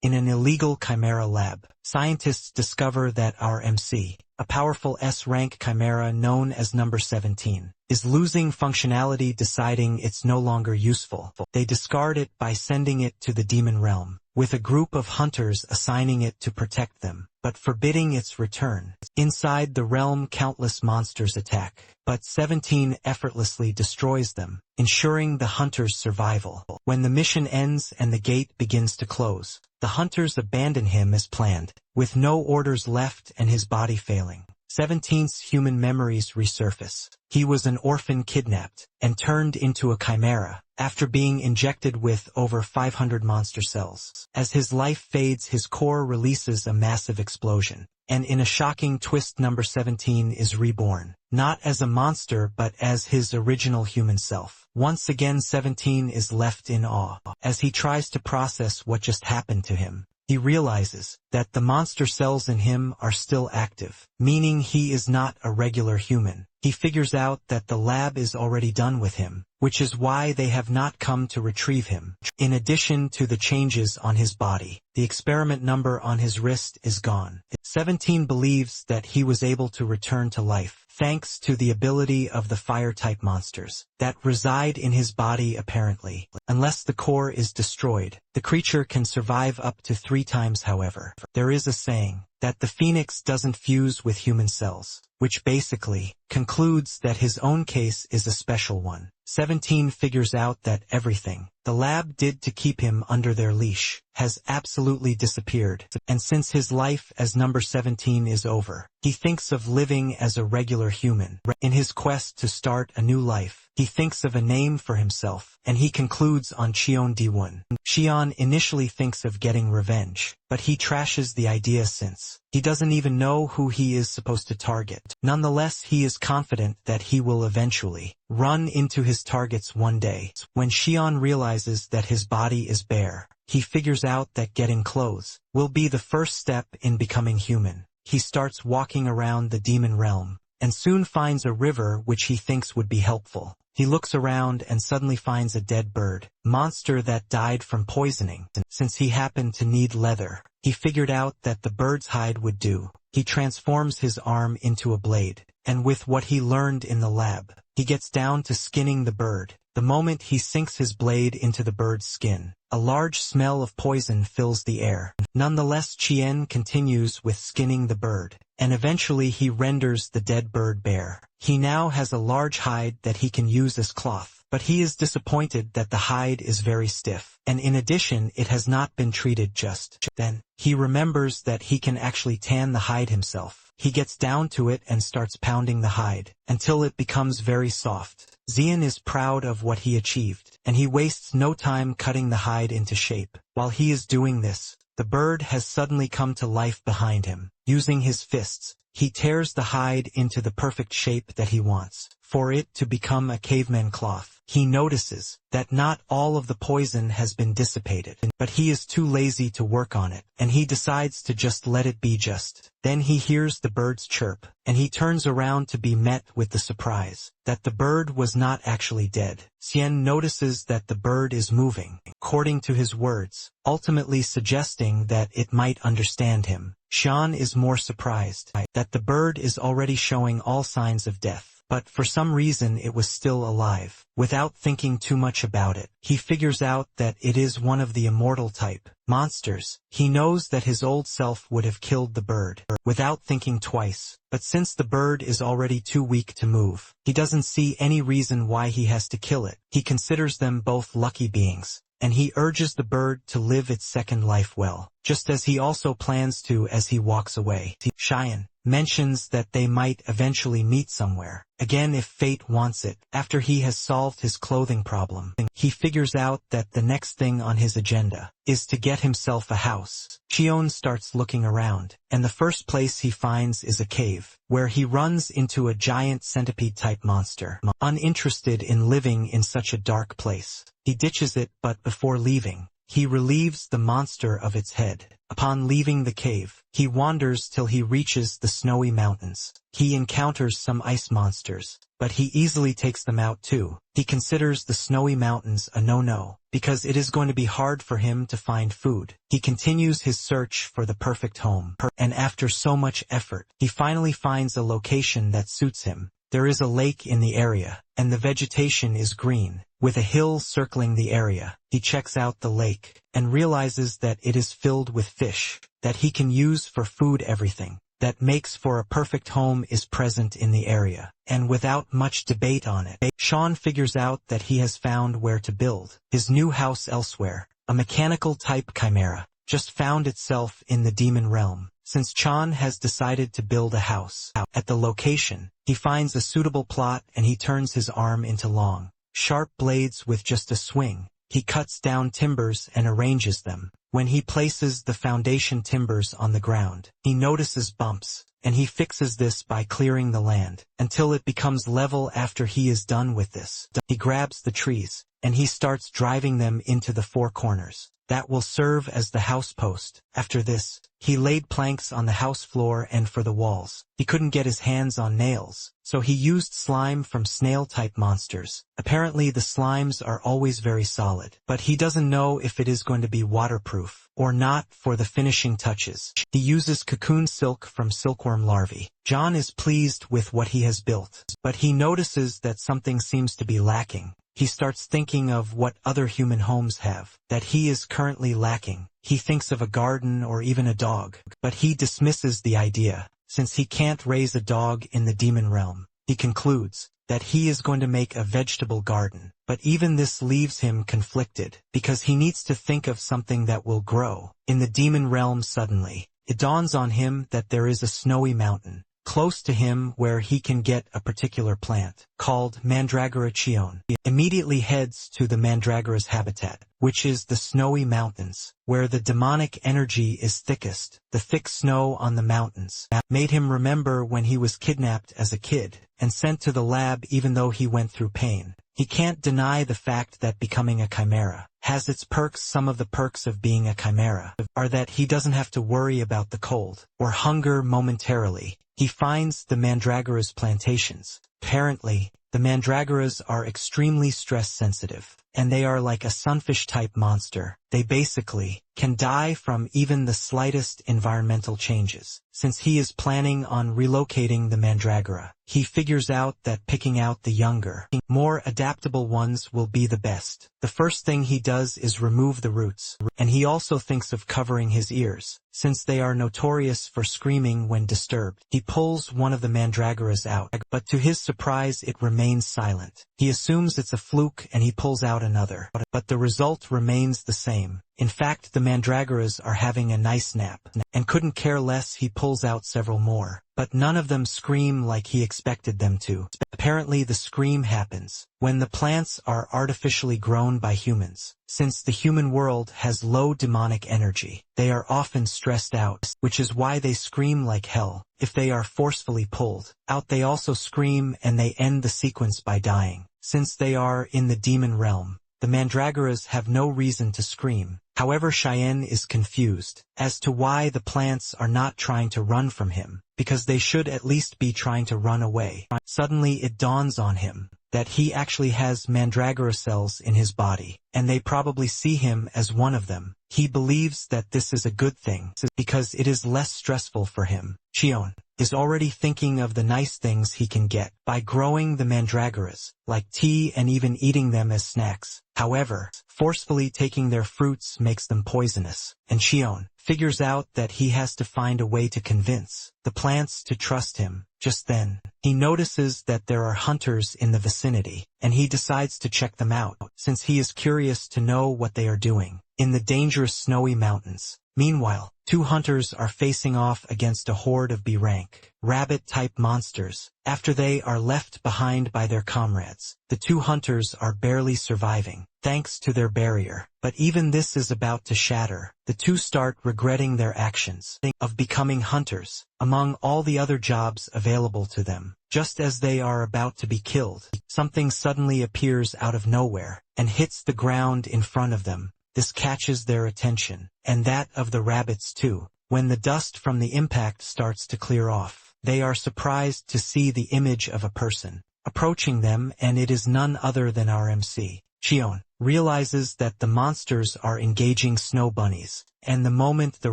In an illegal Chimera lab, scientists discover that our MC, a powerful S-rank Chimera known as number 17, is losing functionality, deciding it's no longer useful. They discard it by sending it to the demon realm, with a group of hunters assigning it to protect them, but forbidding its return. Inside the realm, countless monsters attack, but 17 effortlessly destroys them, ensuring the hunters' survival. When the mission ends and the gate begins to close, the hunters abandon him as planned, with no orders left and his body failing. 17's human memories resurface. He was an orphan kidnapped and turned into a chimera after being injected with over 500 monster cells. As his life fades, his core releases a massive explosion, and in a shocking twist, number 17 is reborn, not as a monster but as his original human self. Once again, 17 is left in awe. As he tries to process what just happened to him, he realizes that the monster cells in him are still active, meaning he is not a regular human. He figures out that the lab is already done with him, which is why they have not come to retrieve him. In addition to the changes on his body, the experiment number on his wrist is gone. 17 believes that he was able to return to life, thanks to the ability of the fire-type monsters that reside in his body apparently. Unless the core is destroyed, the creature can survive up to 3 times. However, there is a saying that the phoenix doesn't fuse with human cells, which basically concludes that his own case is a special one. 17 figures out that everything the lab did to keep him under their leash has absolutely disappeared, and since his life as number 17 is over, he thinks of living as a regular human. In his quest to start a new life, he thinks of a name for himself, and he concludes on Cheon D1. Cheon initially thinks of getting revenge, but he trashes the idea since he doesn't even know who he is supposed to target. Nonetheless, he is confident that he will eventually run into his targets one day. When Cheon realizes that his body is bare, he figures out that getting clothes will be the first step in becoming human. He starts walking around the demon realm, and soon finds a river which he thinks would be helpful. He looks around and suddenly finds a dead bird, monster that died from poisoning. Since he happened to need leather, he figured out that the bird's hide would do. He transforms his arm into a blade, and with what he learned in the lab, he gets down to skinning the bird. The moment he sinks his blade into the bird's skin, a large smell of poison fills the air. Nonetheless, Chien continues with skinning the bird, and eventually he renders the dead bird bare. He now has a large hide that he can use as cloth, but he is disappointed that the hide is very stiff, and in addition it has not been treated just. Then, he remembers that he can actually tan the hide himself. He gets down to it and starts pounding the hide, until it becomes very soft. Xian is proud of what he achieved, and he wastes no time cutting the hide into shape. While he is doing this, the bird has suddenly come to life behind him. Using his fists, he tears the hide into the perfect shape that he wants for it to become a caveman cloth. He notices that not all of the poison has been dissipated, but he is too lazy to work on it, and he decides to just let it be just. Then he hears the birds chirp, and he turns around to be met with the surprise that the bird was not actually dead. Xian notices that the bird is moving, according to his words, ultimately suggesting that it might understand him. Xian is more surprised that the bird is already showing all signs of death, but for some reason it was still alive. Without thinking too much about it, he figures out that it is one of the immortal type monsters. He knows that his old self would have killed the bird without thinking twice, but since the bird is already too weak to move, he doesn't see any reason why he has to kill it. He considers them both lucky beings, and he urges the bird to live its second life well, just as he also plans to as he walks away. Cheyenne mentions that they might eventually meet somewhere, again if fate wants it. After he has solved his clothing problem, he figures out that the next thing on his agenda is to get himself a house. Cheon starts looking around, and the first place he finds is a cave, where he runs into a giant centipede-type monster. Uninterested in living in such a dark place, he ditches it, but before leaving, he relieves the monster of its head. Upon leaving the cave, he wanders till he reaches the snowy mountains. He encounters some ice monsters, but he easily takes them out too. He considers the snowy mountains a no-no, because it is going to be hard for him to find food. He continues his search for the perfect home, and after so much effort, he finally finds a location that suits him. There is a lake in the area, and the vegetation is green, with a hill circling the area. He checks out the lake, and realizes that it is filled with fish, that he can use for food. Everything that makes for a perfect home is present in the area, and without much debate on it, Sean figures out that he has found where to build his new house elsewhere. A mechanical type chimera just found itself in the demon realm. Since Chan has decided to build a house at the location, he finds a suitable plot and he turns his arm into long, sharp blades with just a swing. He cuts down timbers and arranges them. When he places the foundation timbers on the ground, he notices bumps, and he fixes this by clearing the land until it becomes level. After he is done with this, he grabs the trees, and he starts driving them into the four corners that will serve as the house post. After this, he laid planks on the house floor and for the walls. He couldn't get his hands on nails, so he used slime from snail-type monsters. Apparently the slimes are always very solid, but he doesn't know if it is going to be waterproof or not for the finishing touches. He uses cocoon silk from silkworm larvae. John is pleased with what he has built, but he notices that something seems to be lacking. He starts thinking of what other human homes have, that he is currently lacking. He thinks of a garden or even a dog, but he dismisses the idea, since he can't raise a dog in the demon realm. He concludes that he is going to make a vegetable garden, but even this leaves him conflicted, because he needs to think of something that will grow in the demon realm. Suddenly, it dawns on him that there is a snowy mountain close to him where he can get a particular plant called Mandragora Chion. He immediately heads to the Mandragora's habitat, which is the snowy mountains, where the demonic energy is thickest. The thick snow on the mountains made him remember when he was kidnapped as a kid and sent to the lab. Even though he went through pain, he can't deny the fact that becoming a chimera has its perks. Some of the perks of being a chimera are that he doesn't have to worry about the cold or hunger momentarily. He finds the Mandragora's plantations. Apparently, the Mandragoras are extremely stress-sensitive, and they are like a sunfish-type monster. They basically can die from even the slightest environmental changes. Since he is planning on relocating the Mandragora, he figures out that picking out the younger, more adaptable ones will be the best. The first thing he does is remove the roots, and he also thinks of covering his ears, since they are notorious for screaming when disturbed. He pulls one of the Mandragoras out, but to his surprise it remains silent. He assumes it's a fluke and he pulls out another, but the result remains the same. In fact, the Mandragoras are having a nice nap, and couldn't care less. He pulls out several more, but none of them scream like he expected them to. Apparently the scream happens when the plants are artificially grown by humans. Since the human world has low demonic energy, they are often stressed out, which is why they scream like hell. If they are forcefully pulled out, they also scream, and they end the sequence by dying. Since they are in the demon realm, the Mandragoras have no reason to scream. However, Cheyenne is confused as to why the plants are not trying to run from him, because they should at least be trying to run away. Suddenly it dawns on him that he actually has Mandragora cells in his body, and they probably see him as one of them. He believes that this is a good thing, because it is less stressful for him. Chion is already thinking of the nice things he can get by growing the Mandragoras, like tea and even eating them as snacks. However, forcefully taking their fruits makes them poisonous, and Chion figures out that he has to find a way to convince the plants to trust him. Just then, he notices that there are hunters in the vicinity, and he decides to check them out, since he is curious to know what they are doing in the dangerous snowy mountains. Meanwhile, two hunters are facing off against a horde of B-rank, rabbit-type monsters. After they are left behind by their comrades, the two hunters are barely surviving, thanks to their barrier. But even this is about to shatter. The two start regretting their actions of becoming hunters, among all the other jobs available to them. Just as they are about to be killed, something suddenly appears out of nowhere and hits the ground in front of them. This catches their attention, and that of the rabbits too. When the dust from the impact starts to clear off, they are surprised to see the image of a person approaching them, and it is none other than our MC. Cheon realizes that the monsters are engaging snow bunnies, and the moment the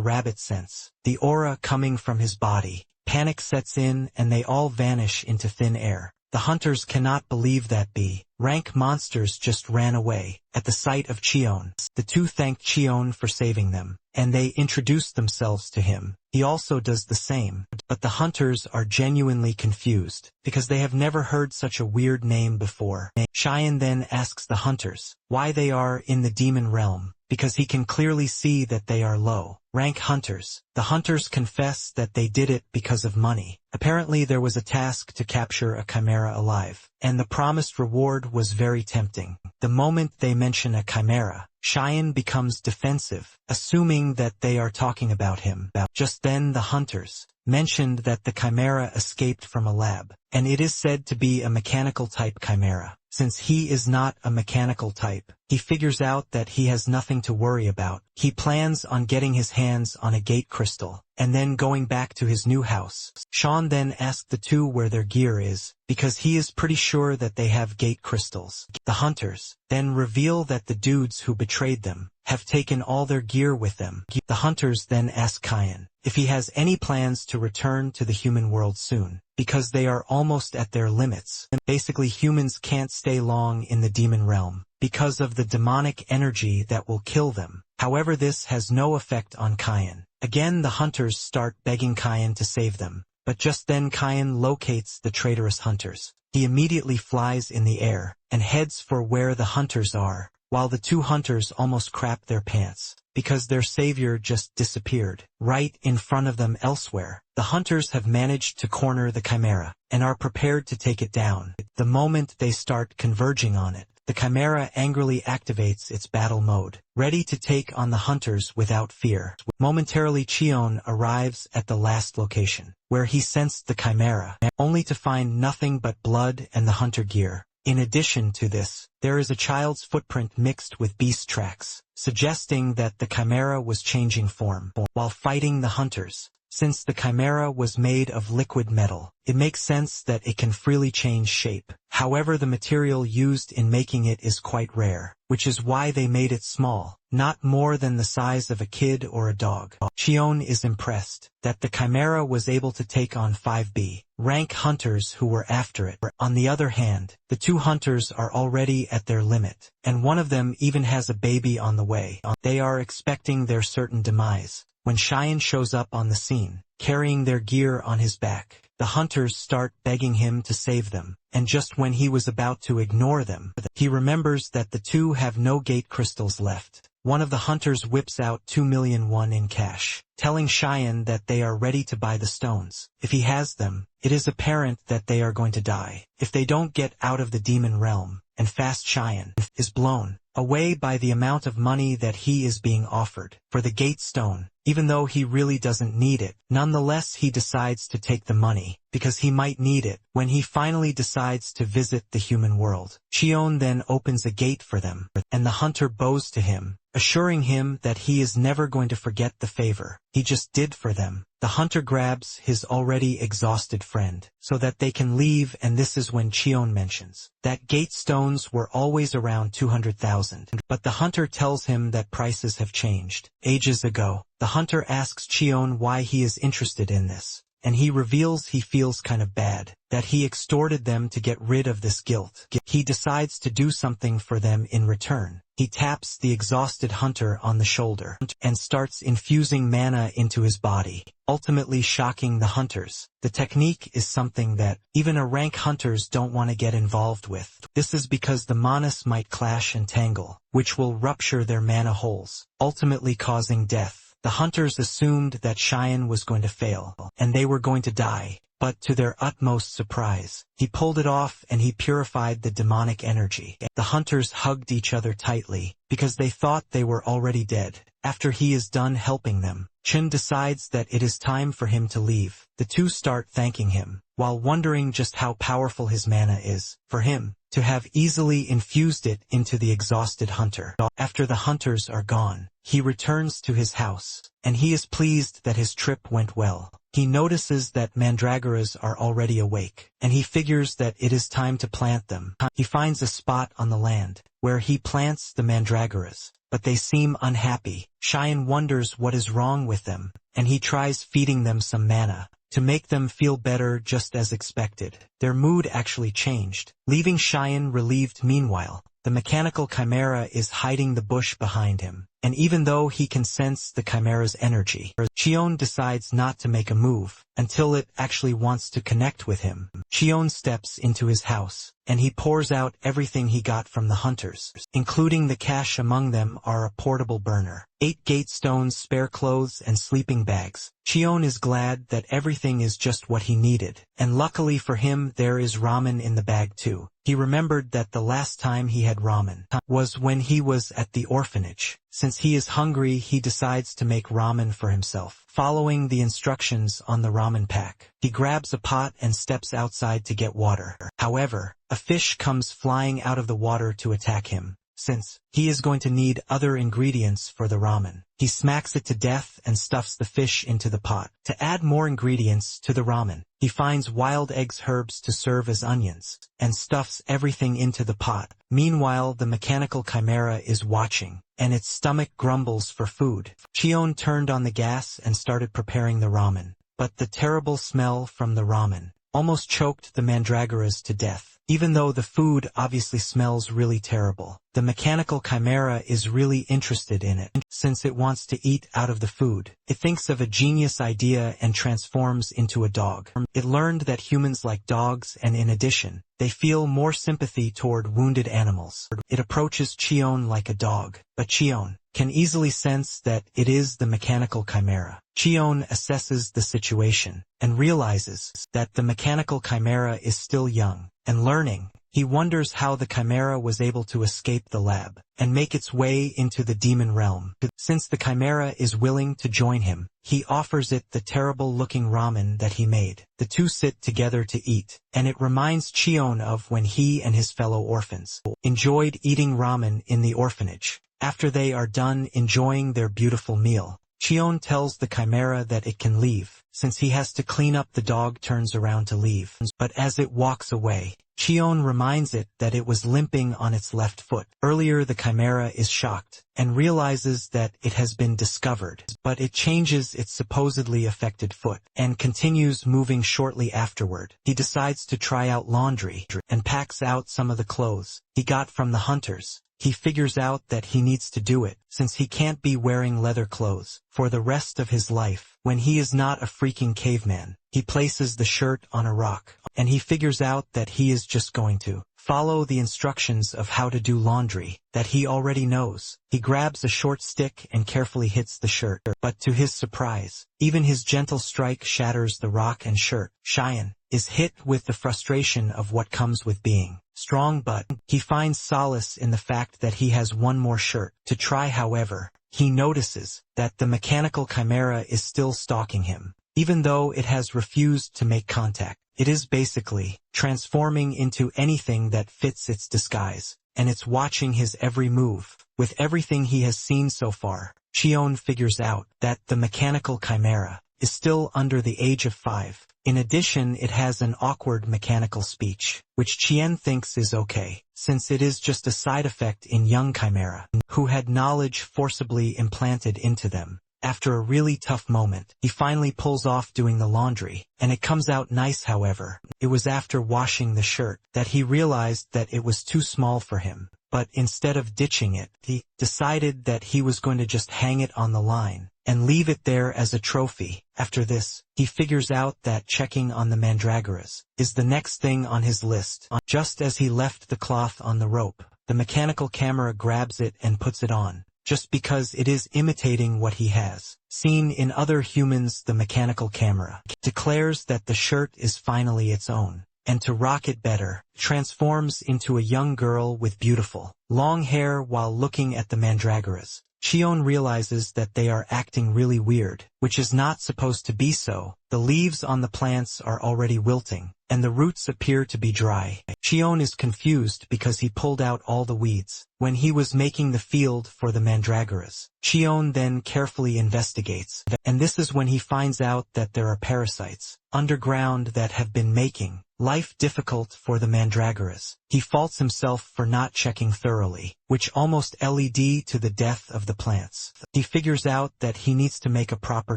rabbit sense the aura coming from his body, panic sets in and they all vanish into thin air. The hunters cannot believe that B-rank monsters just ran away. At the sight of Cheon, the two thank Cheon for saving them, and they introduce themselves to him. He also does the same, but the hunters are genuinely confused, because they have never heard such a weird name before. Cheon then asks the hunters why they are in the demon realm, because he can clearly see that they are low-rank hunters. The hunters confess that they did it because of money. Apparently there was a task to capture a chimera alive, and the promised reward was very tempting. The moment they mention a chimera, Cheon becomes defensive, assuming that they are talking about him. Just then the hunters mentioned that the chimera escaped from a lab, and it is said to be a mechanical type chimera. Since he is not a mechanical type, he figures out that he has nothing to worry about. He plans on getting his hands on a gate crystal, and then going back to his new house. Sean then asked the two where their gear is, because he is pretty sure that they have gate crystals. The hunters then reveal that the dudes who betrayed them have taken all their gear with them. The hunters then ask Cheon if he has any plans to return to the human world soon, because they are almost at their limits. Basically, humans can't stay long in the demon realm because of the demonic energy that will kill them. However, this has no effect on Cheon. Again, the hunters start begging Cheon to save them, but just then Cheon locates the traitorous hunters. He immediately flies in the air and heads for where the hunters are, while the two hunters almost crap their pants, because their savior just disappeared right in front of them elsewhere. The hunters have managed to corner the chimera, and are prepared to take it down. The moment they start converging on it, the chimera angrily activates its battle mode, ready to take on the hunters without fear. Momentarily Cheon arrives at the last location, where he sensed the chimera, only to find nothing but blood and the hunter gear. In addition to this, there is a child's footprint mixed with beast tracks, suggesting that the chimera was changing form while fighting the hunters. Since the chimera was made of liquid metal, it makes sense that it can freely change shape. However, the material used in making it is quite rare, which is why they made it small, not more than the size of a kid or a dog. Cheon is impressed that the chimera was able to take on 5B-rank hunters who were after it. On the other hand, the two hunters are already at their limit, and one of them even has a baby on the way. They are expecting their certain demise. When Cheon shows up on the scene, carrying their gear on his back, the hunters start begging him to save them, and just when he was about to ignore them, he remembers that the two have no gate crystals left. One of the hunters whips out 2 million won in cash, telling Cheon that they are ready to buy the stones. If he has them, it is apparent that they are going to die if they don't get out of the demon realm, and fast Cheon is blown away by the amount of money that he is being offered for the gate stone. Even though he really doesn't need it, nonetheless he decides to take the money, because he might need it when he finally decides to visit the human world. Cheon then opens a gate for them, and the hunter bows to him, assuring him that he is never going to forget the favor he just did for them. The hunter grabs his already exhausted friend so that they can leave, and this is when Cheon mentions that gate stones were always around 200,000, but the hunter tells him that prices have changed ages ago. The hunter asks Cheon why he is interested in this, and he reveals he feels kind of bad that he extorted them to get rid of this guilt. He decides to do something for them in return. He taps the exhausted hunter on the shoulder and starts infusing mana into his body, ultimately shocking the hunters. The technique is something that even a rank hunters don't want to get involved with. This is because the manas might clash and tangle, which will rupture their mana holes, ultimately causing death. The hunters assumed that Cheon was going to fail, and they were going to die. But to their utmost surprise, he pulled it off and he purified the demonic energy. The hunters hugged each other tightly, because they thought they were already dead. After he is done helping them, Chim decides that it is time for him to leave. The two start thanking him, while wondering just how powerful his mana is, for him to have easily infused it into the exhausted hunter. After the hunters are gone, he returns to his house, and he is pleased that his trip went well. He notices that mandragoras are already awake, and he figures that it is time to plant them. He finds a spot on the land, where he plants the mandragoras, but they seem unhappy. Cheyenne wonders what is wrong with them, and he tries feeding them some mana, to make them feel better just as expected. Their mood actually changed, leaving Cheyenne relieved. Meanwhile, the mechanical chimera is hiding the bush behind him, and even though he can sense the chimera's energy, Chion decides not to make a move, until it actually wants to connect with him. Chion steps into his house, and he pours out everything he got from the hunters, including the cash. Among them are a portable burner, 8 gate stones, spare clothes, and sleeping bags. Chion is glad that everything is just what he needed, and luckily for him there is ramen in the bag too. He remembered that the last time he had ramen was when he was at the orphanage. Since he is hungry, he decides to make ramen for himself. Following the instructions on the ramen pack, he grabs a pot and steps outside to get water. However, a fish comes flying out of the water to attack him. Since he is going to need other ingredients for the ramen, he smacks it to death and stuffs the fish into the pot. To add more ingredients to the ramen, he finds wild eggs, herbs to serve as onions, and stuffs everything into the pot. Meanwhile, the mechanical chimera is watching, and its stomach grumbles for food. Chion turned on the gas and started preparing the ramen, but the terrible smell from the ramen almost choked the mandragoras to death. Even though the food obviously smells really terrible, the mechanical chimera is really interested in it, since it wants to eat out of the food. It thinks of a genius idea and transforms into a dog. It learned that humans like dogs, and in addition, they feel more sympathy toward wounded animals. It approaches Chion like a dog, but Chion can easily sense that it is the mechanical chimera. Chion assesses the situation, and realizes that the mechanical chimera is still young and learning. He wonders how the chimera was able to escape the lab and make its way into the demon realm. Since the chimera is willing to join him, he offers it the terrible-looking ramen that he made. The two sit together to eat, and it reminds Chion of when he and his fellow orphans enjoyed eating ramen in the orphanage. After they are done enjoying their beautiful meal, Chion tells the chimera that it can leave, since he has to clean up. The dog turns around to leave, but as it walks away, Chion reminds it that it was limping on its left foot. Earlier, the chimera is shocked and realizes that it has been discovered, but it changes its supposedly affected foot and continues moving. Shortly afterward, he decides to try out laundry and packs out some of the clothes he got from the hunters. He figures out that he needs to do it, since he can't be wearing leather clothes for the rest of his life. When he is not a freaking caveman, he places the shirt on a rock, and he figures out that he is just going to follow the instructions of how to do laundry that he already knows. He grabs a short stick and carefully hits the shirt, but to his surprise, even his gentle strike shatters the rock and shirt. Cheyenne is hit with the frustration of what comes with being strong, but he finds solace in the fact that he has one more shirt to try. However, he notices that the mechanical chimera is still stalking him. Even though it has refused to make contact, it is basically transforming into anything that fits its disguise, and it's watching his every move. With everything he has seen so far, Chion figures out that the mechanical chimera is still under the age of 5. In addition, it has an awkward mechanical speech, which Chien thinks is okay, since it is just a side effect in young chimera, who had knowledge forcibly implanted into them. After a really tough moment, he finally pulls off doing the laundry, and it comes out nice. However, it was after washing the shirt that he realized that it was too small for him. But instead of ditching it, he decided that he was going to just hang it on the line and leave it there as a trophy. After this, he figures out that checking on the mandragoras is the next thing on his list. Just as he left the cloth on the rope, the mechanical camera grabs it and puts it on, just because it is imitating what he has seen in other humans. The mechanical camera declares that the shirt is finally its own, and to rock it better, transforms into a young girl with beautiful, long hair while looking at the mandragoras. Chion realizes that they are acting really weird, which is not supposed to be so. The leaves on the plants are already wilting, and the roots appear to be dry. Chion is confused because he pulled out all the weeds when he was making the field for the mandragoras. Chion then carefully investigates, and this is when he finds out that there are parasites underground that have been making life difficult for the mandragoras. He faults himself for not checking thoroughly, which almost led to the death of the plants. He figures out that he needs to make a proper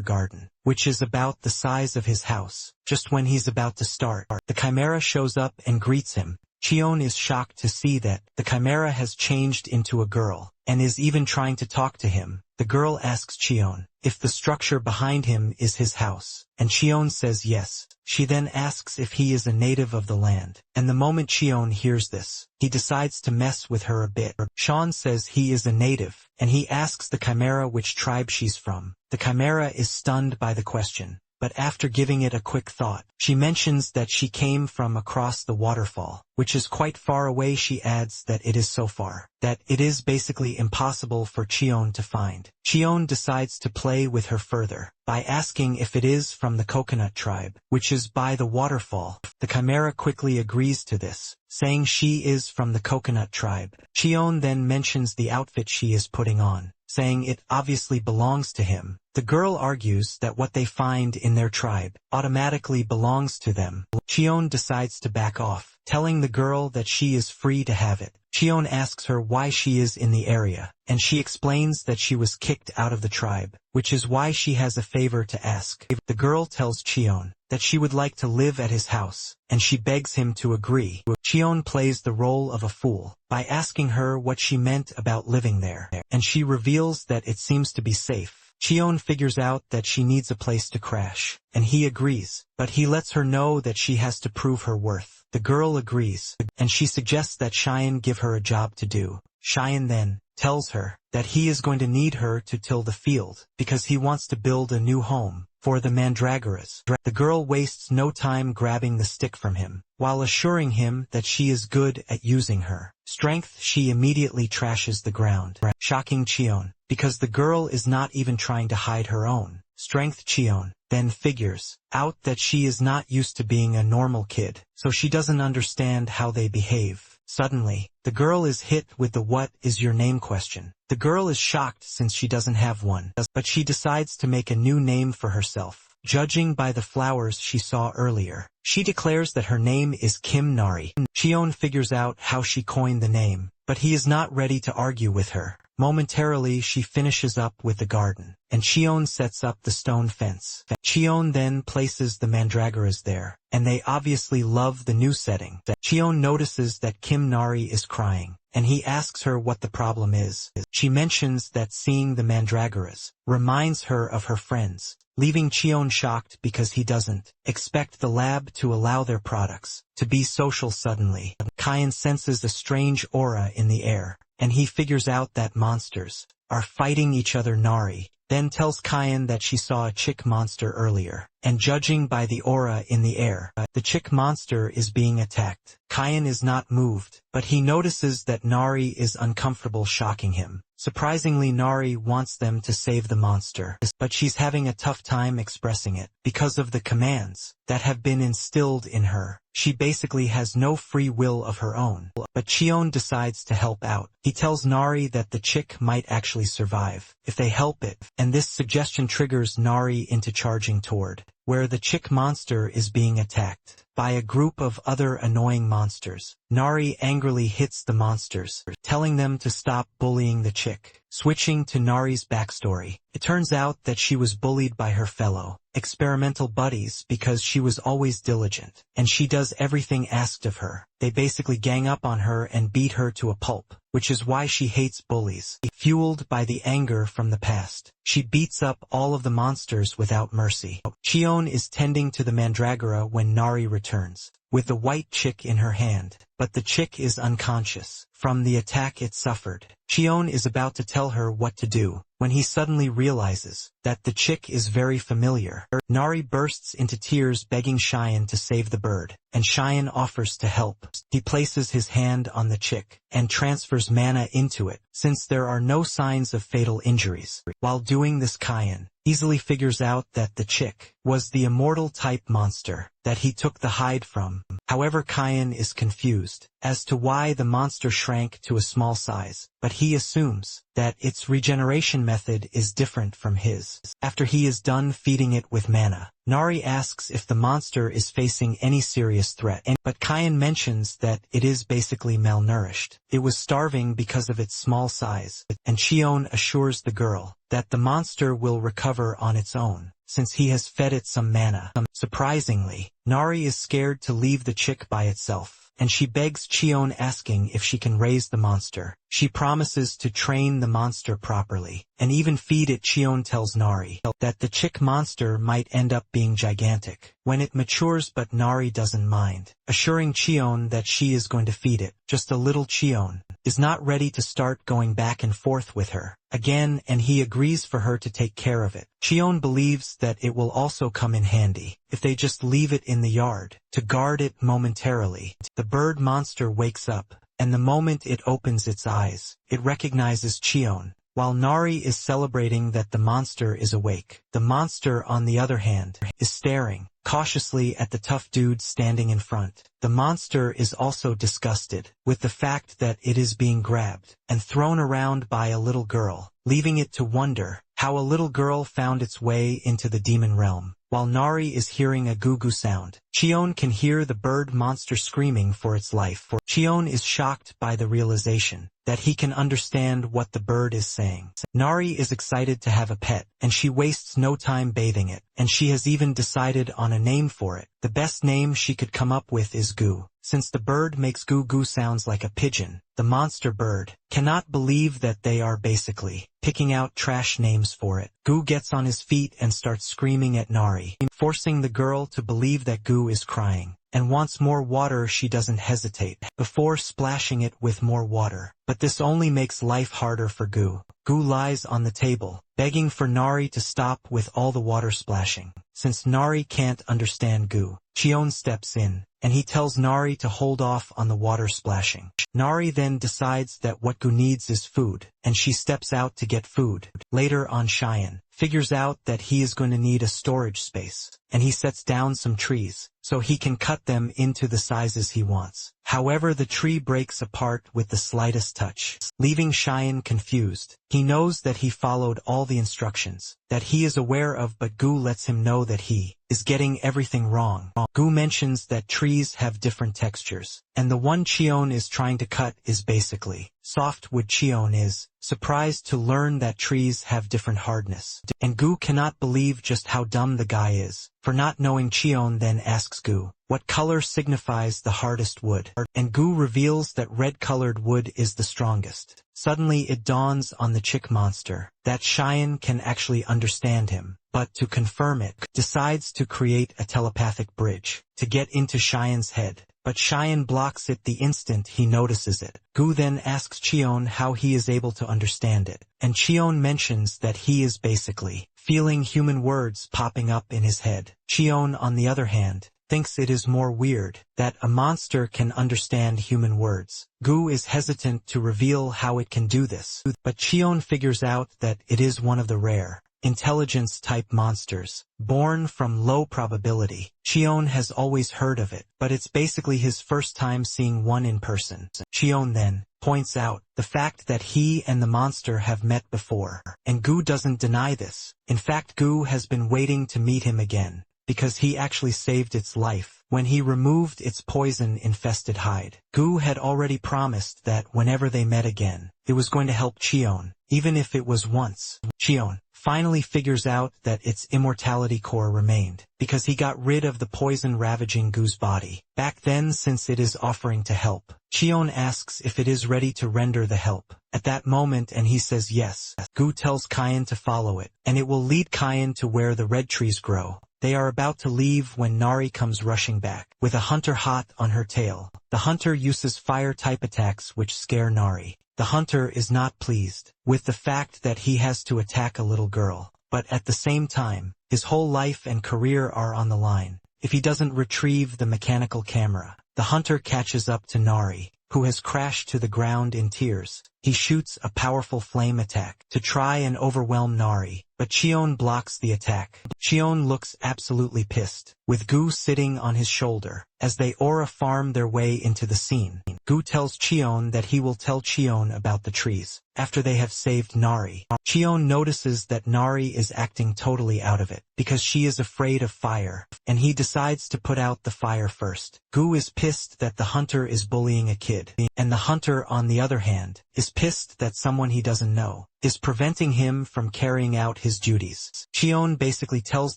garden, which is about the size of his house. Just when he's about to start, the Chimera shows up and greets him. Chion is shocked to see that the Chimera has changed into a girl, and is even trying to talk to him. The girl asks Chion if the structure behind him is his house, and Chion says yes. She then asks if he is a native of the land, and the moment Chion hears this, he decides to mess with her a bit. Sean says he is a native, and he asks the Chimera which tribe she's from. The Chimera is stunned by the question, but after giving it a quick thought, she mentions that she came from across the waterfall, which is quite far away. She adds that it is so far that it is basically impossible for Chion to find. Chion decides to play with her further by asking if it is from the coconut tribe, which is by the waterfall. The Chimera quickly agrees to this, saying she is from the coconut tribe. Chion then mentions the outfit she is putting on, saying it obviously belongs to him. The girl argues that what they find in their tribe automatically belongs to them. Chion decides to back off, telling the girl that she is free to have it. Chion asks her why she is in the area, and she explains that she was kicked out of the tribe, which is why she has a favor to ask. The girl tells Chion that she would like to live at his house, and she begs him to agree. Chion plays the role of a fool by asking her what she meant about living there, and she reveals that it seems to be safe. Chion figures out that she needs a place to crash, and he agrees, but he lets her know that she has to prove her worth. The girl agrees, and she suggests that Cheyenne give her a job to do. Cheyenne then tells her that he is going to need her to till the field, because he wants to build a new home for the mandragoras. The girl wastes no time grabbing the stick from him, while assuring him that she is good at using her strength. She immediately trashes the ground, shocking Chion, because the girl is not even trying to hide her own strength. Chion then figures out that she is not used to being a normal kid, so she doesn't understand how they behave. Suddenly, the girl is hit with the "what is your name" question. The girl is shocked since she doesn't have one, but she decides to make a new name for herself. Judging by the flowers she saw earlier, she declares that her name is Kim Nari. Chion figures out how she coined the name, but he is not ready to argue with her. Momentarily she finishes up with the garden, and Chion sets up the stone fence. Chion then places the mandragoras there, and they obviously love the new setting. Chion notices that Kim Nari is crying, and he asks her what the problem is. She mentions that seeing the mandragoras reminds her of her friends, leaving Chion shocked because he doesn't expect the lab to allow their products to be social. Suddenly, Kyan senses a strange aura in the air, and he figures out that monsters are fighting each other. Nari then tells Kyan that she saw a chick monster earlier, and judging by the aura in the air, the chick monster is being attacked. Kyan is not moved, but he notices that Nari is uncomfortable, shocking him. Surprisingly, Nari wants them to save the monster, but she's having a tough time expressing it because of the commands that have been instilled in her. She basically has no free will of her own, but Chion decides to help out. He tells Nari that the chick might actually survive if they help it, and this suggestion triggers Nari into charging toward where the chick monster is being attacked by a group of other annoying monsters. Nari angrily hits the monsters, telling them to stop bullying the chick. Switching to Nari's backstory, it turns out that she was bullied by her fellow experimental buddies because she was always diligent, and she does everything asked of her. They basically gang up on her and beat her to a pulp, which is why she hates bullies. Fueled by the anger from the past, she beats up all of the monsters without mercy. Chion is tending to the mandragora when Nari returns, with the white chick in her hand, but the chick is unconscious. from the attack it suffered. Chion is about to tell her what to do, when he suddenly realizes that the chick is very familiar. Nari bursts into tears begging Cheyenne to save the bird, and Cheyenne offers to help. He places his hand on the chick, and transfers mana into it, since there are no signs of fatal injuries. While doing this, Cheyenne easily figures out that the chick was the immortal type monster that he took the hide from. However, Cheyenne is confused as to why the monster shrank to a small size, but he assumes that its regeneration method is different from his. After he is done feeding it with mana, Nari asks if the monster is facing any serious threat, but Cheyenne mentions that it is basically malnourished. It was starving because of its small size, and Chion assures the girl that the monster will recover on its own, since he has fed it some mana. Surprisingly, Nari is scared to leave the chick by itself, and she begs Chion, asking if she can raise the monster. She promises to train the monster properly, and even feed it. Chion tells Nari that the chick monster might end up being gigantic when it matures, but Nari doesn't mind, assuring Chion that she is going to feed it just a little. Chion is not ready to start going back and forth with her again, and he agrees for her to take care of it. Chion believes that it will also come in handy if they just leave it in the yard to guard it momentarily. The bird monster wakes up, and the moment it opens its eyes, it recognizes Chion. While Nari is celebrating that the monster is awake, the monster, on the other hand, is staring cautiously at the tough dude standing in front. The monster is also disgusted with the fact that it is being grabbed and thrown around by a little girl, leaving it to wonder how a little girl found its way into the demon realm. While Nari is hearing a goo-goo sound, Chion can hear the bird monster screaming for its life. Chion is shocked by the realization that he can understand what the bird is saying. Nari is excited to have a pet, and she wastes no time bathing it, and she has even decided on a name for it. The best name she could come up with is Goo, since the bird makes goo-goo sounds like a pigeon. The monster bird cannot believe that they are basically picking out trash names for it. Goo gets on his feet and starts screaming at Nari, forcing the girl to believe that Goo is crying and wants more water. She doesn't hesitate before splashing it with more water, but this only makes life harder for Goo. Goo lies on the table, begging for Nari to stop with all the water splashing. Since Nari can't understand Goo, Chion steps in, and he tells Nari to hold off on the water splashing. Nari then decides that what Goo needs is food, and she steps out to get food. Later on, Cheyenne figures out that he is going to need a storage space, and he sets down some trees so he can cut them into the sizes he wants. However, the tree breaks apart with the slightest touch, leaving Cheyenne confused. He knows that he followed all the instructions that he is aware of, but Goo lets him know that he is getting everything wrong. Goo mentions that trees have different textures, and the one Chion is trying to cut is basically softwood. Chion is surprised to learn that trees have different hardness, and Goo cannot believe just how dumb the guy is for not knowing. Chion then asks Goo what color signifies the hardest wood, and Goo reveals that red-colored wood is the strongest. Suddenly it dawns on the chick monster that Cheyenne can actually understand him, but to confirm it, decides to create a telepathic bridge to get into Cheyenne's head. But Cheyenne blocks it the instant he notices it. Goo then asks Chion how he is able to understand it, and Chion mentions that he is basically feeling human words popping up in his head. Chion, on the other hand, thinks it is more weird that a monster can understand human words. Goo is hesitant to reveal how it can do this, but Chion figures out that it is one of the rare intelligence-type monsters, born from low probability. Chion has always heard of it, but it's basically his first time seeing one in person. Chion then points out the fact that he and the monster have met before, and Goo doesn't deny this. In fact, Goo has been waiting to meet him again, because he actually saved its life when he removed its poison-infested hide. Goo had already promised that whenever they met again, it was going to help Chion, even if it was once. Chion finally figures out that its immortality core remained, because he got rid of the poison ravaging Goo's body. Back then, since it is offering to help, Chion asks if it is ready to render the help at that moment, and he says yes. Goo tells Cheyenne to follow it, and it will lead Cheyenne to where the red trees grow. They are about to leave when Nari comes rushing back, with a hunter hot on her tail. The hunter uses fire-type attacks which scare Nari. The hunter is not pleased with the fact that he has to attack a little girl, but at the same time, his whole life and career are on the line. If he doesn't retrieve the mechanical camera, the hunter catches up to Nari, who has crashed to the ground in tears. He shoots a powerful flame attack to try and overwhelm Nari, but Chion blocks the attack. Chion looks absolutely pissed, with Gu sitting on his shoulder, as they aura farm their way into the scene. Gu tells Chion that he will tell Chion about the trees, after they have saved Nari. Chion notices that Nari is acting totally out of it, because she is afraid of fire, and he decides to put out the fire first. Gu is pissed that the hunter is bullying a kid, and the hunter, on the other hand, is pissed that someone he doesn't know is preventing him from carrying out his duties. Chion basically tells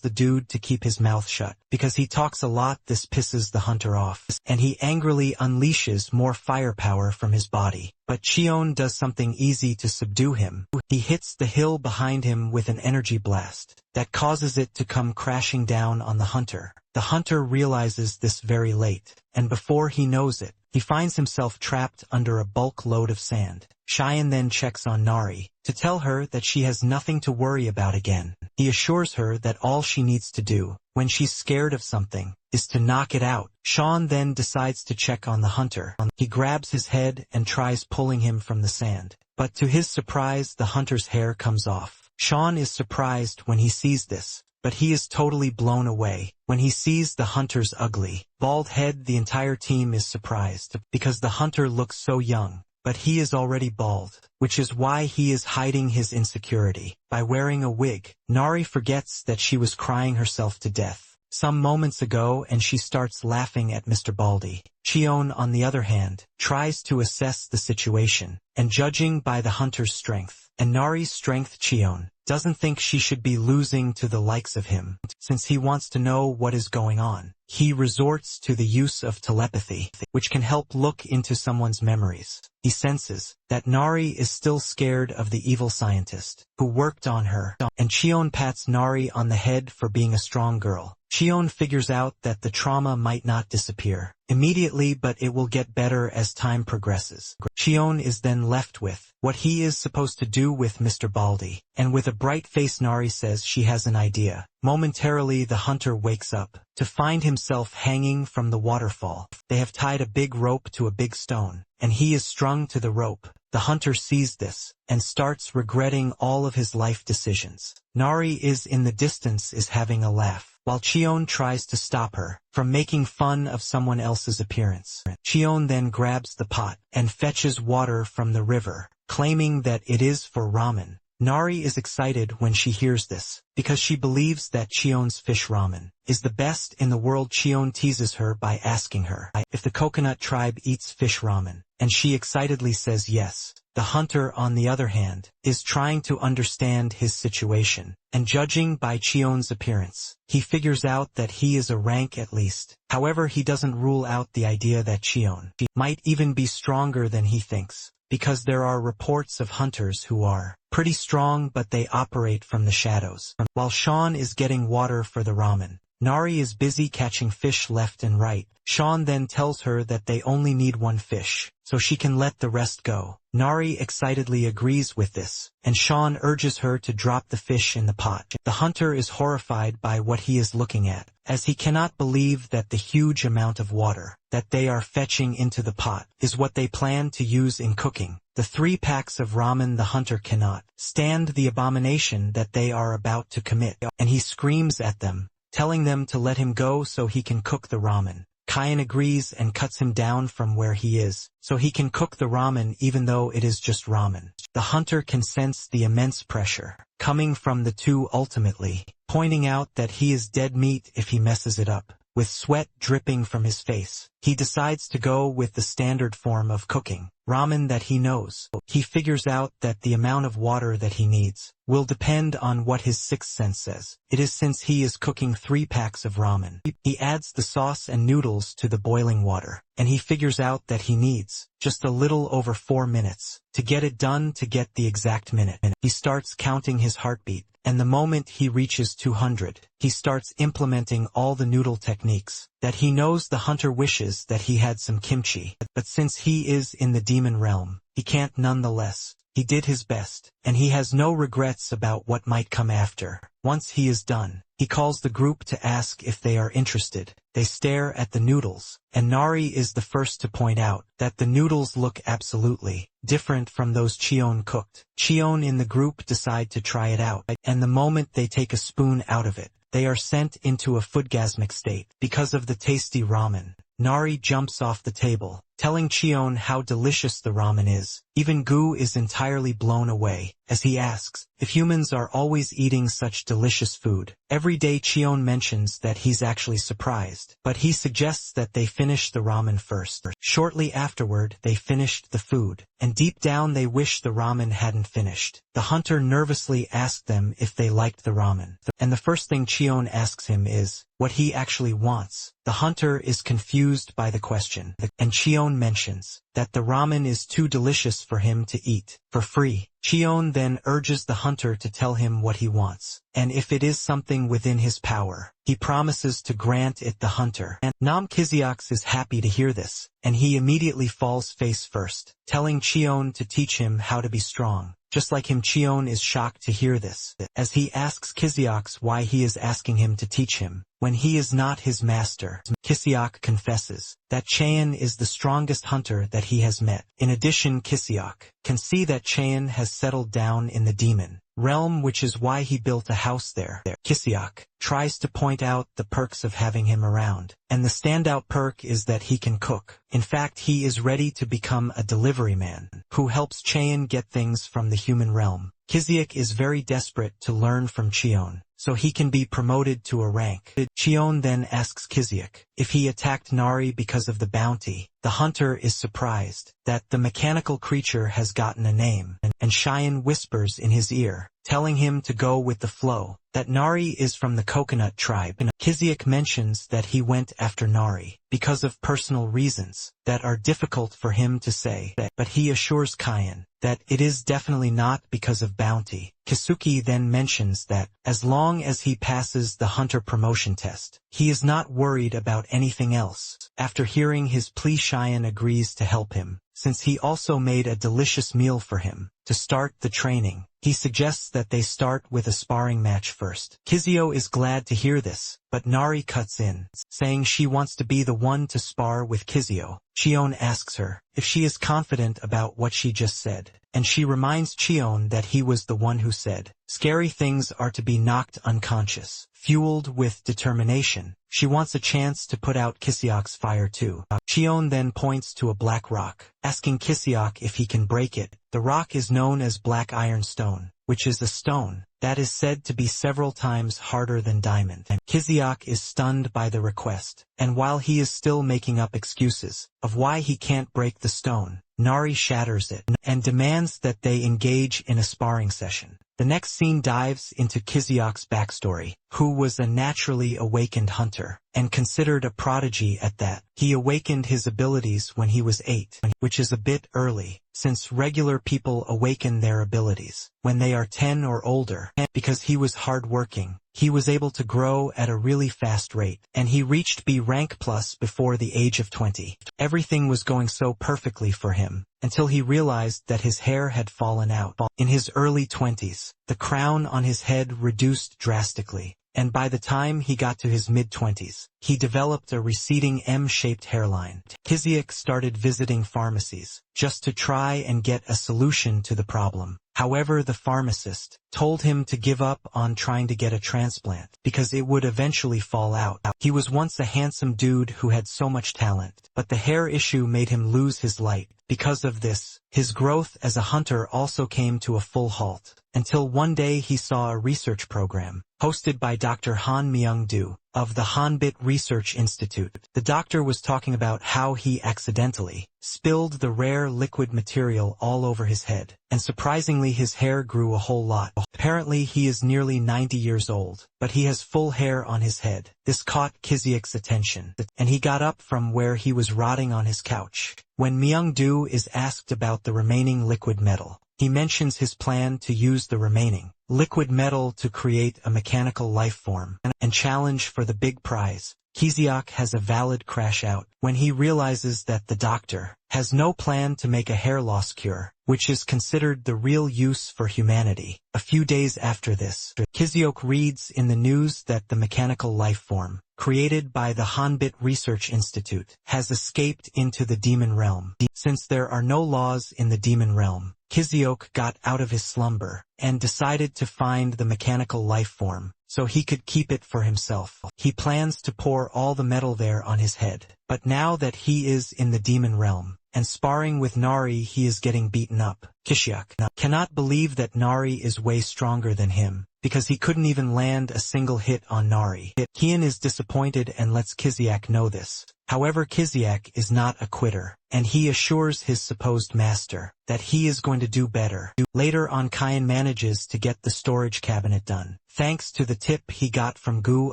the dude to keep his mouth shut, because he talks a lot. This pisses the hunter off, and he angrily unleashes more firepower from his body. But Chion does something easy to subdue him. He hits the hill behind him with an energy blast that causes it to come crashing down on the hunter. The hunter realizes this very late, and before he knows it, he finds himself trapped under a bulk load of sand. Cheyenne then checks on Nari, to tell her that she has nothing to worry about again. He assures her that all she needs to do, when she's scared of something, is to knock it out. Sean then decides to check on the hunter. He grabs his head and tries pulling him from the sand, but to his surprise the hunter's hair comes off. Sean is surprised when he sees this, but he is totally blown away when he sees the hunter's ugly, bald head. The entire team is surprised, because the hunter looks so young, but he is already bald, which is why he is hiding his insecurity by wearing a wig. Nari forgets that she was crying herself to death some moments ago, and she starts laughing at Mr. Baldy. Chion, on the other hand, tries to assess the situation, and judging by the hunter's strength and Nari's strength, Chion doesn't think she should be losing to the likes of him. Since he wants to know what is going on, he resorts to the use of telepathy, which can help look into someone's memories. He senses that Nari is still scared of the evil scientist who worked on her, and Chion pats Nari on the head for being a strong girl. Chion figures out that the trauma might not disappear immediately, but it will get better as time progresses. Chion is then left with what he is supposed to do with Mr. Baldy, and with a bright face Nari says she has an idea. Momentarily the hunter wakes up to find himself hanging from the waterfall. They have tied a big rope to a big stone, and he is strung to the rope. The hunter sees this and starts regretting all of his life decisions. Nari is in the distance, is having a laugh, while Chion tries to stop her from making fun of someone else's appearance. Chion then grabs the pot and fetches water from the river, claiming that it is for ramen. Nari is excited when she hears this, because she believes that Chion's fish ramen is the best in the world. Chion teases her by asking her if the coconut tribe eats fish ramen, and she excitedly says yes. The hunter, on the other hand, is trying to understand his situation, and judging by Chion's appearance, he figures out that he is a rank at least. However, he doesn't rule out the idea that Chion might even be stronger than he thinks, because there are reports of hunters who are pretty strong, but they operate from the shadows. While Sean is getting water for the ramen, Nari is busy catching fish left and right. Sean then tells her that they only need one fish, so she can let the rest go. Nari excitedly agrees with this, and Sean urges her to drop the fish in the pot. The hunter is horrified by what he is looking at, as he cannot believe that the huge amount of water that they are fetching into the pot is what they plan to use in cooking the 3 packs of ramen. The hunter cannot stand the abomination that they are about to commit, and he screams at them, telling them to let him go so he can cook the ramen. Kyan agrees and cuts him down from where he is, so he can cook the ramen even though it is just ramen. The hunter can sense the immense pressure coming from the two, ultimately pointing out that he is dead meat if he messes it up. With sweat dripping from his face, he decides to go with the standard form of cooking, ramen that he knows. He figures out that the amount of water that he needs will depend on what his sixth sense says. It is since he is cooking 3 packs of ramen. He adds the sauce and noodles to the boiling water, and he figures out that he needs just a little over 4 minutes to get it done. To get the exact minute, he starts counting his heartbeat, and the moment he reaches 200, he starts implementing all the noodle techniques that he knows. The hunter wishes that he had some kimchi, but since he is in the demon realm, he can't nonetheless. He did his best, and he has no regrets about what might come after. Once he is done, he calls the group to ask if they are interested. They stare at the noodles, and Nari is the first to point out that the noodles look absolutely different from those Chion cooked. Chion in the group decide to try it out, and the moment they take a spoon out of it, they are sent into a foodgasmic state because of the tasty ramen. Nari jumps off the table, telling Chion how delicious the ramen is. Even Gu is entirely blown away, as he asks if humans are always eating such delicious food. Every day Chion mentions that he's actually surprised, but he suggests that they finish the ramen first. Shortly afterward they finished the food, and deep down they wish the ramen hadn't finished. The hunter nervously asked them if they liked the ramen, and the first thing Chion asks him is what he actually wants. The hunter is confused by the question, and Chion mentions that the ramen is too delicious for him to eat for free. Chion then urges the hunter to tell him what he wants, and if it is something within his power, he promises to grant it the hunter. And Nam Kiziax is happy to hear this, and he immediately falls face first, telling Chion to teach him how to be strong. Just like him, Chion is shocked to hear this, as he asks Kiziax why he is asking him to teach him when he is not his master. Kiziak confesses that Chaeyon is the strongest hunter that he has met. In addition, Kiziak can see that Chaeyon has settled down in the demon realm, which is why he built a house there. Kiziak tries to point out the perks of having him around, and the standout perk is that he can cook. In fact, he is ready to become a delivery man who helps Chaeyon get things from the human realm. Kiziak is very desperate to learn from Chion, so he can be promoted to a rank. Chion then asks Kiziak if he attacked Nari because of the bounty. The hunter is surprised that the mechanical creature has gotten a name, and Cheyenne whispers in his ear, telling him to go with the flow, that Nari is from the coconut tribe. Kiziak mentions that he went after Nari because of personal reasons that are difficult for him to say, but he assures Kayan that it is definitely not because of bounty. Kisuki then mentions that, as long as he passes the hunter promotion test, he is not worried about anything else. After hearing his plea, Cheyenne agrees to help him, since he also made a delicious meal for him. To start the training, he suggests that they start with a sparring match first. Kizio is glad to hear this, but Nari cuts in, saying she wants to be the one to spar with Kizio. Chion asks her if she is confident about what she just said, and she reminds Chion that he was the one who said, "Scary things are to be knocked unconscious." Fueled with determination, she wants a chance to put out Kisiok's fire too. Chion then points to a black rock, asking Kisiok if he can break it. The rock is known as Black Iron Stone, which is a stone that is said to be several times harder than diamond. Kisiok is stunned by the request, and while he is still making up excuses of why he can't break the stone, Nari shatters it and demands that they engage in a sparring session. The next scene dives into Kisiok's backstory, who was a naturally awakened hunter, and considered a prodigy at that. He awakened his abilities when he was 8, which is a bit early, since regular people awaken their abilities when they are 10 or older. Because he was hardworking, he was able to grow at a really fast rate, and he reached B rank plus before the age of 20. Everything was going so perfectly for him, until he realized that his hair had fallen out. In his early 20s, the crown on his head reduced drastically, and by the time he got to his mid-20s, he developed a receding M-shaped hairline. Kisiok started visiting pharmacies, just to try and get a solution to the problem. However, the pharmacist told him to give up on trying to get a transplant, because it would eventually fall out. He was once a handsome dude who had so much talent, but the hair issue made him lose his light, Because of this, his growth as a hunter also came to a full halt, until one day he saw a research program, hosted by Dr. Han Myung-do, of the Hanbit Research Institute. The doctor was talking about how he accidentally spilled the rare liquid material all over his head, and surprisingly his hair grew a whole lot. Apparently he is nearly 90 years old, but he has full hair on his head. This caught Kiziak's attention, and he got up from where he was rotting on his couch. When Myung-do is asked about the remaining liquid metal, he mentions his plan to use the remaining liquid metal to create a mechanical life form and challenge for the big prize. Kiziak has a valid crash out when he realizes that the doctor has no plan to make a hair loss cure, which is considered the real use for humanity. A few days after this, Kiziak reads in the news that the mechanical life form, created by the Hanbit Research Institute, has escaped into the demon realm. Since there are no laws in the demon realm, Kiziak got out of his slumber and decided to find the mechanical life form so he could keep it for himself. He plans to pour all the metal there on his head, but now that he is in the demon realm and sparring with Nari, he is getting beaten up. Kiziak cannot believe that Nari is way stronger than him, because he couldn't even land a single hit on Nari. Kian is disappointed and lets Kiziak know this. However, Kiziak is not a quitter, and he assures his supposed master that he is going to do better. Later on, Kian manages to get the storage cabinet done, thanks to the tip he got from Gu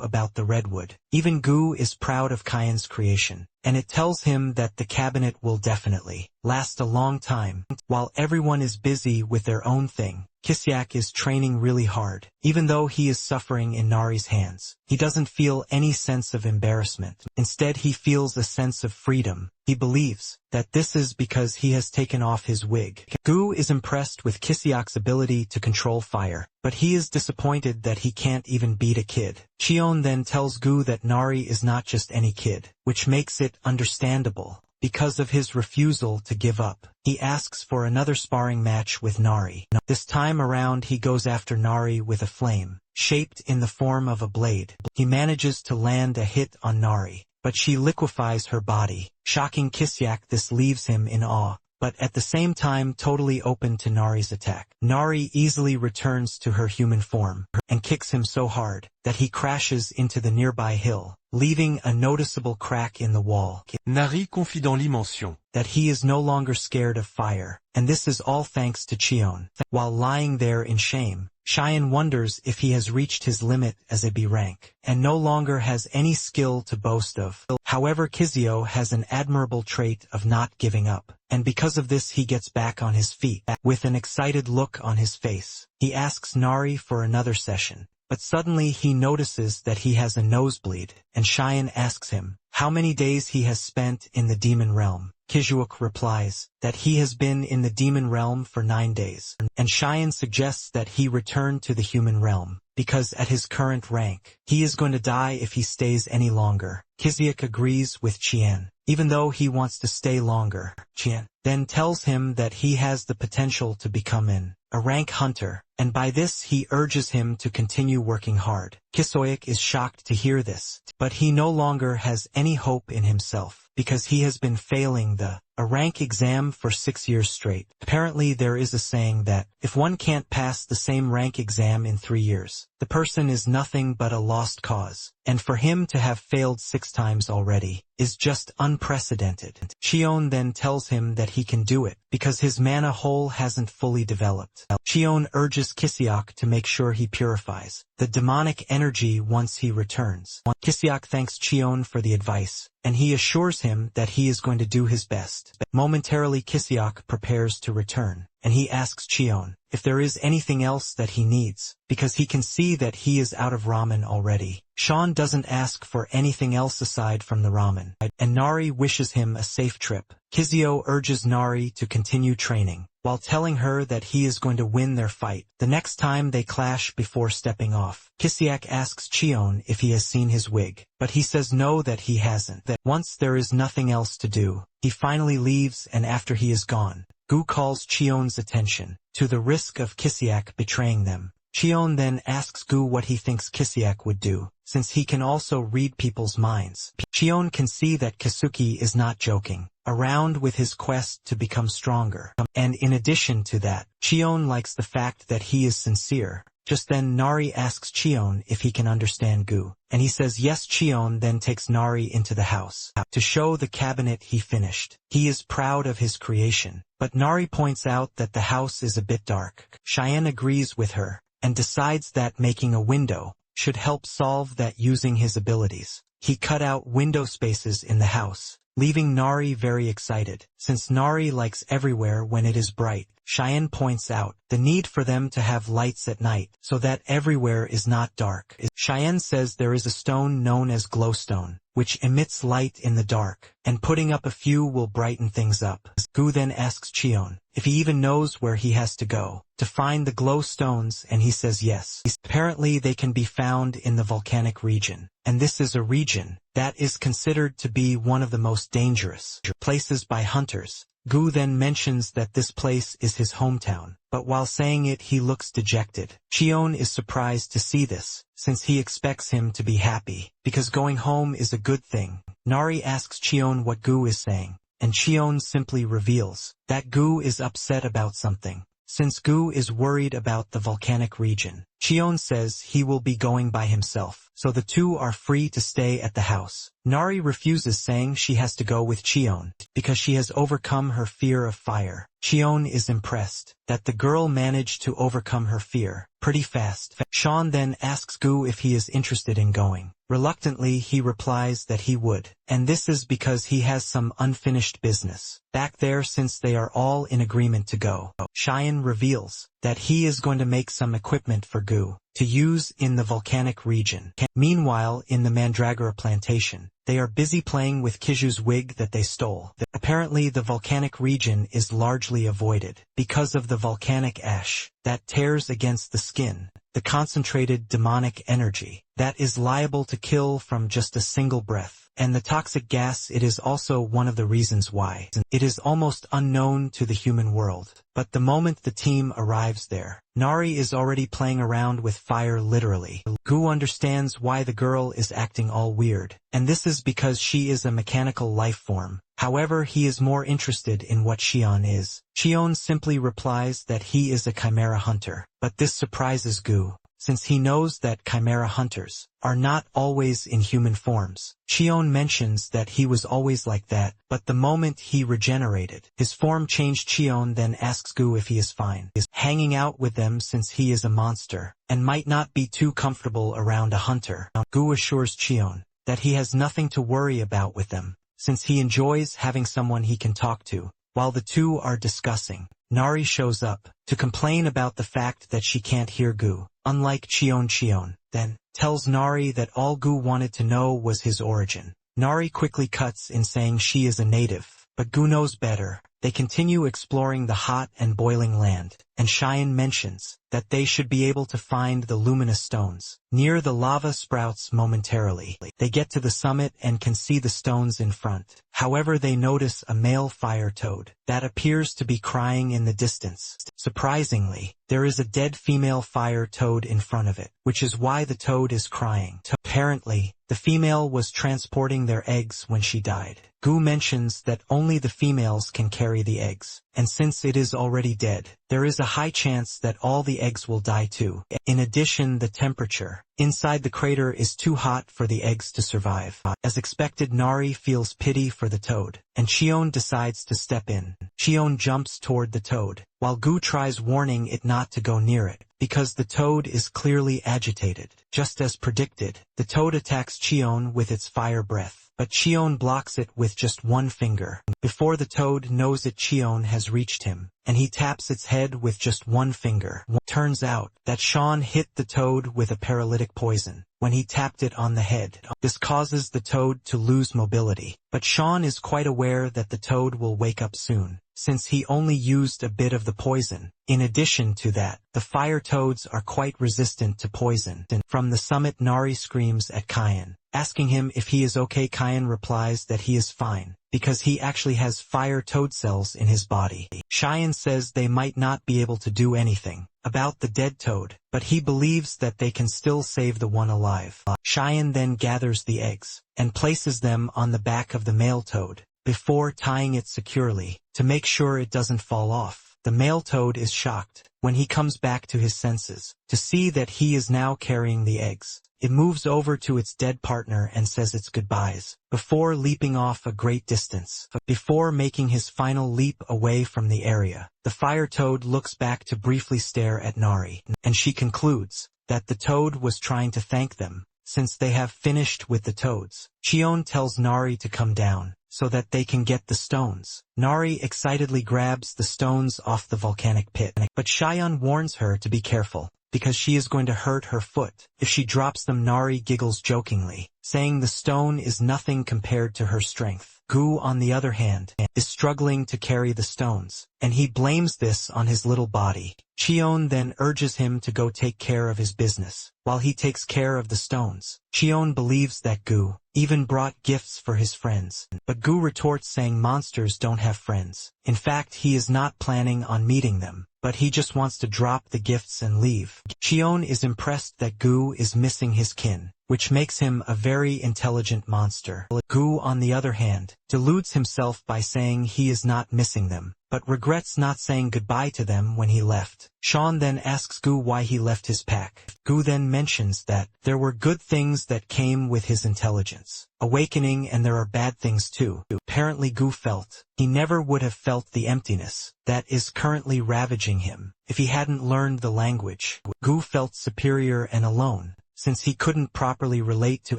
about the redwood. Even Gu is proud of Kian's creation, and it tells him that the cabinet will definitely last a long time. While everyone is busy with their own thing, Kiziak is training really hard. Even though he is suffering in Nari's hands, he doesn't feel any sense of embarrassment. Instead, he feels a sense of freedom. He believes that this is because he has taken off his wig. Gu is impressed with Kiziak's ability to control fire, but he is disappointed that he can't even beat a kid. Cheon then tells Gu that Nari is not just any kid, which makes it understandable. Because of his refusal to give up, he asks for another sparring match with Nari. This time around he goes after Nari with a flame, shaped in the form of a blade. He manages to land a hit on Nari, but she liquefies her body. Shocking Kiziak, this leaves him in awe, but at the same time totally open to Nari's attack. Nari easily returns to her human form, and kicks him so hard that he crashes into the nearby hill, leaving a noticeable crack in the wall. Nari confie dans l'Imension that he is no longer scared of fire, and this is all thanks to Cheon. While lying there in shame, Cheyenne wonders if he has reached his limit as a B rank, and no longer has any skill to boast of. However, Kizio has an admirable trait of not giving up, and because of this he gets back on his feet. With an excited look on his face, he asks Nari for another session, but suddenly he notices that he has a nosebleed, and Cheyenne asks him how many days he has spent in the demon realm. Kijuok replies that he has been in the demon realm for 9 days, and Cheyenne suggests that he return to the human realm, because at his current rank, he is going to die if he stays any longer. Kiziak agrees with Chien, even though he wants to stay longer. Chien then tells him that he has the potential to become a rank hunter, and by this he urges him to continue working hard. Kisoyak is shocked to hear this, but he no longer has any hope in himself, because he has been failing a rank exam for 6 years straight. Apparently there is a saying that, if one can't pass the same rank exam in 3 years, the person is nothing but a lost cause, and for him to have failed 6 times already is just unprecedented. Cheon then tells him that he can do it, because his mana hole hasn't fully developed. Cheon urges Kisiak to make sure he purifies the demonic energy once he returns. Kisiak thanks Cheon for the advice, and he assures him that he is going to do his best. Momentarily Kisiak prepares to return, and he asks Cheon if there is anything else that he needs, because he can see that he is out of ramen already. Sean doesn't ask for anything else aside from the ramen, and Nari wishes him a safe trip. Kizio urges Nari to continue training, while telling her that he is going to win their fight the next time they clash before stepping off. Kisiak asks Cheon if he has seen his wig, but he says no, that he hasn't. That once there is nothing else to do, he finally leaves, and after he is gone, Gu calls Cheon's attention to the risk of Kisiak betraying them. Cheon then asks Gu what he thinks Kisiak would do, since he can also read people's minds. Cheon can see that Kisuki is not joking, around with his quest to become stronger. And in addition to that, Cheon likes the fact that he is sincere. Just then Nari asks Cheon if he can understand Gu, and he says yes. Cheon then takes Nari into the house to show the cabinet he finished. He is proud of his creation, but Nari points out that the house is a bit dark. Cheyenne agrees with her, and decides that making a window should help solve that using his abilities. He cut out window spaces in the house, leaving Nari very excited. Since Nari likes everywhere when it is bright, Cheyenne points out the need for them to have lights at night so that everywhere is not dark. Cheyenne says there is a stone known as glowstone, which emits light in the dark, and putting up a few will brighten things up. Gu then asks Cheon if he even knows where he has to go to find the glow stones, and he says yes. Apparently they can be found in the volcanic region, and this is a region that is considered to be one of the most dangerous places by hunters. Gu then mentions that this place is his hometown, but while saying it he looks dejected. Cheon is surprised to see this, since he expects him to be happy, because going home is a good thing. Nari asks Cheon what Gu is saying, and Cheon simply reveals that Gu is upset about something. Since Gu is worried about the volcanic region, Cheon says he will be going by himself, so the two are free to stay at the house. Nari refuses, saying she has to go with Cheon because she has overcome her fear of fire. Cheon is impressed that the girl managed to overcome her fear pretty fast. Sean then asks Gu if he is interested in going. Reluctantly he replies that he would, and this is because he has some unfinished business back there since they are all in agreement to go. Cheyenne reveals that he is going to make some equipment for Gu to use in the volcanic region. Meanwhile, in the Mandragora plantation, they are busy playing with Kiju's wig that they stole. Apparently the volcanic region is largely avoided because of the volcanic ash that tears against the skin, the concentrated demonic energy that is liable to kill from just a single breath, and the toxic gas. It is also one of the reasons why it is almost unknown to the human world. But the moment the team arrives there, Nari is already playing around with fire literally. Gu understands why the girl is acting all weird, and this is because she is a mechanical life form. However, he is more interested in what Cheon is. Cheon simply replies that he is a Chimera hunter, but this surprises Gu, since he knows that Chimera hunters are not always in human forms. Cheon mentions that he was always like that, but the moment he regenerated, his form changed. Cheon then asks Gu if he is fine hanging out with them since he is a monster, and might not be too comfortable around a hunter. Gu assures Cheon that he has nothing to worry about with them, since he enjoys having someone he can talk to. While the two are discussing, Nari shows up to complain about the fact that she can't hear Gu. Unlike Cheon then tells Nari that all Gu wanted to know was his origin. Nari quickly cuts in saying she is a native, but Gu knows better. They continue exploring the hot and boiling land, and Cheyenne mentions that they should be able to find the luminous stones near the lava sprouts momentarily. They get to the summit and can see the stones in front. However, they notice a male fire toad that appears to be crying in the distance. Surprisingly, there is a dead female fire toad in front of it, which is why the toad is crying. Apparently, the female was transporting their eggs when she died. Gu mentions that only the females can carry the eggs, and since it is already dead, there is a high chance that all the eggs will die too. In addition, the temperature inside the crater is too hot for the eggs to survive. As expected, Nari feels pity for the toad, and Cheon decides to step in. Cheon jumps toward the toad, while Gu tries warning it not to go near it, because the toad is clearly agitated. Just as predicted, the toad attacks Cheon with its fire breath, but Cheon blocks it with just one finger. Before the toad knows it, Cheon has reached him, and he taps its head with just one finger. Turns out that Sean hit the toad with a paralytic poison when he tapped it on the head. This causes the toad to lose mobility, but Sean is quite aware that the toad will wake up soon, since he only used a bit of the poison. In addition to that, the fire toads are quite resistant to poison. From the summit, Nari screams at Kyan, asking him if he is okay. Kyan replies that he is fine, because he actually has fire toad cells in his body. Cheyenne says they might not be able to do anything about the dead toad, but he believes that they can still save the one alive. Cheyenne then gathers the eggs and places them on the back of the male toad, before tying it securely, to make sure it doesn't fall off. The male toad is shocked, when he comes back to his senses, to see that he is now carrying the eggs. It moves over to its dead partner and says its goodbyes, before leaping off a great distance. Before making his final leap away from the area, the fire toad looks back to briefly stare at Nari, and she concludes that the toad was trying to thank them, since they have finished with the toads. Chion tells Nari to come down, so that they can get the stones. Nari excitedly grabs the stones off the volcanic pit, but Cheyenne warns her to be careful, because she is going to hurt her foot. If she drops them, Nari giggles jokingly, saying the stone is nothing compared to her strength. Gu, on the other hand, is struggling to carry the stones, and he blames this on his little body. Chion then urges him to go take care of his business, while he takes care of the stones. Chion believes that Gu even brought gifts for his friends, but Gu retorts saying monsters don't have friends. In fact, he is not planning on meeting them, but he just wants to drop the gifts and leave. Chion is impressed that Gu is missing his kin, which makes him a very intelligent monster. Gu, on the other hand, deludes himself by saying he is not missing them, but regrets not saying goodbye to them when he left. Sean then asks Gu why he left his pack. Gu then mentions that there were good things that came with his intelligence, awakening, and there are bad things too. Apparently Gu felt he never would have felt the emptiness that is currently ravaging him if he hadn't learned the language. Gu felt superior and alone, since he couldn't properly relate to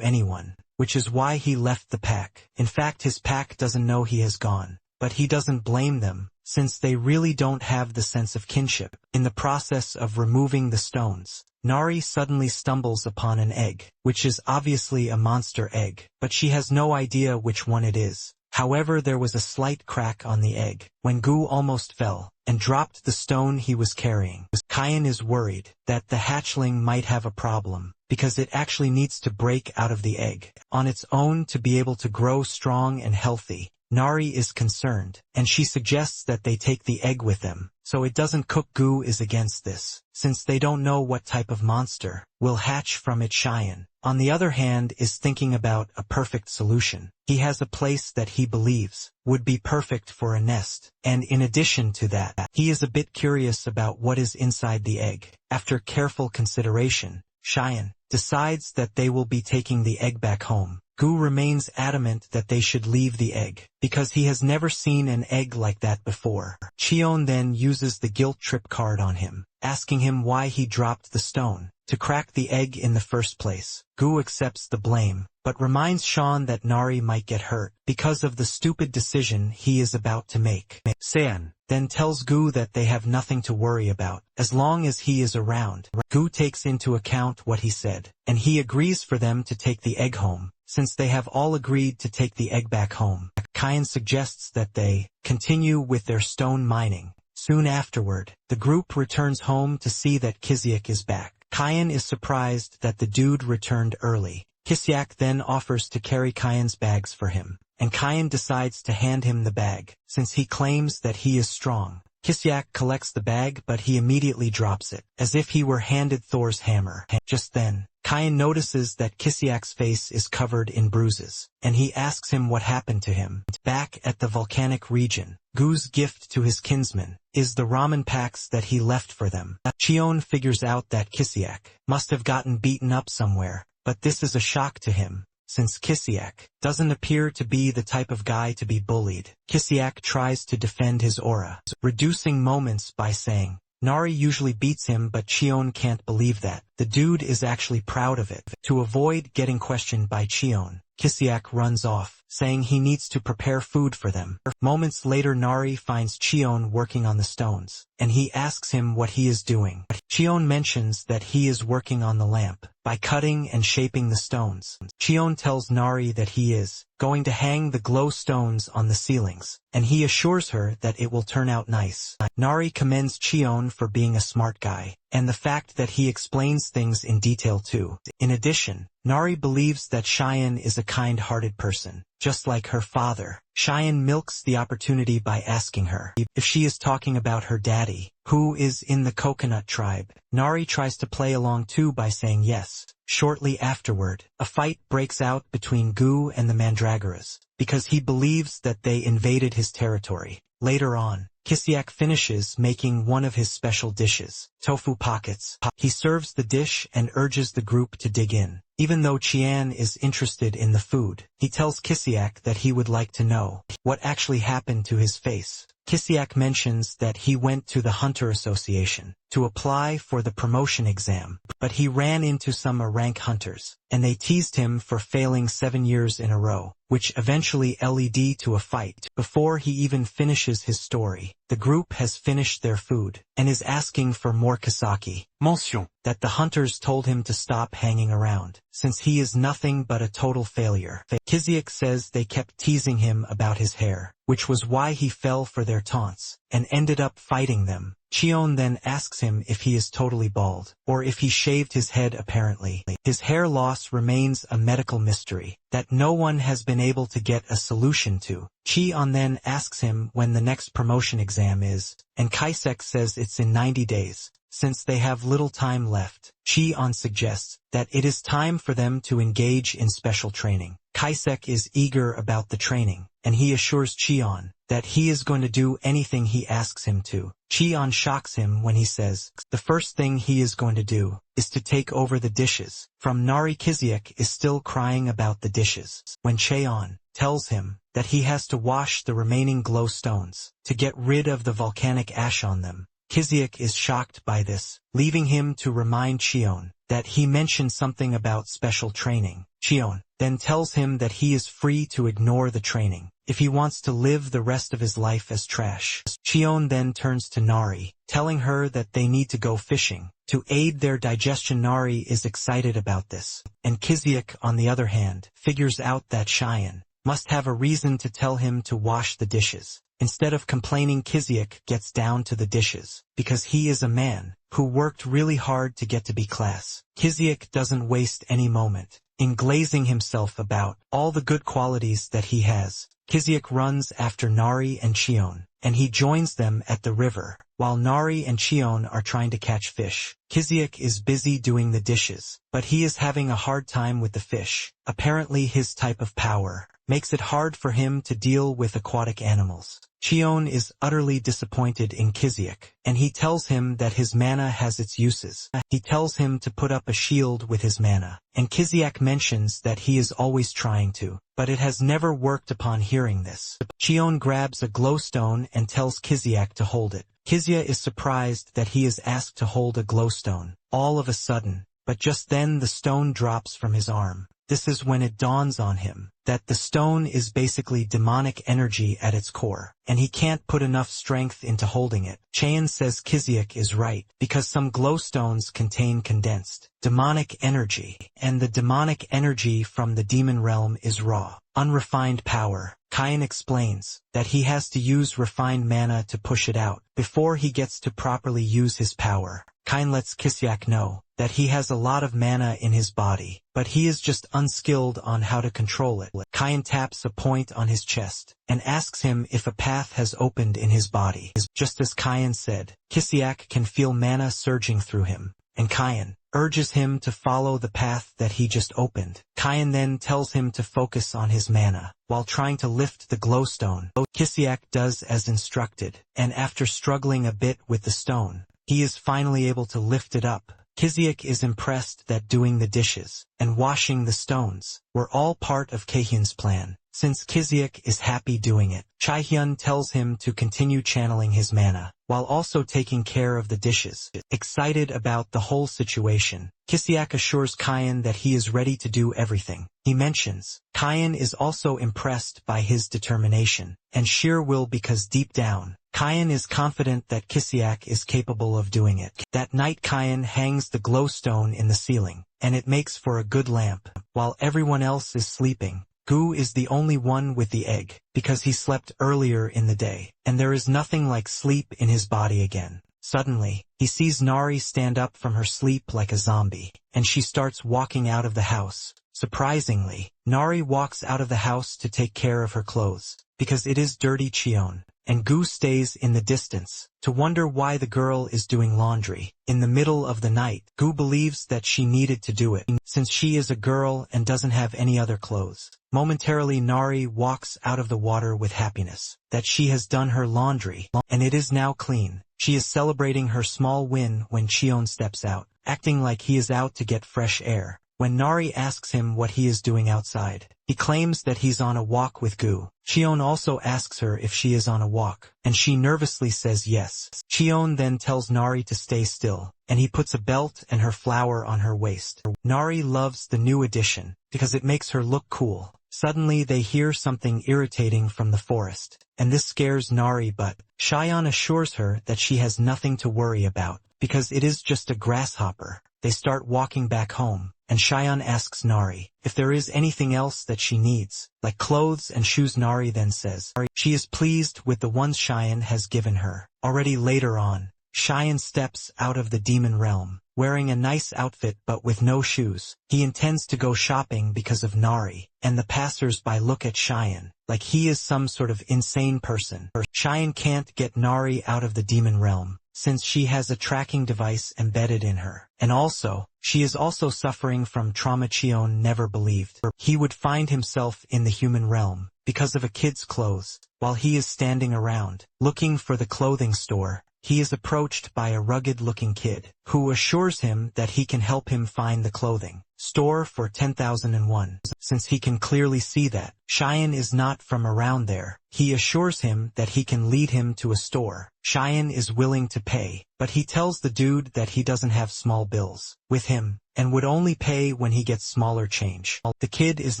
anyone, which is why he left the pack. In fact, his pack doesn't know he has gone, but he doesn't blame them, since they really don't have the sense of kinship. In the process of removing the stones, Nari suddenly stumbles upon an egg, which is obviously a monster egg, but she has no idea which one it is. However, there was a slight crack on the egg, when Gu almost fell, and dropped the stone he was carrying. Kyan is worried that the hatchling might have a problem, because it actually needs to break out of the egg on its own to be able to grow strong and healthy. Nari is concerned, and she suggests that they take the egg with them, so it doesn't cook. Gu is against this, since they don't know what type of monster will hatch from it. Cheyenne, on the other hand, is thinking about a perfect solution. He has a place that he believes would be perfect for a nest, and in addition to that, he is a bit curious about what is inside the egg. After careful consideration, Cheyenne decides that they will be taking the egg back home. Gu remains adamant that they should leave the egg, because he has never seen an egg like that before. Chion then uses the guilt trip card on him, asking him why he dropped the stone to crack the egg in the first place. Gu accepts the blame, but reminds Sean that Nari might get hurt because of the stupid decision he is about to make. Sean then tells Gu that they have nothing to worry about as long as he is around. Gu takes into account what he said, and he agrees for them to take the egg home, since they have all agreed to take the egg back home. Kyan suggests that they continue with their stone mining. Soon afterward, the group returns home to see that Kiziak is back. Kyan is surprised that the dude returned early. Kiziak then offers to carry Kyan's bags for him, and Kyan decides to hand him the bag, since he claims that he is strong. Kiziak collects the bag, but he immediately drops it, as if he were handed Thor's hammer. Just then, Kyan notices that Kiziak's face is covered in bruises, and he asks him what happened to him. Back at the volcanic region, Gu's gift to his kinsmen is the ramen packs that he left for them. Chion figures out that Kiziak must have gotten beaten up somewhere, but this is a shock to him, since Kiziak doesn't appear to be the type of guy to be bullied. Kiziak tries to defend his aura, reducing moments by saying, Nari usually beats him, but Chion can't believe that. The dude is actually proud of it. To avoid getting questioned by Chion, Kiziak runs off, saying he needs to prepare food for them. Moments later, Nari finds Chion working on the stones, and he asks him what he is doing. Chion mentions that he is working on the lamp by cutting and shaping the stones. Chion tells Nari that he is going to hang the glow stones on the ceilings, and he assures her that it will turn out nice. Nari commends Chion for being a smart guy, and the fact that he explains things in detail too. In addition, Nari believes that Cheyenne is a kind-hearted person, just like her father. Cheyenne milks the opportunity by asking her if she is talking about her daddy, who is in the coconut tribe. Nari tries to play along too by saying yes. Shortly afterward, a fight breaks out between Gu and the Mandragoras, because he believes that they invaded his territory. Later on, Kisiak finishes making one of his special dishes, tofu pockets. He serves the dish and urges the group to dig in. Even though Qian is interested in the food, he tells Kisiak that he would like to know what actually happened to his face. Kisiak mentions that he went to the Hunter Association to apply for the promotion exam, but he ran into some rank hunters, and they teased him for failing 7 years in a row, which eventually led to a fight. Before he even finishes his story, the group has finished their food, and is asking for more kasaki. Mention. That the hunters told him to stop hanging around, since he is nothing but a total failure. Kisiak says they kept teasing him about his hair, which was why he fell for their taunts, and ended up fighting them. Cheon then asks him if he is totally bald, or if he shaved his head apparently. His hair loss remains a medical mystery that no one has been able to get a solution to. Cheon then asks him when the next promotion exam is, and Kaisek says it's in 90 days. Since they have little time left, Cheon suggests that it is time for them to engage in special training. Kaisek is eager about the training, and he assures Cheon that he is going to do anything he asks him to. Cheon shocks him when he says the first thing he is going to do is to take over the dishes. From Nari, Kisiak is still crying about the dishes, when Cheon tells him that he has to wash the remaining glow stones to get rid of the volcanic ash on them. Kisiak is shocked by this, leaving him to remind Cheon that he mentioned something about special training. Cheon then tells him that he is free to ignore the training if he wants to live the rest of his life as trash. Cheon then turns to Nari, telling her that they need to go fishing to aid their digestion. Nari is excited about this, and Kisiak, on the other hand, figures out that Cheyenne must have a reason to tell him to wash the dishes. Instead of complaining, Kisiak gets down to the dishes, because he is a man who worked really hard to get to be class. Kisiak doesn't waste any moment in glazing himself about all the good qualities that he has. Kisiak runs after Nari and Cheon, and he joins them at the river, while Nari and Cheon are trying to catch fish. Kisiak is busy doing the dishes, but he is having a hard time with the fish. Apparently his type of power makes it hard for him to deal with aquatic animals. Cheon is utterly disappointed in Kisiak, and he tells him that his mana has its uses. He tells him to put up a shield with his mana, and Kisiak mentions that he is always trying to, but it has never worked. Upon hearing this, Cheon grabs a glowstone and tells Kisiak to hold it. Kisiak is surprised that he is asked to hold a glowstone all of a sudden, but just then the stone drops from his arm. This is when it dawns on him that the stone is basically demonic energy at its core, and he can't put enough strength into holding it. Cheon says Kisiak is right, because some glowstones contain condensed demonic energy, and the demonic energy from the demon realm is raw, unrefined power. Kain explains that he has to use refined mana to push it out before he gets to properly use his power. Kain lets Kisiak know that he has a lot of mana in his body, but he is just unskilled on how to control it. Kain taps a point on his chest and asks him if a path has opened in his body. Just as Kain said, Kisiak can feel mana surging through him, and Kain urges him to follow the path that he just opened. Kain then tells him to focus on his mana while trying to lift the glowstone. Kisiak does as instructed, and after struggling a bit with the stone, he is finally able to lift it up. Kisiak is impressed that doing the dishes and washing the stones were all part of Kahyun's plan, since Kisiak is happy doing it. Chaehyun tells him to continue channeling his mana, while also taking care of the dishes. Excited about the whole situation, Kisiak assures Kayan that he is ready to do everything. He mentions Kayan is also impressed by his determination and sheer will, because deep down, Kayan is confident that Kisiak is capable of doing it. That night Kayan hangs the glowstone in the ceiling, and it makes for a good lamp. While everyone else is sleeping, Gu is the only one with the egg, because he slept earlier in the day, and there is nothing like sleep in his body again. Suddenly, he sees Nari stand up from her sleep like a zombie, and she starts walking out of the house. Surprisingly, Nari walks out of the house to take care of her clothes, because it is dirty Cheon, and Gu stays in the distance, to wonder why the girl is doing laundry. In the middle of the night, Gu believes that she needed to do it, since she is a girl and doesn't have any other clothes. Momentarily Nari walks out of the water with happiness, that she has done her laundry, and it is now clean. She is celebrating her small win when Cheon steps out, acting like he is out to get fresh air. When Nari asks him what he is doing outside, he claims that he's on a walk with Gu. Cheon also asks her if she is on a walk, and she nervously says yes. Cheon then tells Nari to stay still, and he puts a belt and her flower on her waist. Nari loves the new addition, because it makes her look cool. Suddenly they hear something irritating from the forest, and this scares Nari, but Cheon assures her that she has nothing to worry about, because it is just a grasshopper. They start walking back home, and Cheon asks Nari if there is anything else that she needs, like clothes and shoes. Nari then says she is pleased with the ones Cheon has given her. Already later on, Cheon steps out of the demon realm, wearing a nice outfit but with no shoes. He intends to go shopping because of Nari, and the passers-by look at Cheon like he is some sort of insane person. Cheon can't get Nari out of the demon realm, since she has a tracking device embedded in her. And also, she is also suffering from trauma Cheon never believed he would find himself in the human realm, because of a kid's clothes. While he is standing around, looking for the clothing store, he is approached by a rugged-looking kid, who assures him that he can help him find the clothing store for 10,001. Since he can clearly see that Cheon is not from around there, he assures him that he can lead him to a store. Cheon is willing to pay, but he tells the dude that he doesn't have small bills with him, and would only pay when he gets smaller change. The kid is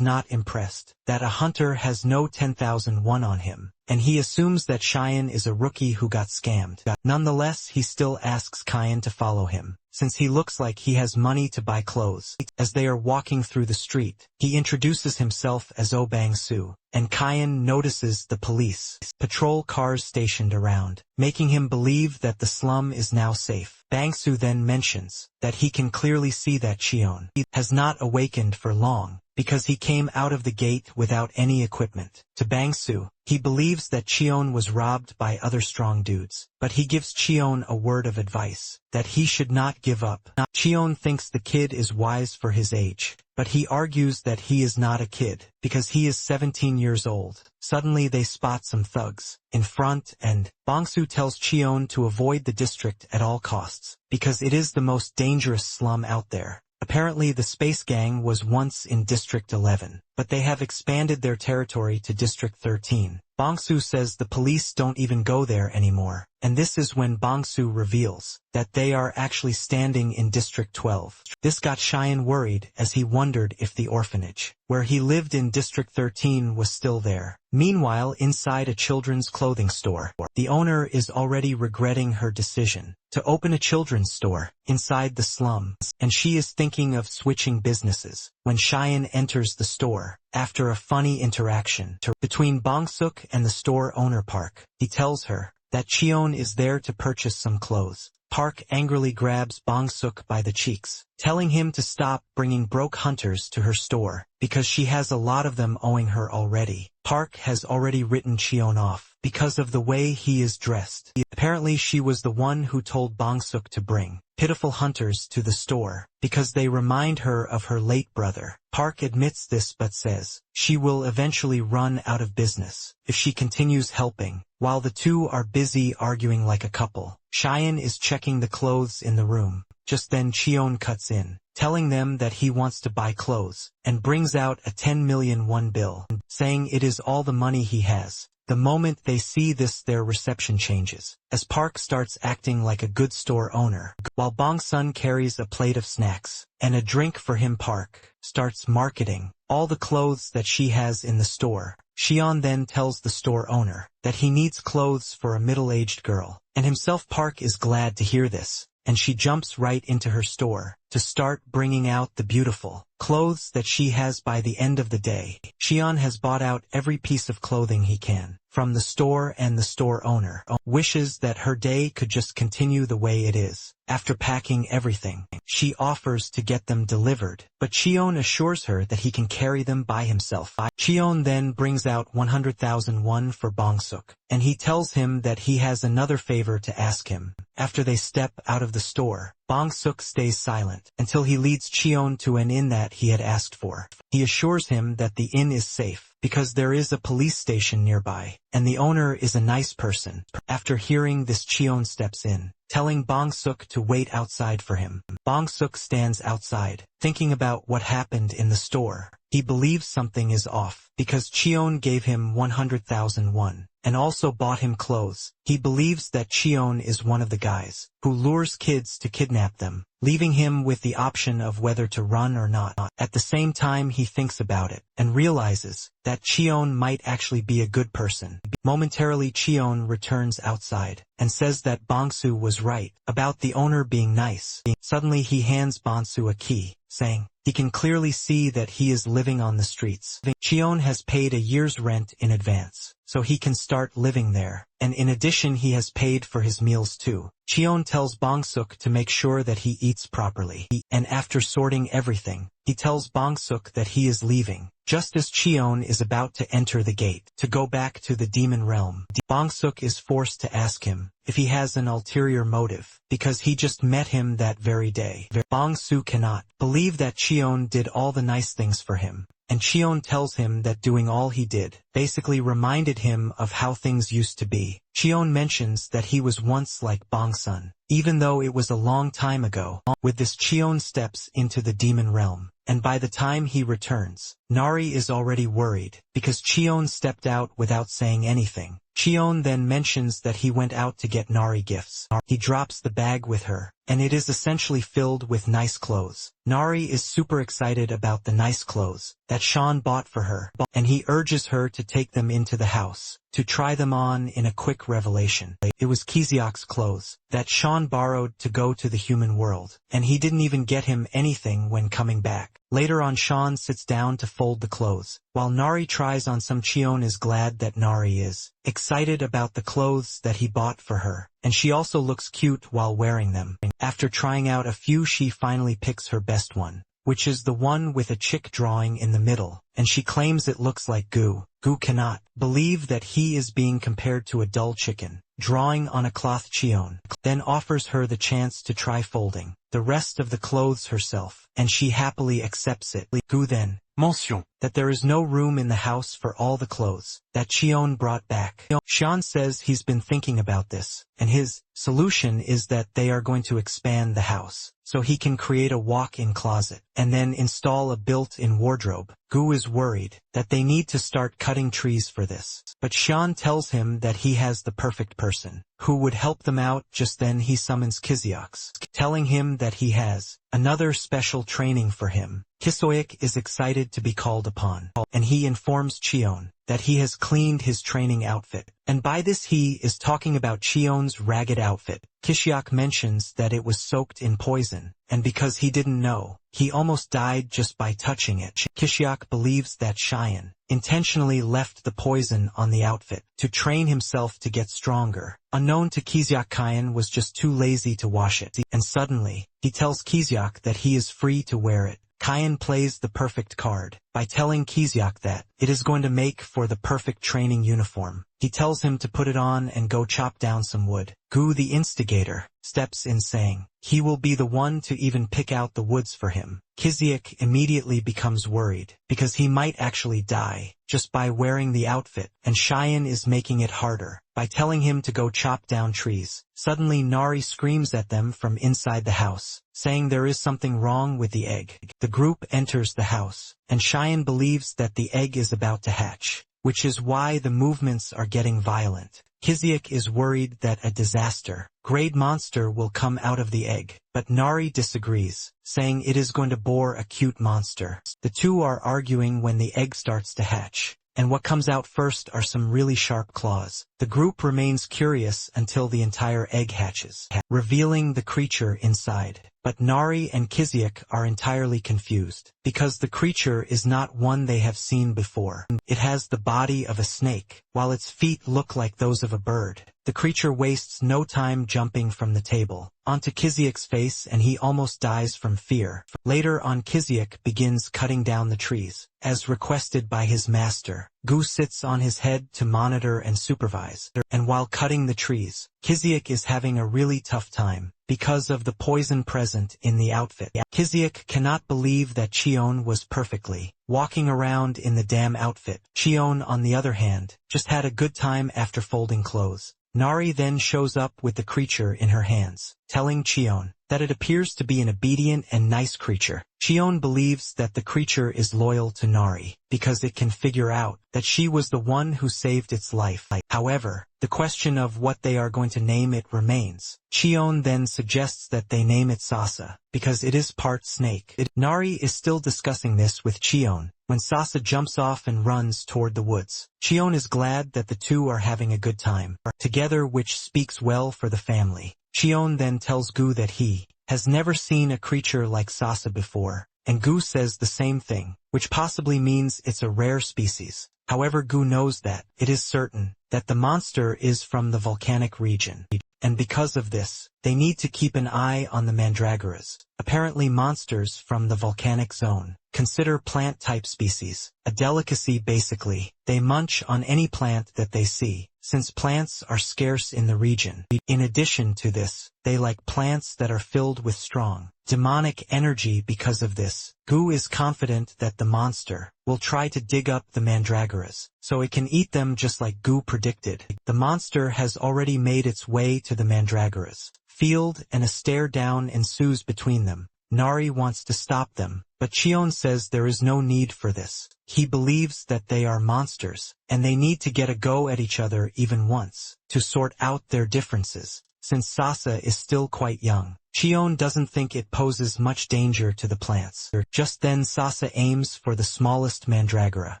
not impressed that a hunter has no 10,001 on him, and he assumes that Cheon is a rookie who got scammed. Nonetheless, he still asks Cheon to follow him, since he looks like he has money to buy clothes. As they are walking through the street, he introduces himself as Oh Bang-soo, and Cheon notices the police patrol cars stationed around, making him believe that the slum is now safe. Bang-soo then mentions that he can clearly see that Cheon has not awakened for long, because he came out of the gate without any equipment. To Bang-soo, he believes that Cheon was robbed by other strong dudes, but he gives Cheon a word of advice, that he should not give up. Cheon thinks the kid is wise for his age, but he argues that he is not a kid, because he is 17 years old. Suddenly they spot some thugs in front, and Bang-soo tells Cheon to avoid the district at all costs, because it is the most dangerous slum out there. Apparently the Space Gang was once in District 11, but they have expanded their territory to District 13. Bang-soo says the police don't even go there anymore, and this is when Bang-soo reveals that they are actually standing in District 12. This got Cheon worried, as he wondered if the orphanage, where he lived in District 13, was still there. Meanwhile, inside a children's clothing store, the owner is already regretting her decision to open a children's store inside the slum, and she is thinking of switching businesses. When Cheon enters the store, after a funny interaction between Bang-suk and the store owner Park, he tells her that Cheon is there to purchase some clothes. Park angrily grabs Bang-suk by the cheeks, telling him to stop bringing broke hunters to her store, because she has a lot of them owing her already. Park has already written Cheon off because of the way he is dressed. Apparently she was the one who told Bang-suk to bring pitiful hunters to the store, because they remind her of her late brother. Park admits this but says she will eventually run out of business if she continues helping. While the two are busy arguing like a couple, Cheon is checking the clothes in the room. Just then Cheon cuts in, telling them that he wants to buy clothes, and brings out a 10 million won bill, saying it is all the money he has. The moment they see this, their reception changes, as Park starts acting like a good store owner. While Bang-sun carries a plate of snacks and a drink for him, Park starts marketing all the clothes that she has in the store. Cheon then tells the store owner that he needs clothes for a middle-aged girl, and himself. Park is glad to hear this, and she jumps right into her store, to start bringing out the beautiful clothes that she has by the end of the day. Cheon has bought out every piece of clothing he can from the store, and the store owner wishes that her day could just continue the way it is. After packing everything, she offers to get them delivered, but Cheon assures her that he can carry them by himself. Cheon then brings out 100,000 won for Bong-suk, and he tells him that he has another favor to ask him. After they step out of the store, Bong-suk stays silent until he leads Cheon to an inn that he had asked for. He assures him that the inn is safe because there is a police station nearby, and the owner is a nice person. After hearing this, Cheon steps in, telling Bong-suk to wait outside for him. Bong-suk stands outside, thinking about what happened in the store. He believes something is off because Cheon gave him 100,000 won and also bought him clothes. He believes that Cheon is one of the guys who lures kids to kidnap them, leaving him with the option of whether to run or not. At the same time, he thinks about it and realizes that Cheon might actually be a good person. Momentarily, Cheon returns outside and says that Bong-soo was right about the owner being nice. Suddenly he hands Bong-soo a key, saying he can clearly see that he is living on the streets. Cheon has paid a year's rent in advance, so he can start living there, and in addition he has paid for his meals too. Cheon tells Bong-suk to make sure that he eats properly, and after sorting everything, he tells Bong-suk that he is leaving. Just as Cheon is about to enter the gate to go back to the demon realm, Bong-suk is forced to ask him if he has an ulterior motive, because he just met him that very day. Bong-soo cannot believe that Cheon did all the nice things for him, and Cheon tells him that doing all he did basically reminded him of how things used to be. Cheon mentions that he was once like Bong-sun, even though it was a long time ago. With this, Cheon steps into the demon realm, and by the time he returns, Nari is already worried because Cheon stepped out without saying anything. Cheon then mentions that he went out to get Nari gifts. He drops the bag with her, and it is essentially filled with nice clothes. Nari is super excited about the nice clothes that Sean bought for her, and he urges her to take them into the house to try them on. In a quick revelation, it was Kiziak's clothes that Sean borrowed to go to the human world, and he didn't even get him anything when coming back. Later on, Sean sits down to fold the clothes, while Nari tries on some. Cheon is glad that Nari is excited about the clothes that he bought for her, and she also looks cute while wearing them. After trying out a few, she finally picks her best one, which is the one with a chick drawing in the middle, and she claims it looks like Gu. Gu cannot believe that he is being compared to a dull chicken drawing on a cloth. Cheon then offers her the chance to try folding the rest of the clothes herself, and she happily accepts it. Gu then Mention. that there is no room in the house for all the clothes that Cheon brought back. Sean says he's been thinking about this, and his solution is that they are going to expand the house so he can create a walk-in closet and then install a built-in wardrobe. Gu is worried that they need to start cutting trees for this, but Sean tells him that he has the perfect person who would help them out. Just then he summons Kiziak, telling him that he has another special training for him. Kisoik is excited to be called upon, and he informs Cheon that he has cleaned his training outfit, and by this he is talking about Cheon's ragged outfit. Kishiak mentions that it was soaked in poison, and because he didn't know, he almost died just by touching it. Kishiak believes that Cheyenne intentionally left the poison on the outfit to train himself to get stronger. Unknown to Kiziak, Kyan was just too lazy to wash it, and suddenly, he tells Kiziak that he is free to wear it. Kyan plays the perfect card by telling Kiziak that it is going to make for the perfect training uniform. He tells him to put it on and go chop down some wood. Gu, the instigator, steps in saying he will be the one to even pick out the woods for him. Kiziak immediately becomes worried because he might actually die just by wearing the outfit, and Cheyenne is making it harder by telling him to go chop down trees. Suddenly Nari screams at them from inside the house, saying there is something wrong with the egg. The group enters the house, and Cheyenne believes that the egg is about to hatch, which is why the movements are getting violent. Kiziak is worried that a disaster-grade monster will come out of the egg, but Nari disagrees, saying it is going to bore a cute monster. The two are arguing when the egg starts to hatch, and what comes out first are some really sharp claws. The group remains curious until the entire egg hatches, revealing the creature inside. But Nari and Kiziak are entirely confused, because the creature is not one they have seen before. It has the body of a snake, while its feet look like those of a bird. The creature wastes no time jumping from the table onto Kiziak's face, and he almost dies from fear. Later on, Kiziak begins cutting down the trees, as requested by his master. Gu sits on his head to monitor and supervise, and while cutting the trees, Kiziak is having a really tough time because of the poison present in the outfit. Kiziak cannot believe that Chion was perfectly walking around in the damn outfit. Chion, on the other hand, just had a good time after folding clothes. Nari then shows up with the creature in her hands, telling Chion that it appears to be an obedient and nice creature. Chion believes that the creature is loyal to Nari, because it can figure out that she was the one who saved its life. However, the question of what they are going to name it remains. Chion then suggests that they name it Sasa, because it is part snake. Nari is still discussing this with Chion, when Sasa jumps off and runs toward the woods. Chion is glad that the two are having a good time together, which speaks well for the family. Chion then tells Gu that he has never seen a creature like Sasa before, and Gu says the same thing, which possibly means it's a rare species. However, Gu knows that it is certain that the monster is from the volcanic region, and because of this, they need to keep an eye on the mandragoras. Apparently monsters from the volcanic zone consider plant-type species a delicacy. Basically, they munch on any plant that they see, since plants are scarce in the region. In addition to this, they like plants that are filled with strong demonic energy. Because of this, Gu is confident that the monster will try to dig up the mandragoras, so it can eat them just like Gu predicted. The monster has already made its way to the mandragoras field, and a stare down ensues between them. Nari wants to stop them, but Chion says there is no need for this. He believes that they are monsters, and they need to get a go at each other even once, to sort out their differences. Since Sasa is still quite young, Chion doesn't think it poses much danger to the plants. Just then Sasa aims for the smallest mandragora,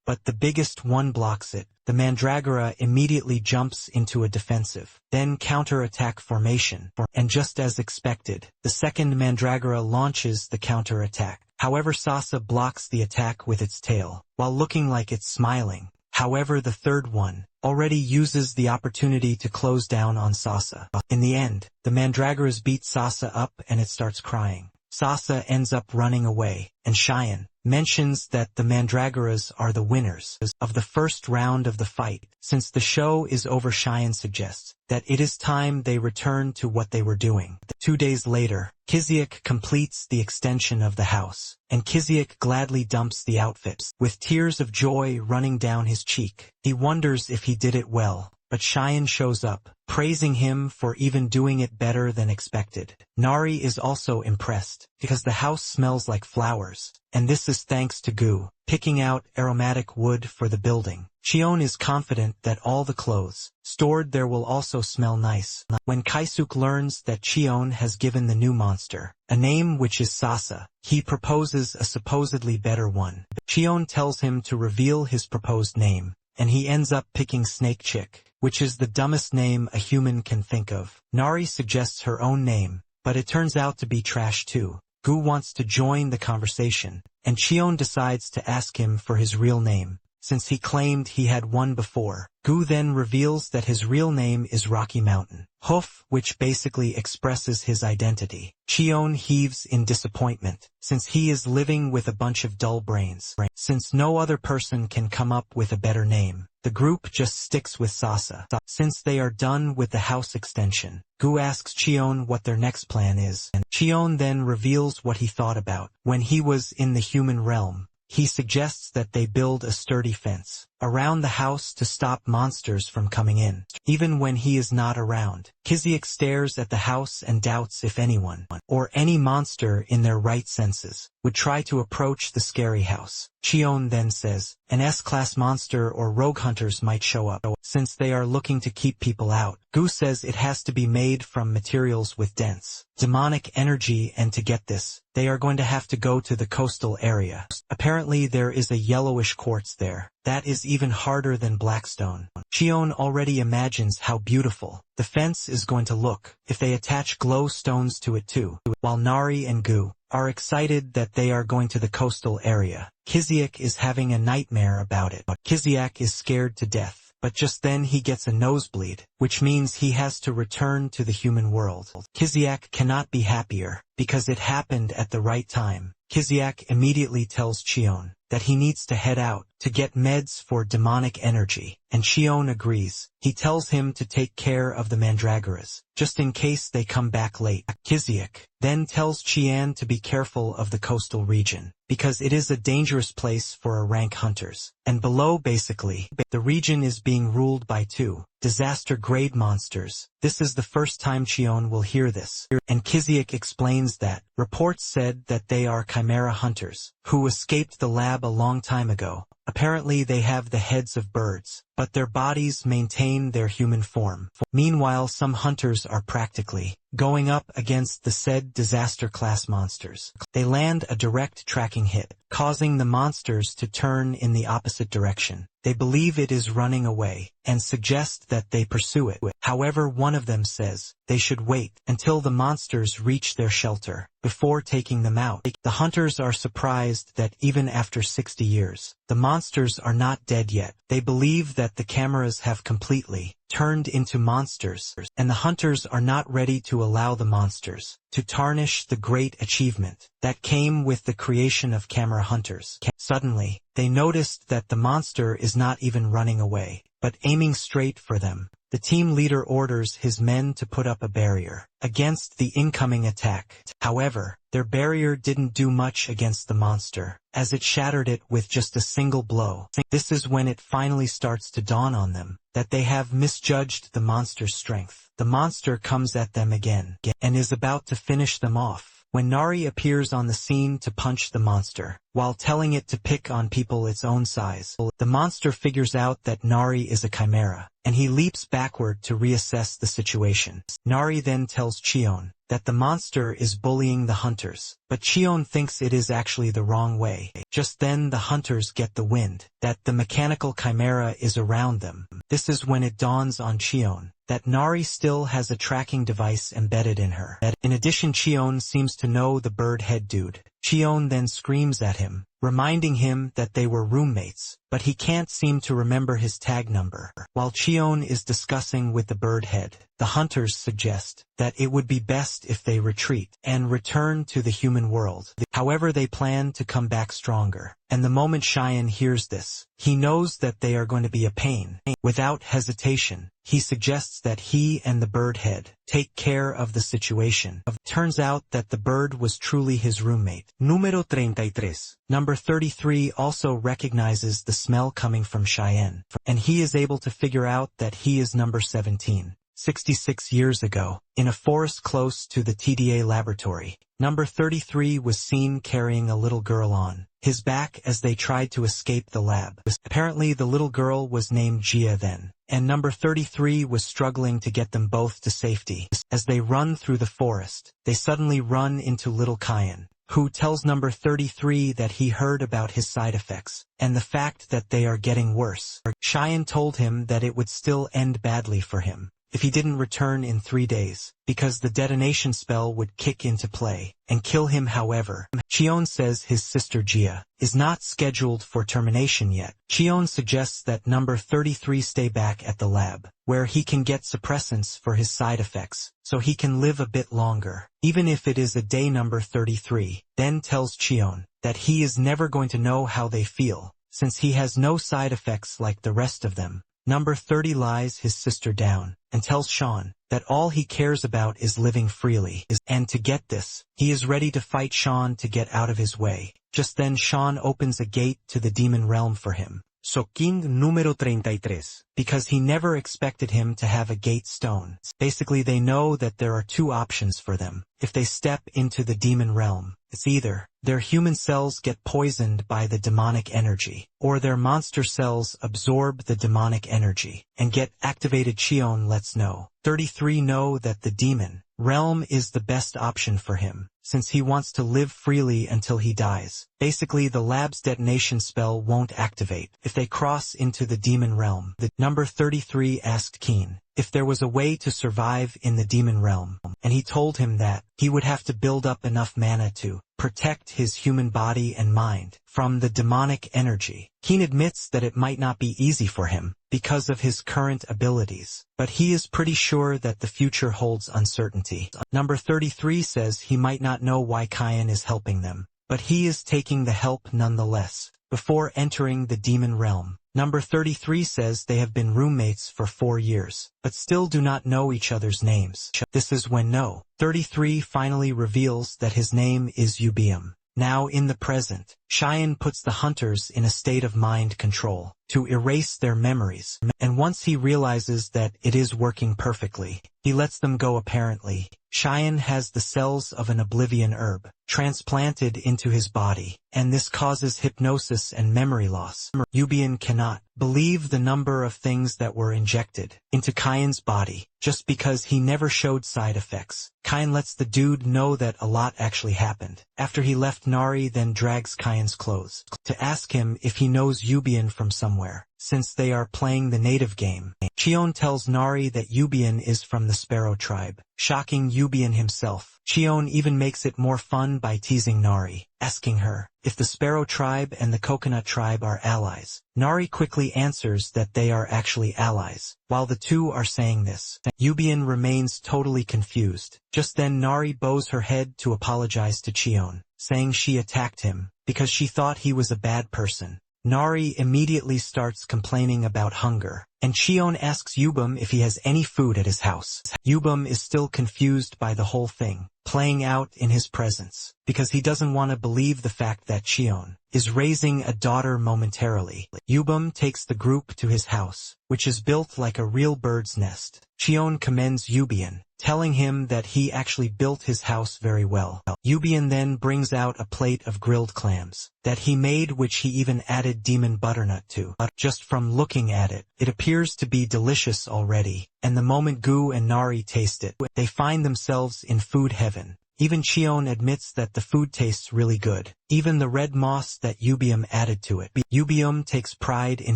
but the biggest one blocks it. The mandragora immediately jumps into a defensive, then counter-attack formation, and just as expected, the second mandragora launches the counter-attack. However, Sasa blocks the attack with its tail, while looking like it's smiling. However, the third one already uses the opportunity to close down on Sasa. In the end, the mandragoras beat Sasa up and it starts crying. Sasa ends up running away, and Cheyenne mentions that the mandragoras are the winners of the first round of the fight. Since the show is over, Cheyenne suggests that it is time they return to what they were doing. 2 days later, Kiziak completes the extension of the house, and Kiziak gladly dumps the outfits, with tears of joy running down his cheek. He wonders if he did it well, but Cheyenne shows up, praising him for even doing it better than expected. Nari is also impressed, because the house smells like flowers, and this is thanks to Gu picking out aromatic wood for the building. Chion is confident that all the clothes stored there will also smell nice. When Kaisuk learns that Chion has given the new monster a name which is Sasa, he proposes a supposedly better one. Chion tells him to reveal his proposed name, and he ends up picking Snake Chick, which is the dumbest name a human can think of. Nari suggests her own name, but it turns out to be trash too. Gu wants to join the conversation, and Chion decides to ask him for his real name, since he claimed he had one before. Gu then reveals that his real name is Rocky Mountain Hoof, which basically expresses his identity. Chion heaves in disappointment, since he is living with a bunch of dull brains. Since no other person can come up with a better name, the group just sticks with Sasa. Since they are done with the house extension, Gu asks Chion what their next plan is, and Chion then reveals what he thought about when he was in the human realm. He suggests that they build a sturdy fence around the house to stop monsters from coming in, even when he is not around. Kiziak stares at the house and doubts if anyone, or any monster in their right senses, would try to approach the scary house. Chion then says, an S-class monster or rogue hunters might show up, since they are looking to keep people out. Gu says it has to be made from materials with dense demonic energy, and to get this, they are going to have to go to the coastal area. Apparently there is a yellowish quartz there, That is even harder than Blackstone. Chion already imagines how beautiful the fence is going to look if they attach glow stones to it too, while Nari and Gu are excited that they are going to the coastal area. Kiziak is having a nightmare about it. Kiziak is scared to death, but just then he gets a nosebleed, which means he has to return to the human world. Kiziak cannot be happier, because it happened at the right time. Kiziak immediately tells Chion that he needs to head out to get meds for demonic energy, and Chion agrees. He tells him to take care of the mandragoras, just in case they come back late. Kiziak then tells Chian to be careful of the coastal region, because it is a dangerous place for rank hunters. And below basically, the region is being ruled by two disaster-grade monsters. This is the first time Chion will hear this, and Kiziak explains that reports said that they are Chimera hunters, who escaped the lab a long time ago. Apparently they have the heads of birds, but their bodies maintain their human form. Meanwhile, some hunters are practically going up against the said disaster-class monsters. They land a direct tracking hit, causing the monsters to turn in the opposite direction. They believe it is running away, and suggest that they pursue it. However, one of them says they should wait until the monsters reach their shelter before taking them out. The hunters are surprised that even after 60 years, the monsters are not dead yet. They believe that the cameras have completely turned into monsters, and the hunters are not ready to allow the monsters to tarnish the great achievement that came with the creation of camera hunters. Suddenly, they noticed that the monster is not even running away, but aiming straight for them. The team leader orders his men to put up a barrier against the incoming attack. However, their barrier didn't do much against the monster, as it shattered it with just a single blow. This is when it finally starts to dawn on them that they have misjudged the monster's strength. The monster comes at them again, and is about to finish them off, when Nari appears on the scene to punch the monster, while telling it to pick on people its own size. The monster figures out that Nari is a chimera, and he leaps backward to reassess the situation. Nari then tells Chion that the monster is bullying the hunters, but Chion thinks it is actually the wrong way. Just then the hunters get the wind that the mechanical chimera is around them. This is when it dawns on Chion that Nari still has a tracking device embedded in her. In addition, Chion seems to know the bird head dude. Chion then screams at him, reminding him that they were roommates, but he can't seem to remember his tag number. While Chion is discussing with the bird head, the hunters suggest that it would be best if they retreat and return to the human world. However, they plan to come back stronger, and the moment Cheyenne hears this, he knows that they are going to be a pain. Without hesitation, he suggests that he and the bird head take care of the situation. Turns out that the bird was truly his roommate. Número 33. Number 33 also recognizes the smell coming from Cheyenne, and he is able to figure out that he is number 17. 66 years ago, in a forest close to the TDA laboratory, number 33 was seen carrying a little girl on his back as they tried to escape the lab. Apparently the little girl was named Gia then, and number 33 was struggling to get them both to safety. As they run through the forest, they suddenly run into little Cayenne, who tells number 33 that he heard about his side effects, and the fact that they are getting worse. Cheyenne told him that it would still end badly for him if he didn't return in 3 days, because the detonation spell would kick into play and kill him. However, Chion says his sister Gia is not scheduled for termination yet. Chion suggests that number 33 stay back at the lab, where he can get suppressants for his side effects, so he can live a bit longer, even if it is a day. Number 33 then tells Chion that he is never going to know how they feel, since he has no side effects like the rest of them. Number 30 lies his sister down and tells Sean that all he cares about is living freely, and to get this, he is ready to fight Sean to get out of his way. Just then Sean opens a gate to the demon realm for him. So King número 33, because he never expected him to have a gate stone. Basically they know that there are two options for them. If they step into the demon realm, it's either their human cells get poisoned by the demonic energy, or their monster cells absorb the demonic energy and get activated. Cheon lets know 33 know that the demon realm is the best option for him, since he wants to live freely until he dies. Basically, the lab's detonation spell won't activate if they cross into the demon realm. The number 33 asked Keen if there was a way to survive in the demon realm, and he told him that he would have to build up enough mana to protect his human body and mind from the demonic energy. Keen admits that it might not be easy for him because of his current abilities, but he is pretty sure that the future holds uncertainty. Number 33 says he might not know why Kyan is helping them, but he is taking the help nonetheless. Before entering the demon realm, number 33 says they have been roommates for 4 years, but still do not know each other's names. This is when No. 33 finally reveals that his name is Ubium. Now in the present, Cheyenne puts the hunters in a state of mind control to erase their memories, and once he realizes that it is working perfectly, he lets them go. Apparently, Cheyenne has the cells of an oblivion herb transplanted into his body, and this causes hypnosis and memory loss. Ubian cannot believe the number of things that were injected into Kyan's body, just because he never showed side effects. Kyan lets the dude know that a lot actually happened. After he left, Nari then drags Kyan's clothes to ask him if he knows Ubian from somewhere, since they are playing the native game. Cheon tells Nari that Ubian is from the Sparrow tribe, shocking Ubian himself. Cheon even makes it more fun by teasing Nari, asking her if the Sparrow tribe and the Coconut tribe are allies. Nari quickly answers that they are actually allies. While the two are saying this, Ubian remains totally confused. Just then Nari bows her head to apologize to Cheon, saying she attacked him because she thought he was a bad person. Nari immediately starts complaining about hunger, and Cheon asks Yubum if he has any food at his house. Yubum is still confused by the whole thing playing out in his presence, because he doesn't want to believe the fact that Cheon is raising a daughter momentarily. Yubum takes the group to his house, which is built like a real bird's nest. Cheon commends Ubian, telling him that he actually built his house very well. Ubian then brings out a plate of grilled clams that he made, which he even added demon butternut to. Just from looking at it, it appears to be delicious already, and the moment Gu and Nari taste it, they find themselves in food heaven. Even Cheon admits that the food tastes really good, even the red moss that Ubium added to it. Ubium takes pride in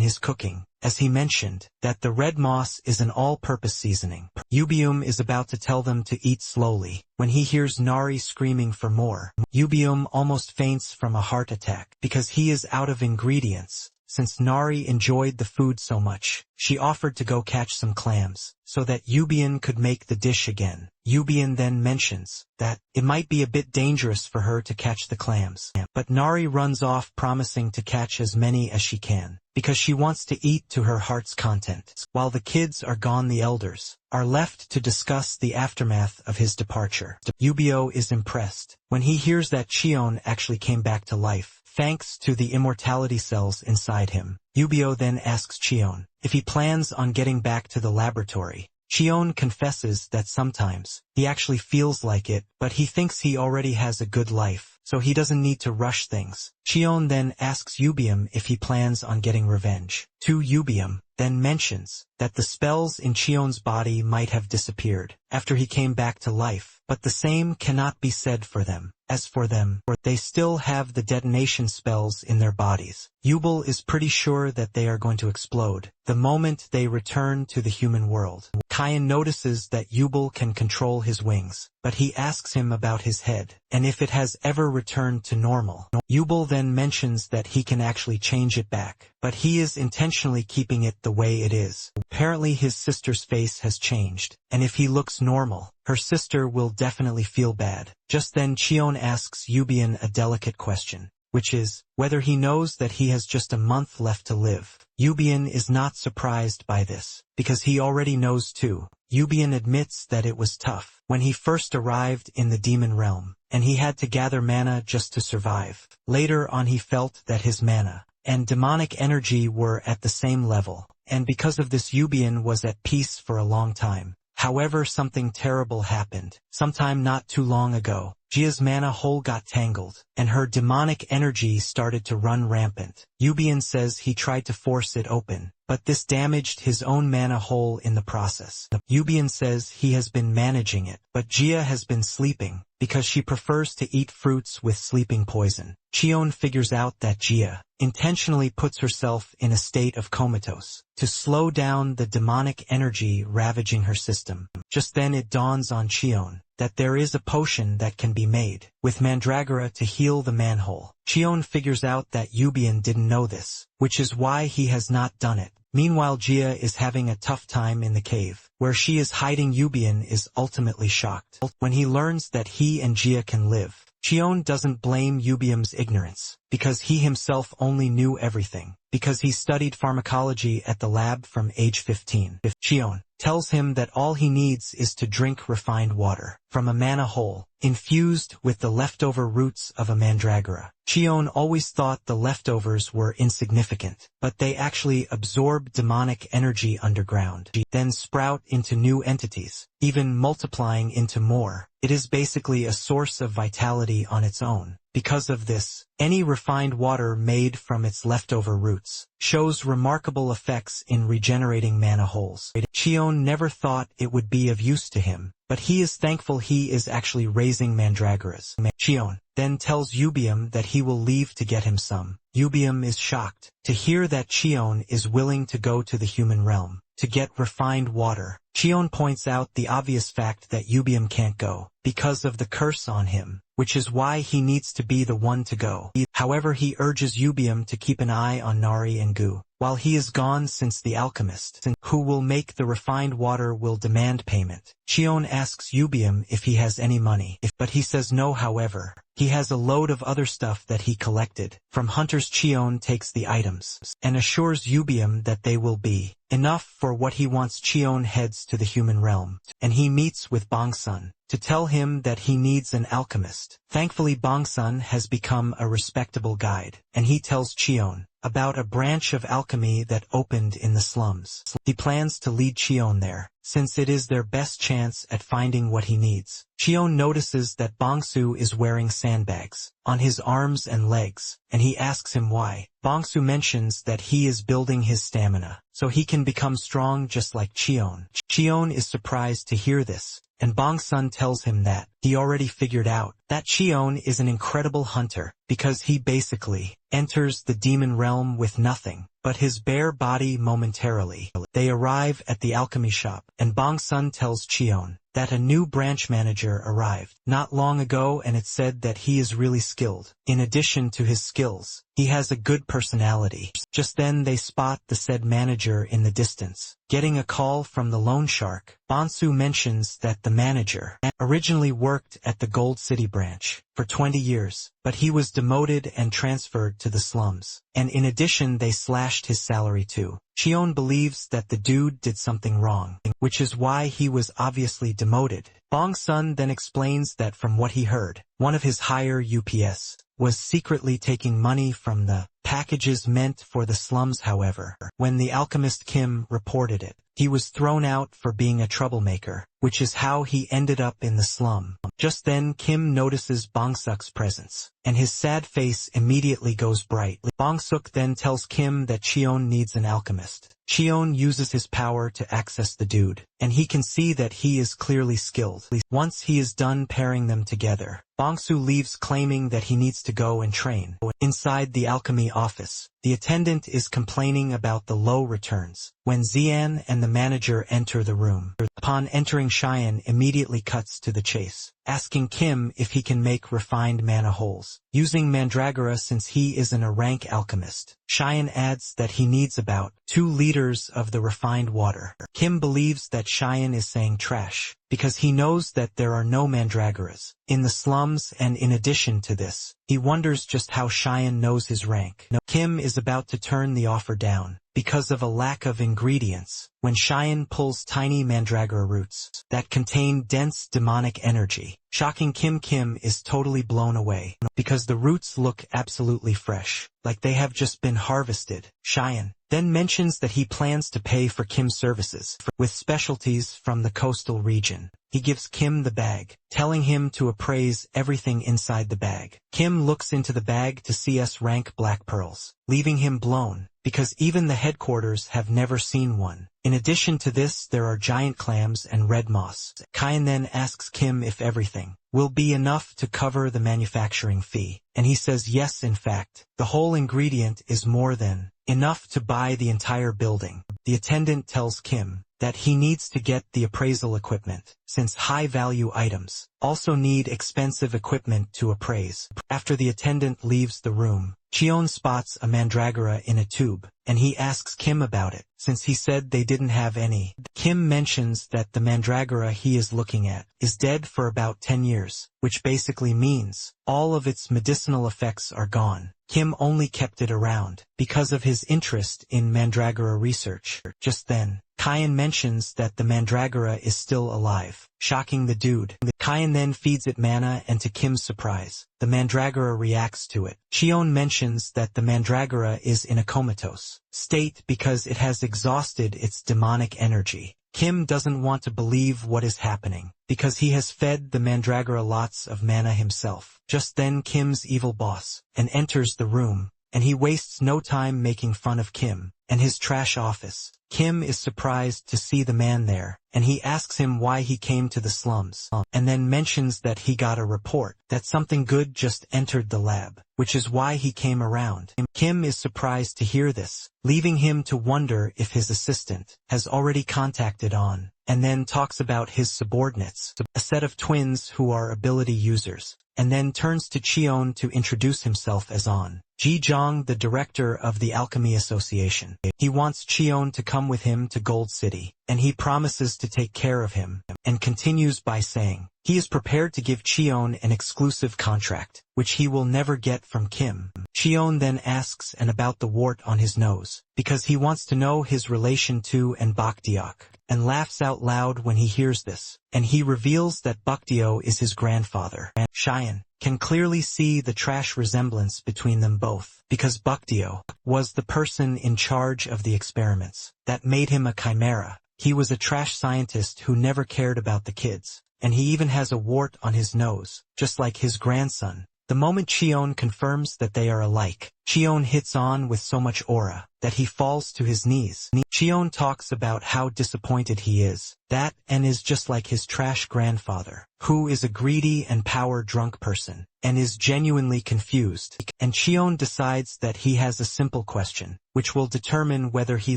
his cooking, as he mentioned that the red moss is an all-purpose seasoning. Ubium is about to tell them to eat slowly when he hears Nari screaming for more. Ubium almost faints from a heart attack because he is out of ingredients. Since Nari enjoyed the food so much, she offered to go catch some clams so that Ubian could make the dish again. Ubian then mentions that it might be a bit dangerous for her to catch the clams, but Nari runs off promising to catch as many as she can, because she wants to eat to her heart's content. While the kids are gone, the elders are left to discuss the aftermath of his departure. Ubio is impressed when he hears that Cheon actually came back to life, thanks to the immortality cells inside him. Ubio then asks Cheon if he plans on getting back to the laboratory. Cheon confesses that sometimes he actually feels like it, but he thinks he already has a good life, so he doesn't need to rush things. Cheon then asks Ubium if he plans on getting revenge. Ubium then mentions that the spells in Cheon's body might have disappeared after he came back to life, but the same cannot be said for them. As for them, they still have the detonation spells in their bodies. Yubel is pretty sure that they are going to explode the moment they return to the human world. Kyan notices that Yubel can control his wings, but he asks him about his head and if it has ever returned to normal. Yubel then mentions that he can actually change it back, but he is intentionally keeping it the way it is. Apparently his sister's face has changed, and if he looks normal, her sister will definitely feel bad. Just then Cheon asks Ubian a delicate question, which is whether he knows that he has just a month left to live. Ubian is not surprised by this, because he already knows too. Ubian admits that it was tough when he first arrived in the demon realm, and he had to gather mana just to survive. Later on he felt that his mana and demonic energy were at the same level, and because of this Ubian was at peace for a long time. However, something terrible happened. Sometime not too long ago, Jia's mana hole got tangled, and her demonic energy started to run rampant. Yubian says he tried to force it open, but this damaged his own mana hole in the process. Yubian says he has been managing it, but Jia has been sleeping, because she prefers to eat fruits with sleeping poison. Chion figures out that Jia intentionally puts herself in a state of comatose to slow down the demonic energy ravaging her system. Just then it dawns on Chion that there is a potion that can be made with mandragora to heal the manhole. Chion figures out that Yubian didn't know this, which is why he has not done it. Meanwhile, Jia is having a tough time in the cave, where she is hiding. Yubian is ultimately shocked when he learns that he and Jia can live. Chion doesn't blame Yubian's ignorance, because he himself only knew everything, because he studied pharmacology at the lab from age 15. Chion tells him that all he needs is to drink refined water from a mana hole, infused with the leftover roots of a mandragora. Chion always thought the leftovers were insignificant, but they actually absorb demonic energy underground, then sprout into new entities, even multiplying into more. It is basically a source of vitality on its own. Because of this, any refined water made from its leftover roots shows remarkable effects in regenerating mana holes. Chion never thought it would be of use to him, but he is thankful he is actually raising mandragoras. Chion then tells Yubium that he will leave to get him some. Yubium is shocked to hear that Chion is willing to go to the human realm to get refined water. Chion points out the obvious fact that Yubium can't go because of the curse on him, which is why he needs to be the one to go. However, he urges Yubium to keep an eye on Nari and Gu while he is gone, since the alchemist who will make the refined water will demand payment. Chion asks Yubium if he has any money, but he says no. However, he has a load of other stuff that he collected from hunters. Chion takes the items and assures Yubium that they will be enough for what he wants. Chion heads to the human realm, and he meets with Bongsun to tell him that he needs an alchemist. Thankfully, Bongsun has become a respectable guide, and he tells Chion about a branch of alchemy that opened in the slums. He plans to lead Chion there, since it is their best chance at finding what he needs. Chion notices that Bongsu is wearing sandbags on his arms and legs, and he asks him why. Bongsu mentions that he is building his stamina, so he can become strong just like Chion. Chion is surprised to hear this, and Bongsun tells him that he already figured out that Chion is an incredible hunter, because he basically enters the demon realm with nothing but his bare body momentarily. They arrive at the alchemy shop, and Bongsun tells Chion that a new branch manager arrived not long ago, and it said that he is really skilled. In addition to his skills, he has a good personality. Just then they spot the said manager in the distance. Getting a call from the loan shark, Bonsu mentions that the manager originally worked at the Gold City branch for 20 years, but he was demoted and transferred to the slums. And in addition, they slashed his salary too. Chion believes that the dude did something wrong, which is why he was obviously demoted. Bongsun then explains that from what he heard, one of his higher UPS was secretly taking money from the packages meant for the slums. However, when the alchemist Kim reported it, he was thrown out for being a troublemaker, which is how he ended up in the slum. Just then Kim notices Bongsuk's presence, and his sad face immediately goes bright. Bongsuk then tells Kim that Chion needs an alchemist. Chion uses his power to access the dude, and he can see that he is clearly skilled. Once he is done pairing them together, Bongsu leaves claiming that he needs to go and train. Inside the alchemy office, the attendant is complaining about the low returns when Xian and the manager enter the room. Upon entering, Cheyenne immediately cuts to the chase, asking Kim if he can make refined mana holes using mandragora since he isn't a rank alchemist. Cheyenne adds that he needs about 2 liters of the refined water. Kim believes that Cheyenne is saying trash because he knows that there are no mandragoras in the slums, and in addition to this, he wonders just how Cheyenne knows his rank. Kim is about to turn the offer down because of a lack of ingredients when Cheyenne pulls tiny mandragora roots that contain dense demonic energy. Shocking Kim, Kim is totally blown away because the roots look absolutely fresh, like they have just been harvested. Cheyenne then mentions that he plans to pay for Kim's services with specialties from the coastal region. He gives Kim the bag, telling him to appraise everything inside the bag. Kim looks into the bag to see S-rank black pearls, leaving him blown, because even the headquarters have never seen one. In addition to this, there are giant clams and red moss. Kyan then asks Kim if everything will be enough to cover the manufacturing fee, and he says yes, in fact, the whole ingredient is more than enough to buy the entire building. The attendant tells Kim that he needs to get the appraisal equipment, since high-value items also need expensive equipment to appraise. After the attendant leaves the room, Cheon spots a mandragora in a tube, and he asks Kim about it, since he said they didn't have any. Kim mentions that the mandragora he is looking at is dead for about 10 years, which basically means all of its medicinal effects are gone. Kim only kept it around because of his interest in mandragora research. Just then, Kyan mentions that the mandragora is still alive, shocking the dude. Kyan then feeds it mana, and to Kim's surprise, the mandragora reacts to it. Cheon mentions that the mandragora is in a comatose state because it has exhausted its demonic energy. Kim doesn't want to believe what is happening, because he has fed the mandragora lots of mana himself. Just then Kim's evil boss enters the room, and he wastes no time making fun of Kim and his trash office. Kim is surprised to see the man there, and he asks him why he came to the slums, and then mentions that he got a report that something good just entered the lab, which is why he came around. Kim is surprised to hear this, leaving him to wonder if his assistant has already contacted On, and then talks about his subordinates, a set of twins who are ability users, and then turns to Cheon to introduce himself as On. Ji Jong, the director of the Alchemy Association. He wants Cheon to come with him to Gold City, and he promises to take care of him, and continues by saying he is prepared to give Cheon an exclusive contract, which he will never get from Kim. Cheon then asks about the wart on his nose, because he wants to know his relation to and Bakdeok, and laughs out loud when he hears this, and he reveals that Bakdeo is his grandfather. Cheyenne can clearly see the trash resemblance between them both, because Bakdeo was the person in charge of the experiments that made him a chimera. He was a trash scientist who never cared about the kids, and he even has a wart on his nose, just like his grandson. The moment Cheon confirms that they are alike, Cheon hits On with so much aura that he falls to his knees. Cheon talks about how disappointed he is, that and is just like his trash grandfather, who is a greedy and power-drunk person, and is genuinely confused. And Cheon decides that he has a simple question, which will determine whether he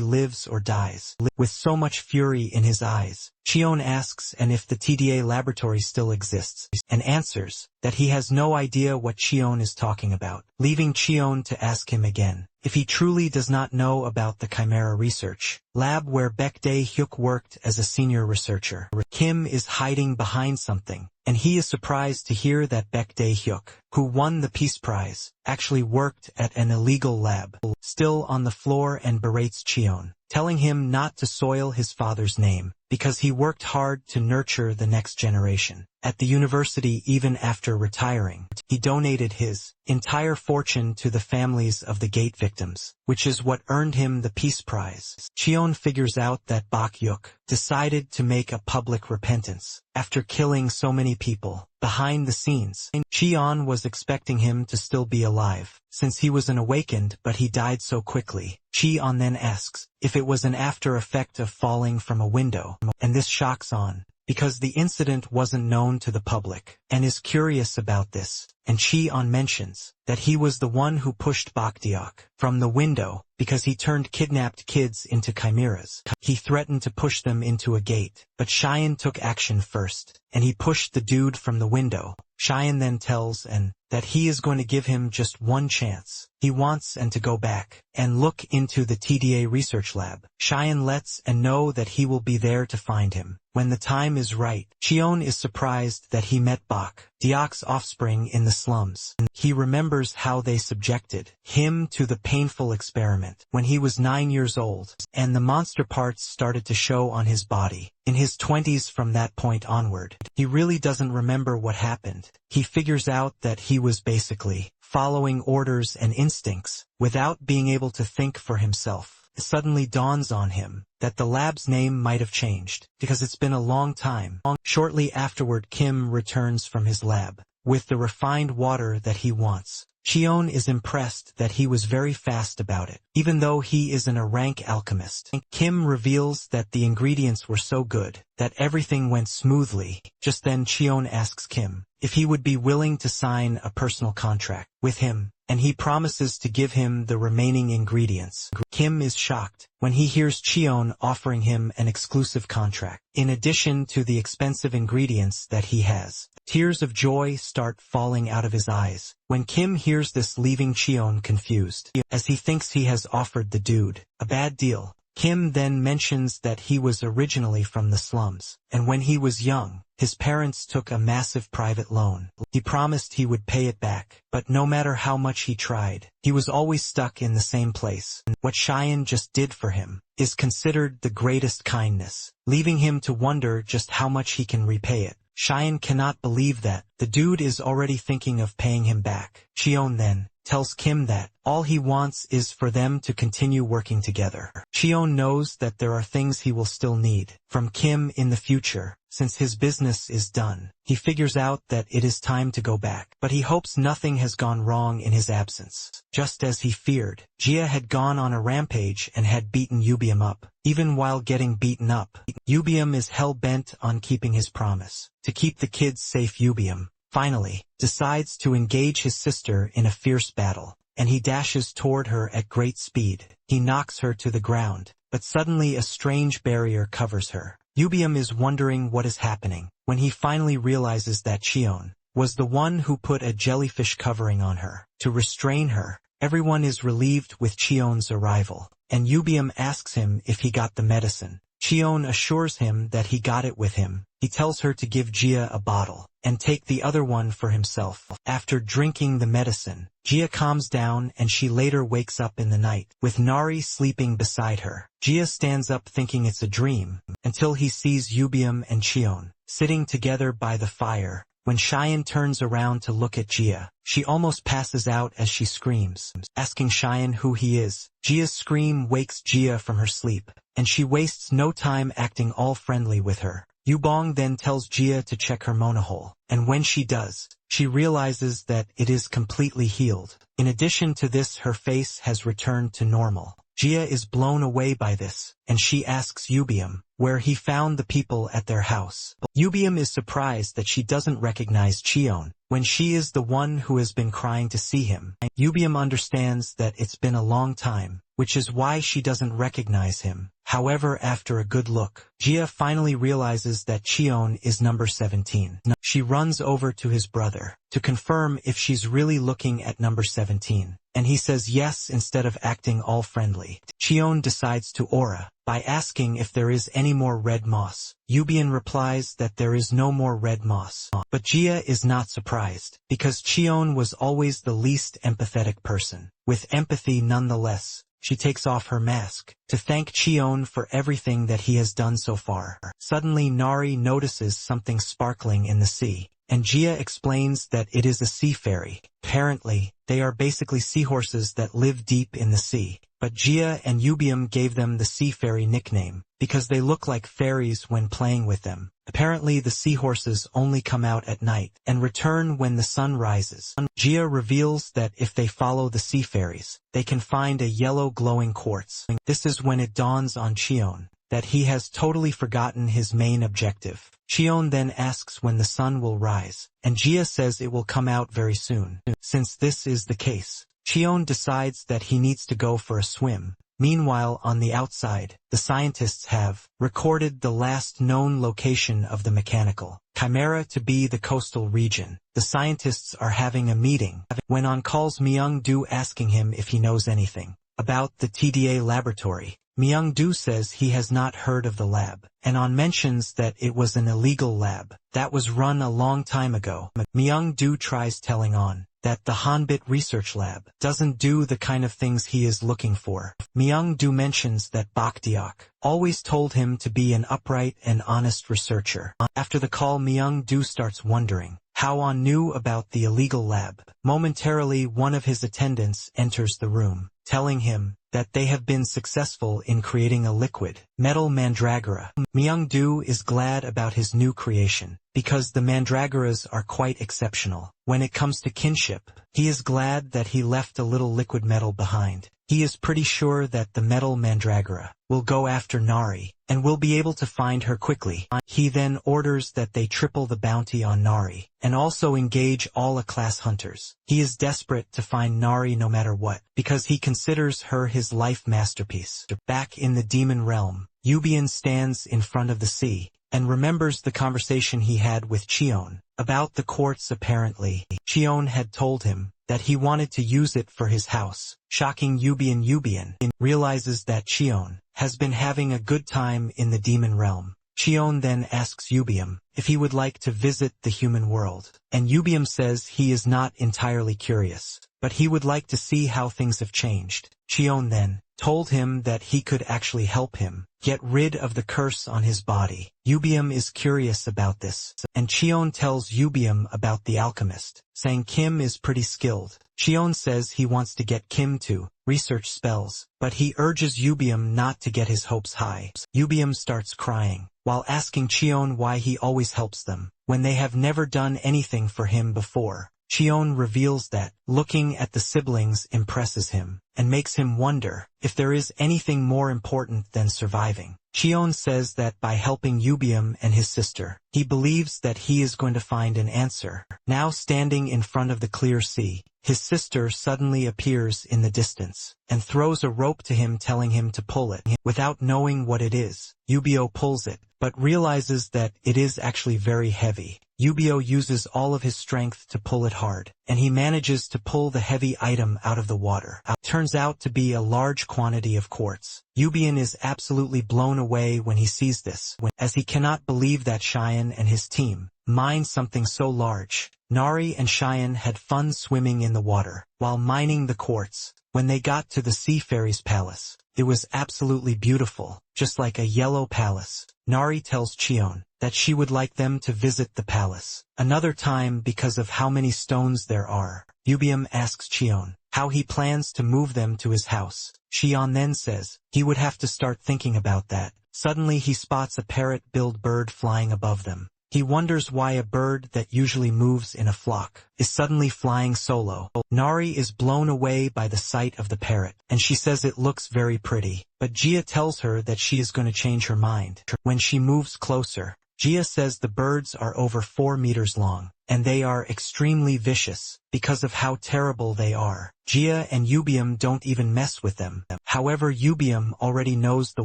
lives or dies. With so much fury in his eyes, Cheon asks if the TDA laboratory still exists, and answers that he has no idea what Cheon is talking about, leaving Cheon to ask him again if he truly does not know about the Chimera research lab where Baek Dae-hyuk worked as a senior researcher. Kim is hiding behind something, and he is surprised to hear that Baek Dae-hyuk, who won the Peace Prize, actually worked at an illegal lab. Still on the floor and berates Cheon, telling him not to soil his father's name, because he worked hard to nurture the next generation. At the university, even after retiring, he donated his entire fortune to the families of the gate victims, which is what earned him the Peace Prize. Cheon figures out that Bak-yuk decided to make a public repentance after killing so many people. Behind the scenes, Cheon was expecting him to still be alive, since he was an awakened, but he died so quickly. Cheon then asks if it was an after effect of falling from a window, and this shocks On, because the incident wasn't known to the public, and is curious about this, and Cheon mentions that he was the one who pushed Bakdeok from the window because he turned kidnapped kids into chimeras. He threatened to push them into a gate, but Cheyenne took action first, and he pushed the dude from the window. Cheyenne then tells that he is going to give him just one chance. He wants to go back and look into the TDA research lab. Cheyenne lets know that he will be there to find him when the time is right. Cheon is surprised that he met Bak Deok's offspring in the slums. He remembers how they subjected him to the painful experiment when he was 9 years old, and the monster parts started to show on his body. In his 20s from that point onward, he really doesn't remember what happened. He figures out that he was basically following orders and instincts without being able to think for himself. It suddenly dawns on him that the lab's name might have changed, because it's been a long time. Shortly afterward, Kim returns from his lab with the refined water that he wants. Cheon is impressed that he was very fast about it, even though he isn't a rank alchemist. Kim reveals that the ingredients were so good that everything went smoothly. Just then Cheon asks Kim if he would be willing to sign a personal contract with him, and he promises to give him the remaining ingredients. Kim is shocked when he hears Cheon offering him an exclusive contract, in addition to the expensive ingredients that he has. Tears of joy start falling out of his eyes when Kim hears this, leaving Cheon confused, as he thinks he has offered the dude a bad deal. Kim then mentions that he was originally from the slums, and when he was young, his parents took a massive private loan. He promised he would pay it back, but no matter how much he tried, he was always stuck in the same place. What Cheyenne just did for him is considered the greatest kindness, leaving him to wonder just how much he can repay it. Cheyenne cannot believe that the dude is already thinking of paying him back. Cheon then tells Kim that all he wants is for them to continue working together. Cheon knows that there are things he will still need from Kim in the future, since his business is done. He figures out that it is time to go back, but he hopes nothing has gone wrong in his absence. Just as he feared, Jia had gone on a rampage and had beaten Yubium up. Even while getting beaten up, Yubium is hell-bent on keeping his promise to keep the kids safe. Yubium finally decides to engage his sister in a fierce battle, and he dashes toward her at great speed. He knocks her to the ground, but suddenly a strange barrier covers her. Yubium is wondering what is happening when he finally realizes that Cheon was the one who put a jellyfish covering on her to restrain her. Everyone is relieved with Cheon's arrival, and Yubium asks him if he got the medicine. Cheon assures him that he got it with him. He tells her to give Jia a bottle and take the other one for himself. After drinking the medicine, Jia calms down, and she later wakes up in the night with Nari sleeping beside her. Jia stands up thinking it's a dream, until he sees Yubium and Cheon sitting together by the fire. When Cheyenne turns around to look at Jia, she almost passes out as she screams, asking Cheyenne who he is. Jia's scream wakes Jia from her sleep, and she wastes no time acting all friendly with her. Yubong then tells Jia to check her monahole, and when she does, she realizes that it is completely healed. In addition to this, her face has returned to normal. Jia is blown away by this, and she asks Yubium where he found the people at their house. Yubium is surprised that she doesn't recognize Cheon, when she is the one who has been crying to see him. Yubium understands that it's been a long time, which is why she doesn't recognize him. However, after a good look, Jia finally realizes that Cheon is number 17. She runs over to his brother to confirm if she's really looking at number 17, and he says yes instead of acting all friendly. Cheon decides to aura by asking if there is any more red moss. Yubian replies that there is no more red moss. But Jia is not surprised, because Cheon was always the least empathetic person. With empathy nonetheless, she takes off her mask to thank Cheon for everything that he has done so far. Suddenly Nari notices something sparkling in the sea, and Jia explains that it is a sea fairy. Apparently, they are basically seahorses that live deep in the sea, but Jia and Yubium gave them the sea fairy nickname because they look like fairies when playing with them. Apparently the seahorses only come out at night and return when the sun rises. Jia reveals that if they follow the sea fairies, they can find a yellow glowing quartz. This is when it dawns on Cheon that he has totally forgotten his main objective. Cheon then asks when the sun will rise, and Jia says it will come out very soon. Since this is the case, Cheon decides that he needs to go for a swim. Meanwhile, on the outside, the scientists have recorded the last known location of the mechanical Chimera to be the coastal region. The scientists are having a meeting when on calls Myung-do asking him if he knows anything about the TDA laboratory. Myung-do says he has not heard of the lab, and on mentions that it was an illegal lab that was run a long time ago. Myung-do tries telling on that the Hanbit research lab doesn't do the kind of things he is looking for. Myung-do mentions that Bakdeok always told him to be an upright and honest researcher. After the call, Myung-do starts wondering Haoan knew about the illegal lab. Momentarily, one of his attendants enters the room, telling him that they have been successful in creating a liquid metal mandragora. Myung-do is glad about his new creation, because the mandragoras are quite exceptional. When it comes to kinship, he is glad that he left a little liquid metal behind. He is pretty sure that the metal mandragora will go after Nari, and will be able to find her quickly. He then orders that they triple the bounty on Nari, and also engage all A-class hunters. He is desperate to find Nari no matter what, because he considers her his life masterpiece. Back in the demon realm, Yubian stands in front of the sea, and remembers the conversation he had with Cheon about the quartz. Apparently, Cheon had told him that he wanted to use it for his house. Shocking Yubian realizes that Cheon has been having a good time in the demon realm. Cheon then asks Yubium if he would like to visit the human world, and Yubium says he is not entirely curious, but he would like to see how things have changed. Cheon then told him that he could actually help him get rid of the curse on his body. Yubium is curious about this, and Cheon tells Yubium about the alchemist, saying Kim is pretty skilled. Cheon says he wants to get Kim to research spells, but he urges Yubium not to get his hopes high. Yubium starts crying, while asking Cheon why he always helps them, when they have never done anything for him before. Cheon reveals that looking at the siblings impresses him, and makes him wonder if there is anything more important than surviving. Cheon says that by helping Yubium and his sister, he believes that he is going to find an answer. Now standing in front of the clear sea, his sister suddenly appears in the distance, and throws a rope to him, telling him to pull it. Without knowing what it is, Yubio pulls it, but realizes that it is actually very heavy. Yubio uses all of his strength to pull it hard, and he manages to pull the heavy item out of the water. It turns out to be a large quantity of quartz. Yubian is absolutely blown away when he sees this, as he cannot believe that Cheyenne and his team mined something so large. Nari and Cheyenne had fun swimming in the water while mining the quartz. When they got to the Sea Fairy's palace, it was absolutely beautiful, just like a yellow palace. Nari tells Cheon that she would like them to visit the palace another time because of how many stones there are. Yubium asks Cheon how he plans to move them to his house. Cheon then says he would have to start thinking about that. Suddenly he spots a parrot-billed bird flying above them. He wonders why a bird that usually moves in a flock is suddenly flying solo. Nari is blown away by the sight of the parrot, and she says it looks very pretty, but Gia tells her that she is going to change her mind. When she moves closer, Gia says the birds are over 4 meters long, and they are extremely vicious because of how terrible they are. Gia and Yubium don't even mess with them. However, Yubium already knows the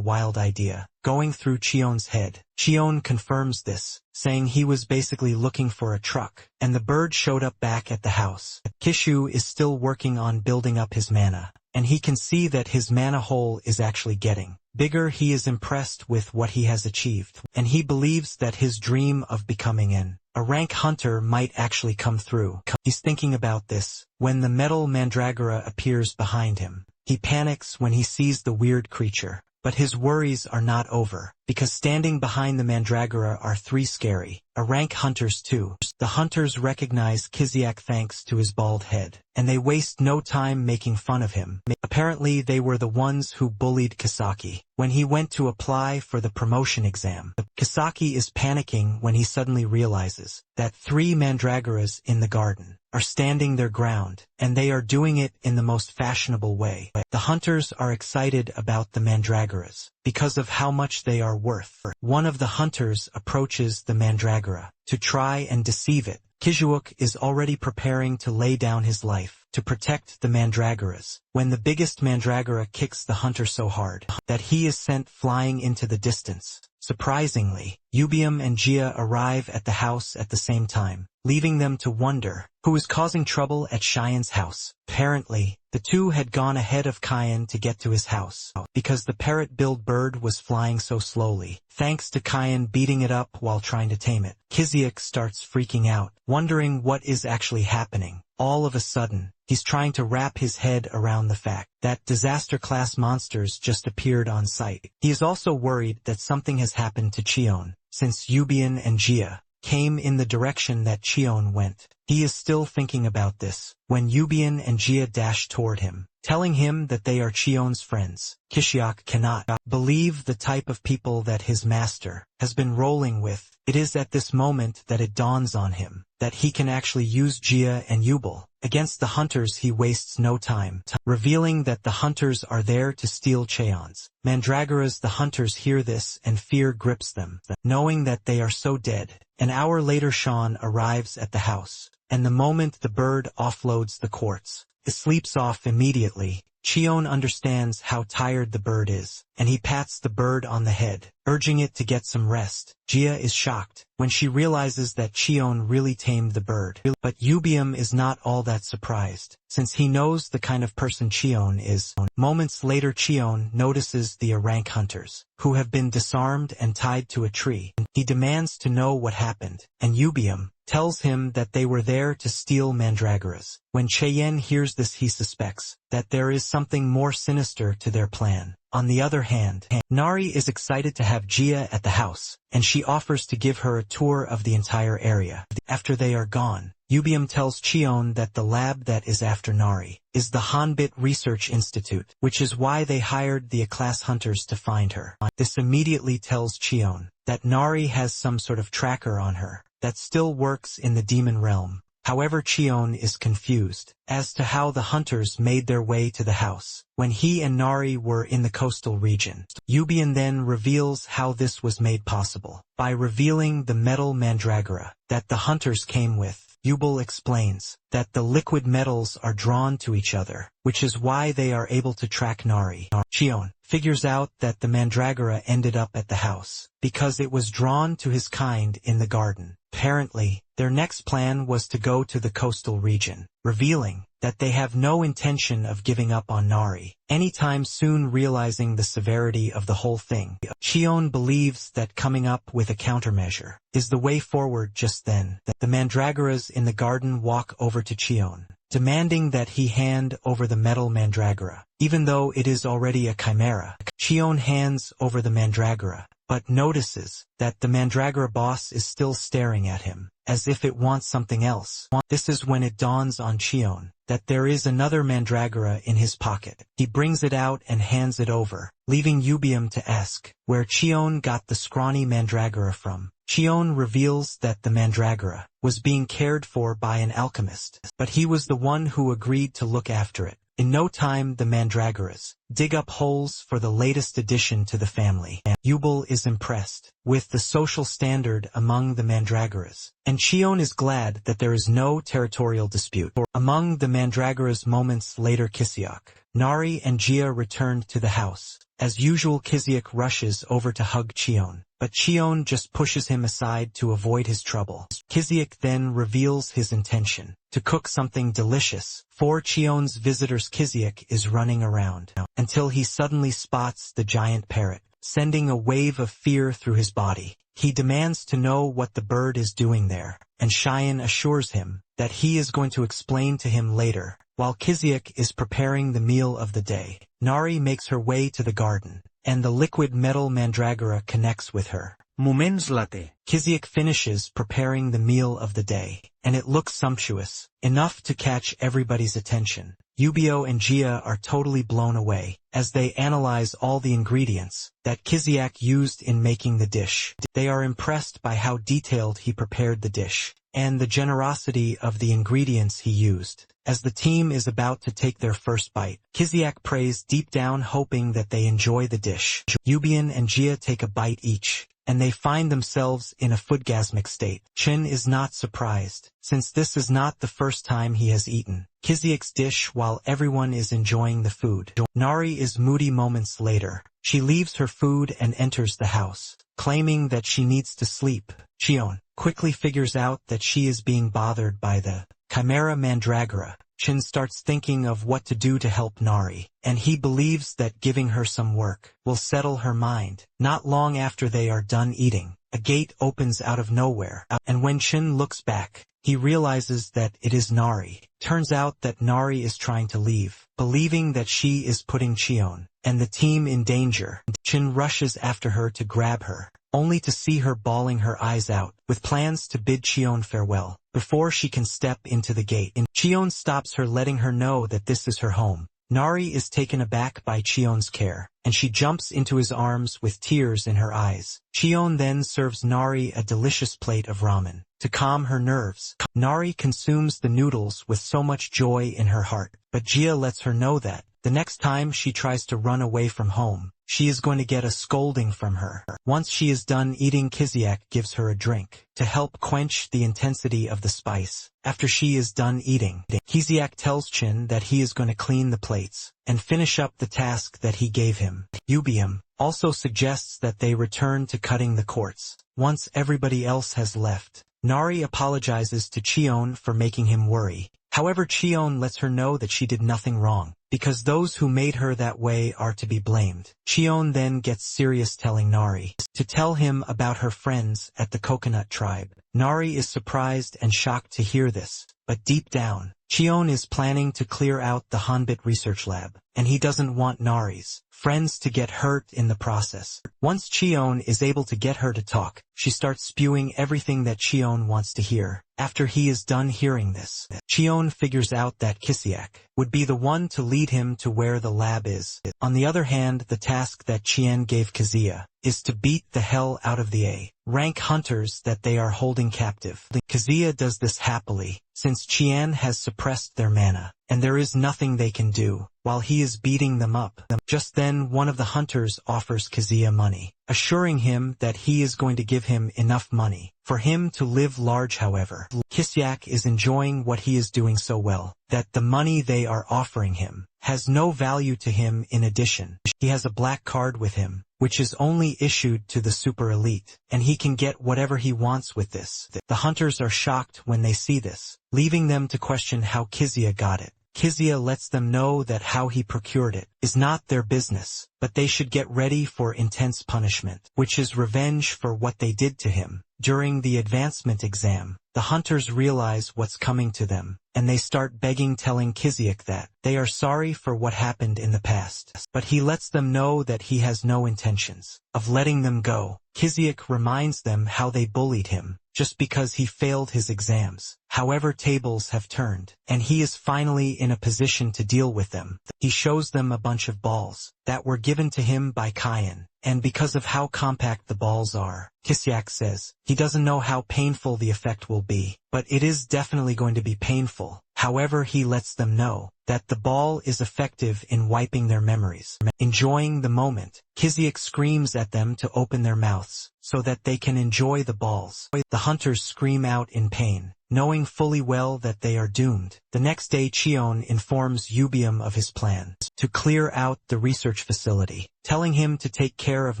wild idea going through Cheon's head. Cheon confirms this, saying he was basically looking for a truck, and the bird showed up back at the house. Kishu is still working on building up his mana, and he can see that his mana hole is actually getting bigger. He is impressed with what he has achieved, and he believes that his dream of becoming a rank hunter might actually come through. He's thinking about this when the metal mandragora appears behind him. He panics when he sees the weird creature, but his worries are not over, because standing behind the mandragora are 3 scary, rank hunters too. The hunters recognize Kiziak thanks to his bald head, and they waste no time making fun of him. Apparently they were the ones who bullied Kisaki when he went to apply for the promotion exam. Kisaki is panicking when he suddenly realizes that 3 mandragoras in the garden are standing their ground, and they are doing it in the most fashionable way. The hunters are excited about the mandragoras because of how much they are worth. One of the hunters approaches the mandragora to try and deceive it. Kijuuk is already preparing to lay down his life to protect the mandragoras, when the biggest mandragora kicks the hunter so hard that he is sent flying into the distance. Surprisingly, Yubium and Gia arrive at the house at the same time, leaving them to wonder who is causing trouble at Cheyenne's house. Apparently, the two had gone ahead of Cheyenne to get to his house, because the parrot-billed bird was flying so slowly, thanks to Cheyenne beating it up while trying to tame it. Kiziak starts freaking out, wondering what is actually happening. All of a sudden, he's trying to wrap his head around the fact that disaster-class monsters just appeared on site. He is also worried that something has happened to Cheon, since Yubian and Gia came in the direction that Cheon went. He is still thinking about this, when Yubian and Jia dash toward him, telling him that they are Cheon's friends. Kishiak cannot believe the type of people that his master has been rolling with. It is at this moment that it dawns on him that he can actually use Jia and Yubel. Against the hunters he wastes no time, revealing that the hunters are there to steal Cheon's mandragoras. The hunters hear this and fear grips them, knowing that they are so dead. An hour later Sean arrives at the house, and the moment the bird offloads the quartz, it sleeps off immediately. Cheon understands how tired the bird is, and he pats the bird on the head, urging it to get some rest. Jia is shocked when she realizes that Cheon really tamed the bird. But Yubium is not all that surprised, since he knows the kind of person Cheon is. Moments later Cheon notices the Arank hunters, who have been disarmed and tied to a tree. He demands to know what happened, and Yubium tells him that they were there to steal mandragoras. When Cheyenne hears this he suspects that there is something more sinister to their plan. On the other hand, Nari is excited to have Jia at the house, and she offers to give her a tour of the entire area. After they are gone, Yubium tells Cheon that the lab that is after Nari is the Hanbit Research Institute, which is why they hired the A-class hunters to find her. This immediately tells Cheon that Nari has some sort of tracker on her that still works in the demon realm. However, Cheon is confused as to how the hunters made their way to the house when he and Nari were in the coastal region. Yubian then reveals how this was made possible by revealing the metal mandragora that the hunters came with. Yubel explains that the liquid metals are drawn to each other, which is why they are able to track Nari. Cheon figures out that the mandragora ended up at the house because it was drawn to his kind in the garden. Apparently, their next plan was to go to the coastal region, revealing that they have no intention of giving up on Nari anytime soon. Realizing the severity of the whole thing, Cheon believes that coming up with a countermeasure is the way forward. Just then, the mandragoras in the garden walk over to Cheon, demanding that he hand over the metal mandragora, even though it is already a chimera. Cheon hands over the mandragora, but notices that the mandragora boss is still staring at him, as if it wants something else. This is when it dawns on Cheon that there is another mandragora in his pocket. He brings it out and hands it over, leaving Yubium to ask where Cheon got the scrawny mandragora from. Cheon reveals that the mandragora was being cared for by an alchemist, but he was the one who agreed to look after it. In no time the mandragoras dig up holes for the latest addition to the family. Yubel is impressed with the social standard among the mandragoras, and Cheon is glad that there is no territorial dispute among the mandragoras. Moments later Kisiak, Nari and Jia returned to the house. As usual Kisiak rushes over to hug Cheon, but Cheon just pushes him aside to avoid his trouble. Kisiak then reveals his intention to cook something delicious for Cheon's visitors. Kisiak is running around until he suddenly spots the giant parrot, sending a wave of fear through his body. He demands to know what the bird is doing there, and Cheyenne assures him that he is going to explain to him later. While Kisiak is preparing the meal of the day, Nari makes her way to the garden, and the liquid metal mandragora connects with her. Moments later, Kisiak finishes preparing the meal of the day, and it looks sumptuous, enough to catch everybody's attention. Yubio and Jia are totally blown away as they analyze all the ingredients that Kisiak used in making the dish. They are impressed by how detailed he prepared the dish and the generosity of the ingredients he used. As the team is about to take their first bite, Kisiak prays deep down, hoping that they enjoy the dish. Yubian and Jia take a bite each, and they find themselves in a foodgasmic state. Chin is not surprised, since this is not the first time he has eaten Kisiak's dish while everyone is enjoying the food. Nari is moody. Moments later, she leaves her food and enters the house, claiming that she needs to sleep. Cheon quickly figures out that she is being bothered by the chimera mandragora. Chin starts thinking of what to do to help Nari, and he believes that giving her some work will settle her mind. Not long after they are done eating, a gate opens out of nowhere, and when Chin looks back, he realizes that it is Nari. Turns out that Nari is trying to leave, believing that she is putting Cheon and the team in danger. Chin rushes after her to grab her, only to see her bawling her eyes out, with plans to bid Cheon farewell, before she can step into the gate. Cheon stops her, letting her know that this is her home. Nari is taken aback by Cheon's care, and she jumps into his arms with tears in her eyes. Cheon then serves Nari a delicious plate of ramen. To calm her nerves, Nari consumes the noodles with so much joy in her heart, but Gia lets her know that, the next time she tries to run away from home, she is going to get a scolding from her. Once she is done eating, Kiziak gives her a drink to help quench the intensity of the spice. After she is done eating, Kiziak tells Chin that he is going to clean the plates and finish up the task that he gave him. Ubium also suggests that they return to cutting the quartz. Once everybody else has left, Nari apologizes to Cheon for making him worry. However, Cheon lets her know that she did nothing wrong, because those who made her that way are to be blamed. Cheon then gets serious, telling Nari to tell him about her friends at the coconut tribe. Nari is surprised and shocked to hear this, but deep down, Cheon is planning to clear out the Hanbit research lab, and he doesn't want Nari's friends to get hurt in the process. Once Cheon is able to get her to talk, she starts spewing everything that Cheon wants to hear. After he is done hearing this, Cheon figures out that Kiziak would be the one to lead him to where the lab is. On the other hand, the task that Chien gave Kazuya is to beat the hell out of the A-rank hunters that they are holding captive. Kazuya does this happily, since Chien has suppressed their mana, and there is nothing they can do while he is beating them up. Just then, one of the hunters offers Kazuya money, assuring him that he is going to give him enough money for him to live large. However, Kiziak is enjoying what he is doing so well that the money they are offering him has no value to him. In addition, he has a black card with him, which is only issued to the super elite, and he can get whatever he wants with this. The hunters are shocked when they see this, leaving them to question how Kizuya got it. Kizuya lets them know that how he procured it is not their business, but they should get ready for intense punishment, which is revenge for what they did to him. During the advancement exam, the hunters realize what's coming to them, and they start begging, telling Kiziak that they are sorry for what happened in the past, but he lets them know that he has no intentions of letting them go. Kiziak reminds them how they bullied him just because he failed his exams. However, tables have turned, and he is finally in a position to deal with them. He shows them a bunch of balls that were given to him by Kayan, and because of how compact the balls are, Kiziak says he doesn't know how painful the effect will be, but it is definitely going to be painful. However, he lets them know that the ball is effective in wiping their memories. Enjoying the moment, Kiziak screams at them to open their mouths so that they can enjoy the balls. The hunters scream out in pain, knowing fully well that they are doomed. The next day, Cheon informs Ubium of his plan to clear out the research facility, telling him to take care of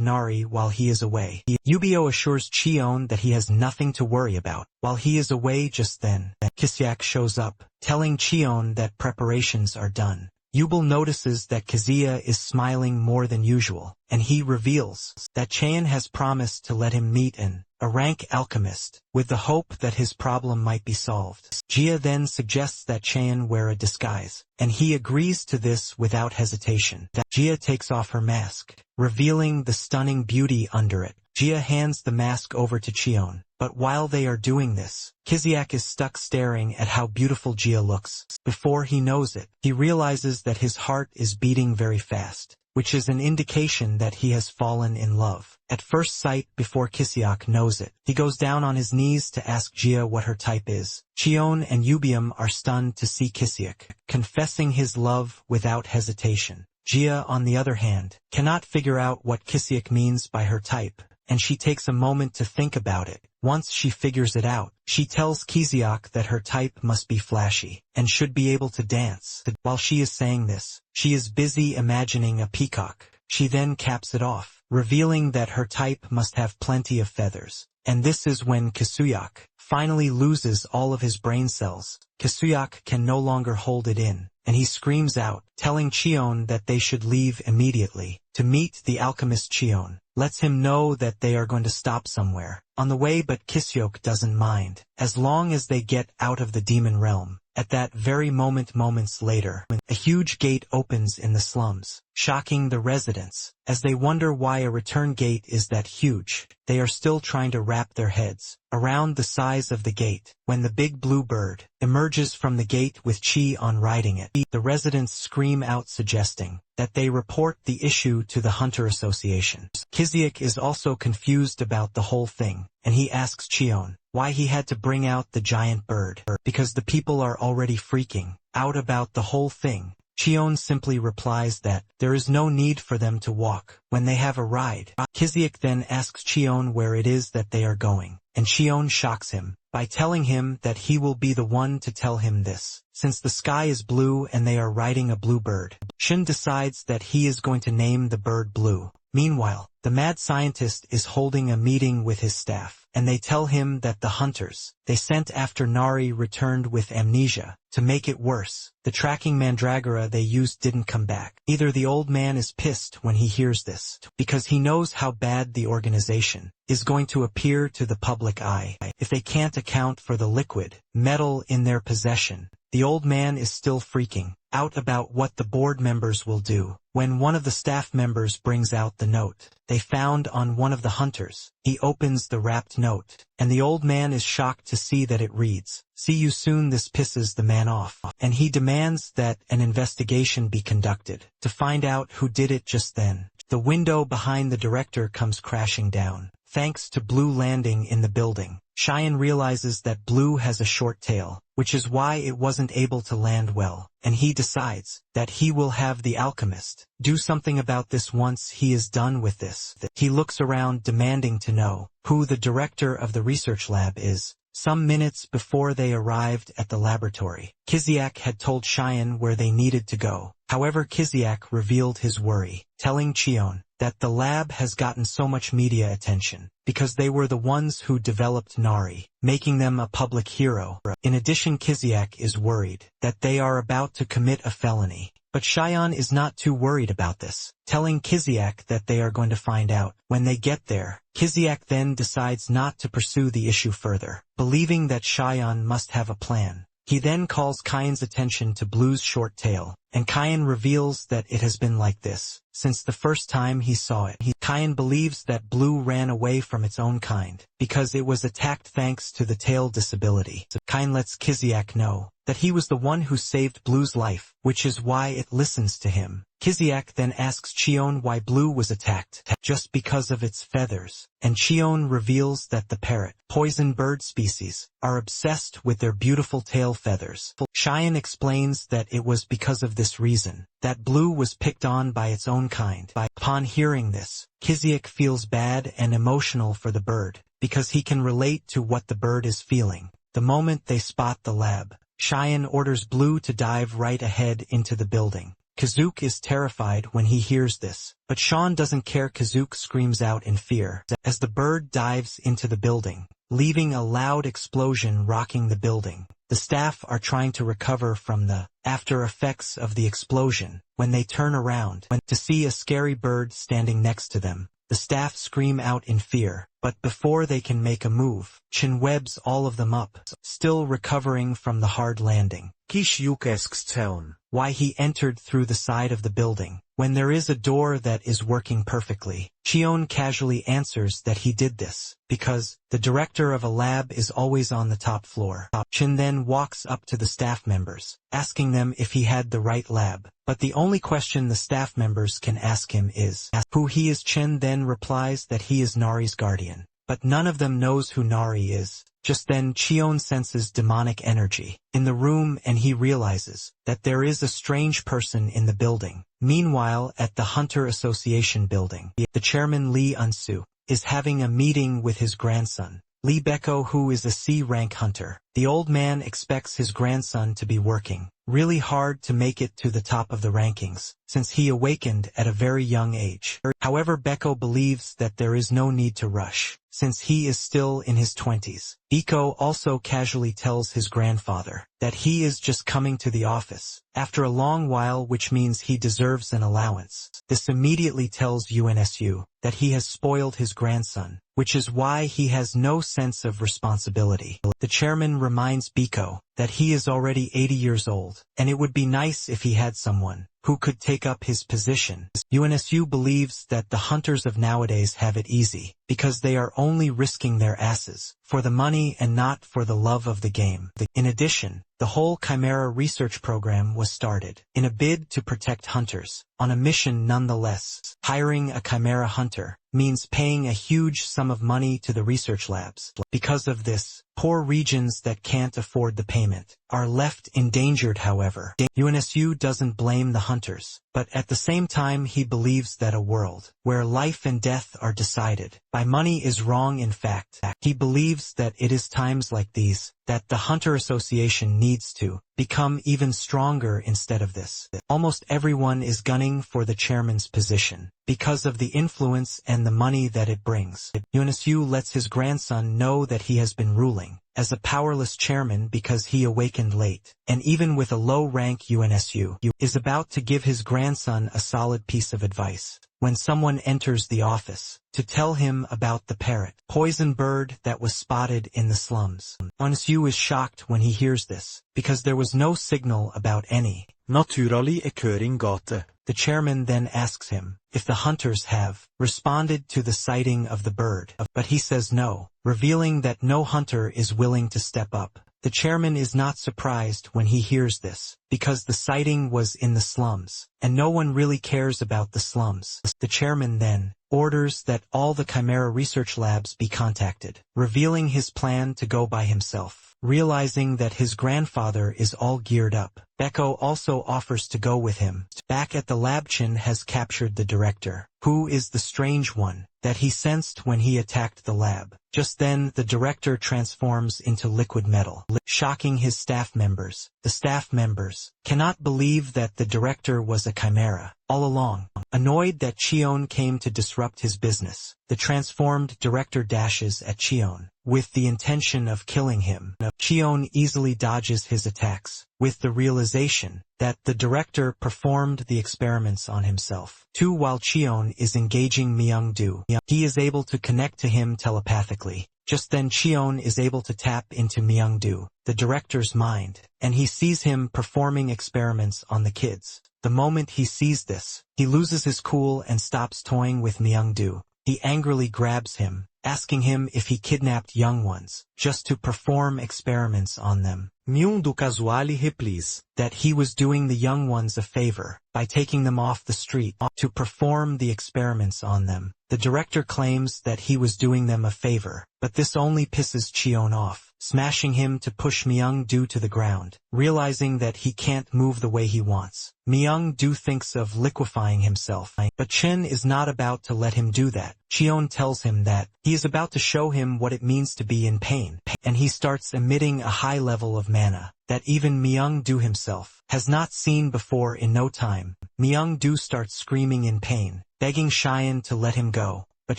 Nari while he is away. Ubio assures Cheon that he has nothing to worry about while he is away. Just then, Kiziak shows up, telling Cheon that preparations are done. Yubel notices that Kazuya is smiling more than usual, and he reveals that Cheon has promised to let him meet a rank alchemist, with the hope that his problem might be solved. Gia then suggests that Cheon wear a disguise, and he agrees to this without hesitation. Gia takes off her mask, revealing the stunning beauty under it. Gia hands the mask over to Cheon, but while they are doing this, Kiziak is stuck staring at how beautiful Gia looks. Before he knows it, he realizes that his heart is beating very fast, which is an indication that he has fallen in love at first sight. Before Kiziak knows it, he goes down on his knees to ask Gia what her type is. Cheon and Ubium are stunned to see Kiziak confessing his love without hesitation. Gia, on the other hand, cannot figure out what Kiziak means by her type, and she takes a moment to think about it. Once she figures it out, she tells Kiziak that her type must be flashy and should be able to dance. While she is saying this, she is busy imagining a peacock. She then caps it off, revealing that her type must have plenty of feathers. And this is when Kizuyak finally loses all of his brain cells. Kizuyak can no longer hold it in, and he screams out, telling Cheon that they should leave immediately to meet the alchemist Cheon, lets him know that they are going to stop somewhere on the way, but Kisyok doesn't mind, as long as they get out of the demon realm. At that very moment, moments later, a huge gate opens in the slums, shocking the residents. As they wonder why a return gate is that huge, they are still trying to wrap their heads around the size of the gate. When the big blue bird emerges from the gate with Chi on riding it, the residents scream out, suggesting that they report the issue to the Hunter Association. Kisyok is also confused about the whole thing, and he asks Cheon why he had to bring out the giant bird, because the people are already freaking out about the whole thing. Cheon simply replies that there is no need for them to walk when they have a ride. Kisyok then asks Cheon where it is that they are going, and Cheon shocks him by telling him that he will be the one to tell him this, since the sky is blue and they are riding a blue bird. Shin decides that he is going to name the bird Blue. Meanwhile, the mad scientist is holding a meeting with his staff, and they tell him that the hunters they sent after Nari returned with amnesia. To make it worse, the tracking mandragora they used didn't come back. Either the old man is pissed when he hears this, because he knows how bad the organization is going to appear to the public eye if they can't account for the liquid metal in their possession. The old man is still freaking out about what the board members will do when one of the staff members brings out the note they found on one of the hunters. He opens the wrapped note, and the old man is shocked to see that it reads, "See you soon." This pisses the man off, and he demands that an investigation be conducted to find out who did it. Just then, the window behind the director comes crashing down. Thanks to Blue landing in the building, Cheyenne realizes that Blue has a short tail, which is why it wasn't able to land well, and he decides that he will have the alchemist do something about this once he is done with this. He looks around, demanding to know who the director of the research lab is. Some minutes before they arrived at the laboratory, Kisyok had told Cheyenne where they needed to go. However, Kisyok revealed his worry, telling Cheon that the lab has gotten so much media attention because they were the ones who developed Nari, making them a public hero. In addition, Kisyok is worried that they are about to commit a felony. But Cheyenne is not too worried about this, telling Kisyok that they are going to find out when they get there. Kisyok then decides not to pursue the issue further, believing that Cheyenne must have a plan. He then calls Kyan's attention to Blue's short tail, and Kyan reveals that it has been like this since the first time he saw it. Kyan believes that Blue ran away from its own kind because it was attacked thanks to the tail disability. Kyan lets Kisyok know that he was the one who saved Blue's life, which is why it listens to him. Kisyok then asks Cheon why Blue was attacked, just because of its feathers, and Cheon reveals that the parrot, poison bird species, are obsessed with their beautiful tail feathers. Cheyenne explains that it was because of this reason that Blue was picked on by its own kind. Upon hearing this, Kisyok feels bad and emotional for the bird, because he can relate to what the bird is feeling. The moment they spot the lab, Cheyenne orders Blue to dive right ahead into the building. Kazook is terrified when he hears this, but Sean doesn't care. Kazook screams out in fear as the bird dives into the building, leaving a loud explosion rocking the building. The staff are trying to recover from the after effects of the explosion when they turn around to see a scary bird standing next to them. The staff scream out in fear, but before they can make a move, Chin webs all of them up, still recovering from the hard landing. Kisyuk asks Cheon why he entered through the side of the building when there is a door that is working perfectly. Cheon casually answers that he did this because the director of a lab is always on the top floor. Chin then walks up to the staff members, asking them if he had the right lab, but the only question the staff members can ask him is who he is. Chin then replies that he is Nari's guardian, but none of them knows who Nari is. Just then Cheon senses demonic energy in the room and he realizes that there is a strange person in the building. Meanwhile, at the Hunter Association building, the chairman Lee Unsu is having a meeting with his grandson, Lee Beko, who is a C-rank hunter. The old man expects his grandson to be working really hard to make it to the top of the rankings, since he awakened at a very young age. However, Beko believes that there is no need to rush, since he is still in his 20s. Beko also casually tells his grandfather that he is just coming to the office after a long while, which means he deserves an allowance. This immediately tells UNSU that he has spoiled his grandson, which is why he has no sense of responsibility. The chairman reminds Beko that he is already 80 years old, and it would be nice if he had someone who could take up his position. UNSU believes that the hunters of nowadays have it easy, because they are only risking their asses for the money and not for the love of the game. In addition, the whole Chimera research program was started in a bid to protect hunters on a mission nonetheless. Hiring a Chimera hunter means paying a huge sum of money to the research labs. Because of this, poor regions that can't afford the payment are left endangered. However, UNSU doesn't blame the hunters, but at the same time he believes that a world where life and death are decided by money is wrong. In fact, he believes that it is times like these that the Hunter Association needs to become even stronger. Instead of this, almost everyone is gunning for the chairman's position because of the influence and the money that it brings. UNSU lets his grandson know that he has been ruling as a powerless chairman because he awakened late, and even with a low rank, UNSU is about to give his grandson a solid piece of advice when someone enters the office to tell him about the parrot poison bird that was spotted in the slums. UNSU is shocked when he hears this, because there was no signal about any naturally occurring gate. The chairman then asks him if the hunters have responded to the sighting of the bird, but he says no, revealing that no hunter is willing to step up. The chairman is not surprised when he hears this, because the sighting was in the slums, and no one really cares about the slums. The chairman then orders that all the Chimera research labs be contacted, revealing his plan to go by himself. Realizing that his grandfather is all geared up, Beko also offers to go with him. Back at the lab, Chin has captured the director, who is the strange one that he sensed when he attacked the lab. Just then, the director transforms into liquid metal, shocking his staff members. The staff members cannot believe that the director was a chimera all along. Annoyed that Chion came to disrupt his business, the transformed director dashes at Chion with the intention of killing him. Chion easily dodges his attacks, with the realization that the director performed the experiments on himself. Too, while Chion is engaging Myung-do, he is able to connect to him telepathically. Just then Chion is able to tap into Myung-do, the director's mind, and he sees him performing experiments on the kids. The moment he sees this, he loses his cool and stops toying with Myung-do. He angrily grabs him, asking him if he kidnapped young ones, just to perform experiments on them. Myung-do casually replies that he was doing the young ones a favor by taking them off the street to perform the experiments on them. The director claims that he was doing them a favor, but this only pisses Chion off, smashing him to push Myung-do to the ground. Realizing that he can't move the way he wants, Myung-do thinks of liquefying himself, but Chin is not about to let him do that. Chion tells him that he is about to show him what it means to be in pain, and he starts emitting a high level of mana that even Myung-do himself has not seen before. In no time, Myung-do starts screaming in pain, begging Cheyenne to let him go, but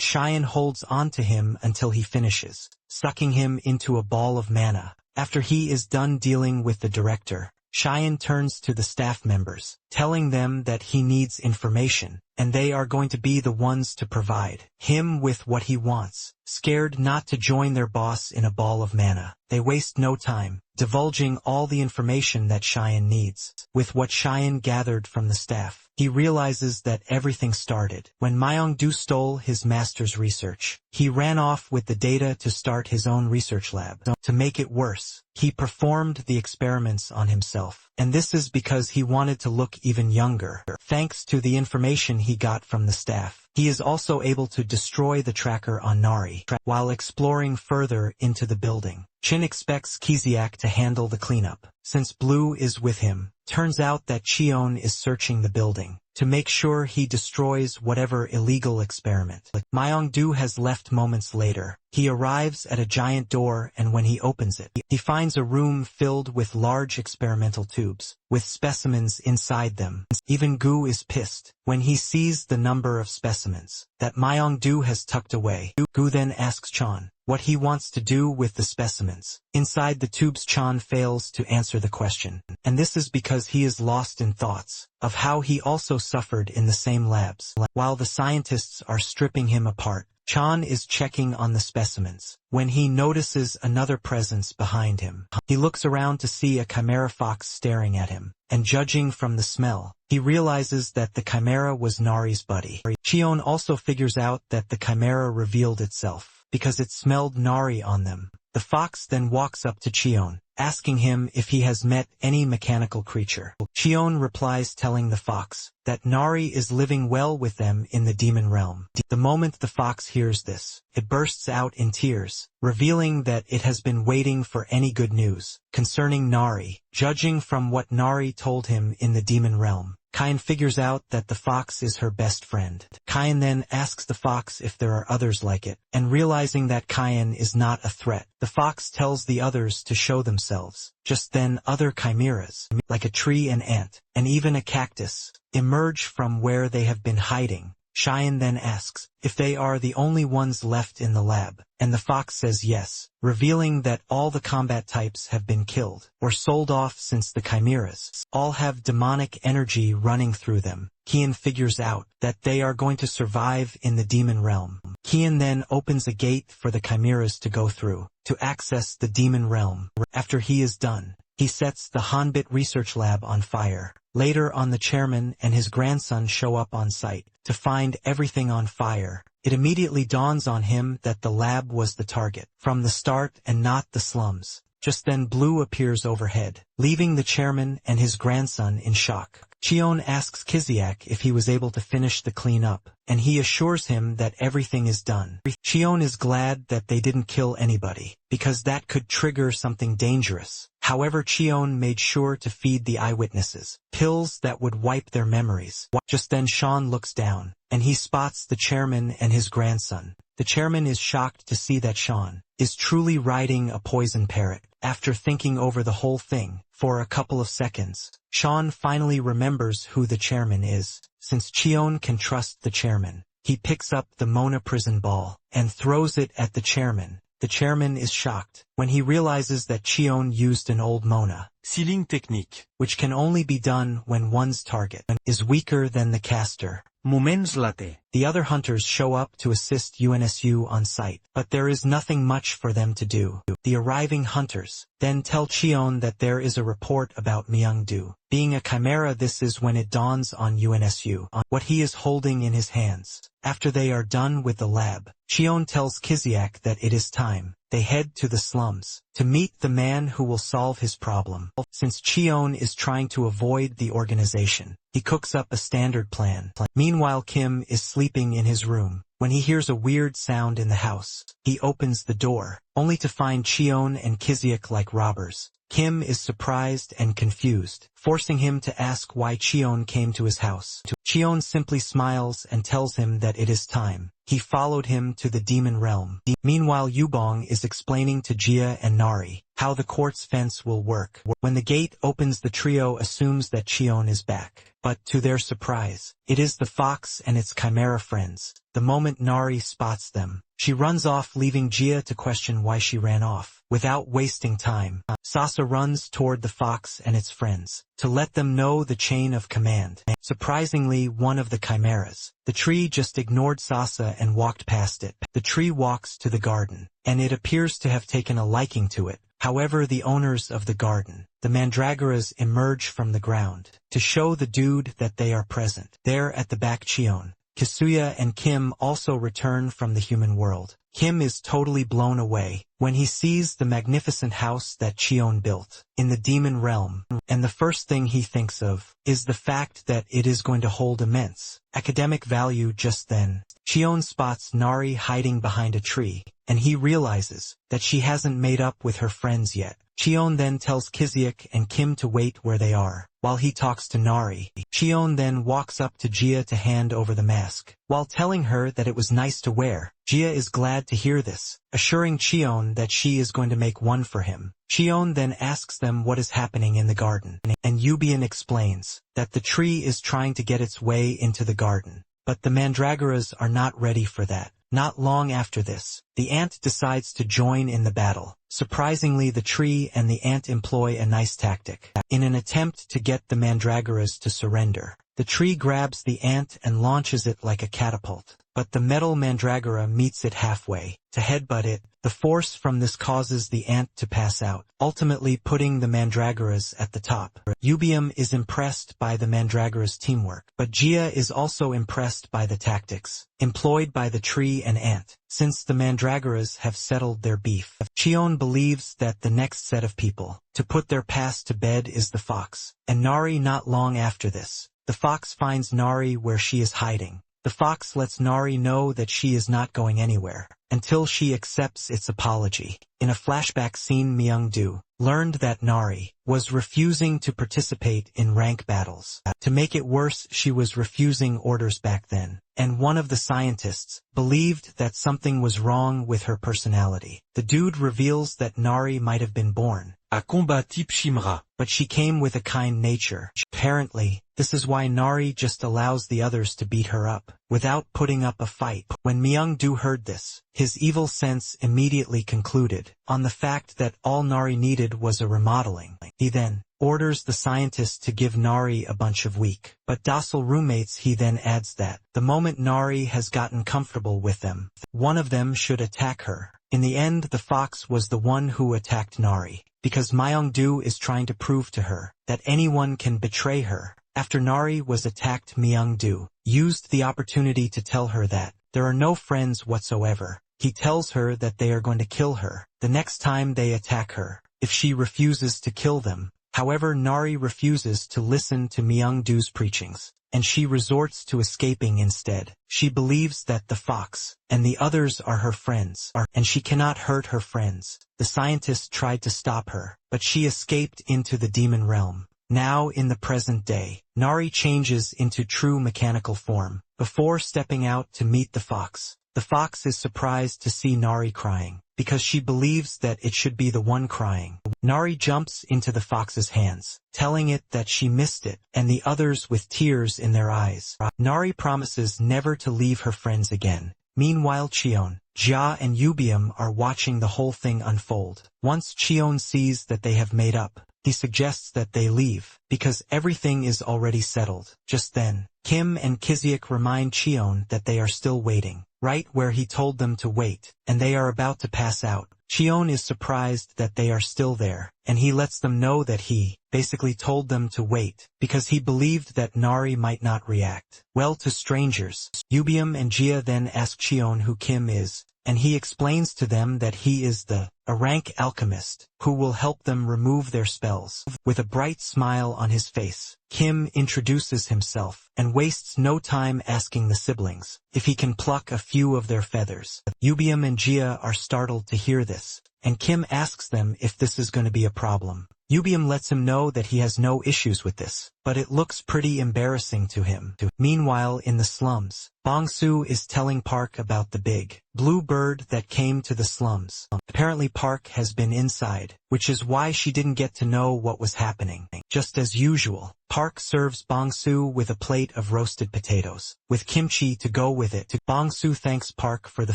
Cheyenne holds on to him until he finishes, sucking him into a ball of mana. After he is done dealing with the director, Cheyenne turns to the staff members, telling them that he needs information, and they are going to be the ones to provide him with what he wants. Scared not to join their boss in a ball of mana, they waste no time, divulging all the information that Cheyenne needs. With what Cheyenne gathered from the staff, he realizes that everything started when Myung-do stole his master's research. He ran off with the data to start his own research lab. To make it worse, he performed the experiments on himself, and this is because he wanted to look even younger. Thanks to the information he got from the staff, he is also able to destroy the tracker on Nari while exploring further into the building. Chin expects Kiziak to handle the cleanup, since Blue is with him. Turns out that Chion is searching the building to make sure he destroys whatever illegal experiment. Myong-do has left moments later. He arrives at a giant door, and when he opens it, he finds a room filled with large experimental tubes, with specimens inside them. Even Gu is pissed when he sees the number of specimens that Myong-do has tucked away. Gu then asks Chan what he wants to do with the specimens inside the tubes. Chan fails to answer the question, and this is because he is lost in thoughts of how he also suffered in the same labs. While the scientists are stripping him apart, Chan is checking on the specimens when he notices another presence behind him. He looks around to see a chimera fox staring at him, and judging from the smell, he realizes that the chimera was Nari's buddy. Cheon also figures out that the chimera revealed itself because it smelled Nari on them. The fox then walks up to Cheon, asking him if he has met any mechanical creature. Cheon replies telling the fox that Nari is living well with them in the demon realm. The moment the fox hears this, it bursts out in tears, revealing that it has been waiting for any good news concerning Nari. Judging from what Nari told him in the demon realm, Kain figures out that the fox is her best friend. Kain then asks the fox if there are others like it, and realizing that Kain is not a threat, the fox tells the others to show themselves. Just then other chimeras, like a tree and ant, and even a cactus, emerge from where they have been hiding. Cheyenne then asks if they are the only ones left in the lab, and the fox says yes, revealing that all the combat types have been killed or sold off since the chimeras all have demonic energy running through them. Kian figures out that they are going to survive in the demon realm. Kian then opens a gate for the chimeras to go through to access the demon realm. After he is done, he sets the Hanbit research lab on fire. Later on, the chairman and his grandson show up on site to find everything on fire. It immediately dawns on him that the lab was the target from the start and not the slums. Just then Blue appears overhead, leaving the chairman and his grandson in shock. Cheon asks Kiziak if he was able to finish the cleanup, and he assures him that everything is done. Cheon is glad that they didn't kill anybody, because that could trigger something dangerous. However, Cheon made sure to feed the eyewitnesses pills that would wipe their memories. Just then Sean looks down, and he spots the chairman and his grandson. The chairman is shocked to see that Sean is truly riding a poison parrot. After thinking over the whole thing for a couple of seconds, Sean finally remembers who the chairman is. Since Cheon can trust the chairman, he picks up the Mona prison ball and throws it at the chairman. The chairman is shocked when he realizes that Cheon used an old Mona Ceiling technique, which can only be done when one's target is weaker than the caster. Moments later, the other hunters show up to assist UNSU on site, but there is nothing much for them to do. The arriving hunters then tell Cheon that there is a report about Myung-do being a chimera. This is when it dawns on UNSU on what he is holding in his hands. After they are done with the lab, Cheon tells Kiziak that it is time. They head to the slums to meet the man who will solve his problem. Since Cheon is trying to avoid the organization, he cooks up a standard plan. Meanwhile, Kim is sleeping in his room when he hears a weird sound in the house. He opens the door, only to find Cheon and Kiziak like robbers. Kim is surprised and confused, forcing him to ask why Cheon came to his house. Cheon simply smiles and tells him that it is time. He followed him to the demon realm. Meanwhile, Yubong is explaining to Jia and Nari how the quartz fence will work. When the gate opens, the trio assumes that Cheon is back, but to their surprise, it is the fox and its chimera friends. The moment Nari spots them, she runs off, leaving Jia to question why she ran off. Without wasting time, Sasa runs toward the fox and its friends to let them know the chain of command. Surprisingly, one of the chimeras, the tree, just ignored Sasa and walked past it. The tree walks to the garden, and it appears to have taken a liking to it. However, the owners of the garden, the mandragoras, emerge from the ground to show the dude that they are present. There at the back, Cheon, Kisuya and Kim also return from the human world. Kim is totally blown away when he sees the magnificent house that Cheon built in the demon realm, and the first thing he thinks of is the fact that it is going to hold immense academic value. Just then, Cheon spots Nari hiding behind a tree and he realizes that she hasn't made up with her friends yet. Cheon then tells Kiziak and Kim to wait where they are, while he talks to Nari. Cheon then walks up to Jia to hand over the mask. While telling her that it was nice to wear, Jia is glad to hear this, assuring Cheon that she is going to make one for him. Cheon then asks them what is happening in the garden, and Yubian explains that the tree is trying to get its way into the garden, but the mandragoras are not ready for that. Not long after this, the ant decides to join in the battle. Surprisingly, the tree and the ant employ a nice tactic. In an attempt to get the mandragoras to surrender, the tree grabs the ant and launches it like a catapult. But the metal mandragora meets it halfway. To headbutt it, the force from this causes the ant to pass out, ultimately putting the mandragoras at the top. Yubium is impressed by the mandragora's teamwork, but Jia is also impressed by the tactics employed by the tree and ant, since the mandragoras have settled their beef. Cheon believes that the next set of people to put their past to bed is the fox, and Nari. Not long after this, the fox finds Nari where she is hiding. The fox lets Nari know that she is not going anywhere until she accepts its apology. In a flashback scene, Myung-do learned that Nari was refusing to participate in rank battles. To make it worse, she was refusing orders back then, and one of the scientists believed that something was wrong with her personality. The dude reveals that Nari might have been born À combat type Chimera. but she came with a kind nature. Apparently, this is why Nari just allows the others to beat her up, without putting up a fight. When Myung-do heard this, his evil sense immediately concluded on the fact that all Nari needed was a remodeling. He then orders the scientist to give Nari a bunch of weak but docile roommates. He then adds that the moment Nari has gotten comfortable with them, one of them should attack her. In the end, the fox was the one who attacked Nari, because Myung-do is trying to prove to her that anyone can betray her. After Nari was attacked, Myung-do used the opportunity to tell her that there are no friends whatsoever. He tells her that they are going to kill her the next time they attack her, if she refuses to kill them. However, Nari refuses to listen to Myung-do's preachings, and she resorts to escaping instead. She believes that the fox and the others are her friends, and she cannot hurt her friends. The scientist tried to stop her, but she escaped into the demon realm. Now, in the present day, Nari changes into true mechanical form before stepping out to meet the fox. The fox is surprised to see Nari crying, because she believes that it should be the one crying. Nari jumps into the fox's hands, telling it that she missed it, and the others with tears in their eyes. Nari promises never to leave her friends again. Meanwhile, Cheon, Jia and Yubium are watching the whole thing unfold. Once Cheon sees that they have made up, he suggests that they leave, because everything is already settled. Just then, Kim and Kiziak remind Cheon that they are still waiting, right where he told them to wait, and they are about to pass out. Cheon is surprised that they are still there, and he lets them know that he basically told them to wait, because he believed that Nari might not react well to strangers. Yubium and Jia then ask Cheon who Kim is, and he explains to them that he is a rank alchemist, who will help them remove their spells. With a bright smile on his face, Kim introduces himself, and wastes no time asking the siblings if he can pluck a few of their feathers. Yubium and Jia are startled to hear this, and Kim asks them if this is going to be a problem. Yubium lets him know that he has no issues with this, but it looks pretty embarrassing to him. Meanwhile, in the slums, Bongsu is telling Park about the big blue bird that came to the slums. Apparently Park has been inside, which is why she didn't get to know what was happening. Just as usual, Park serves Bongsu with a plate of roasted potatoes, with kimchi to go with it. Bongsu thanks Park for the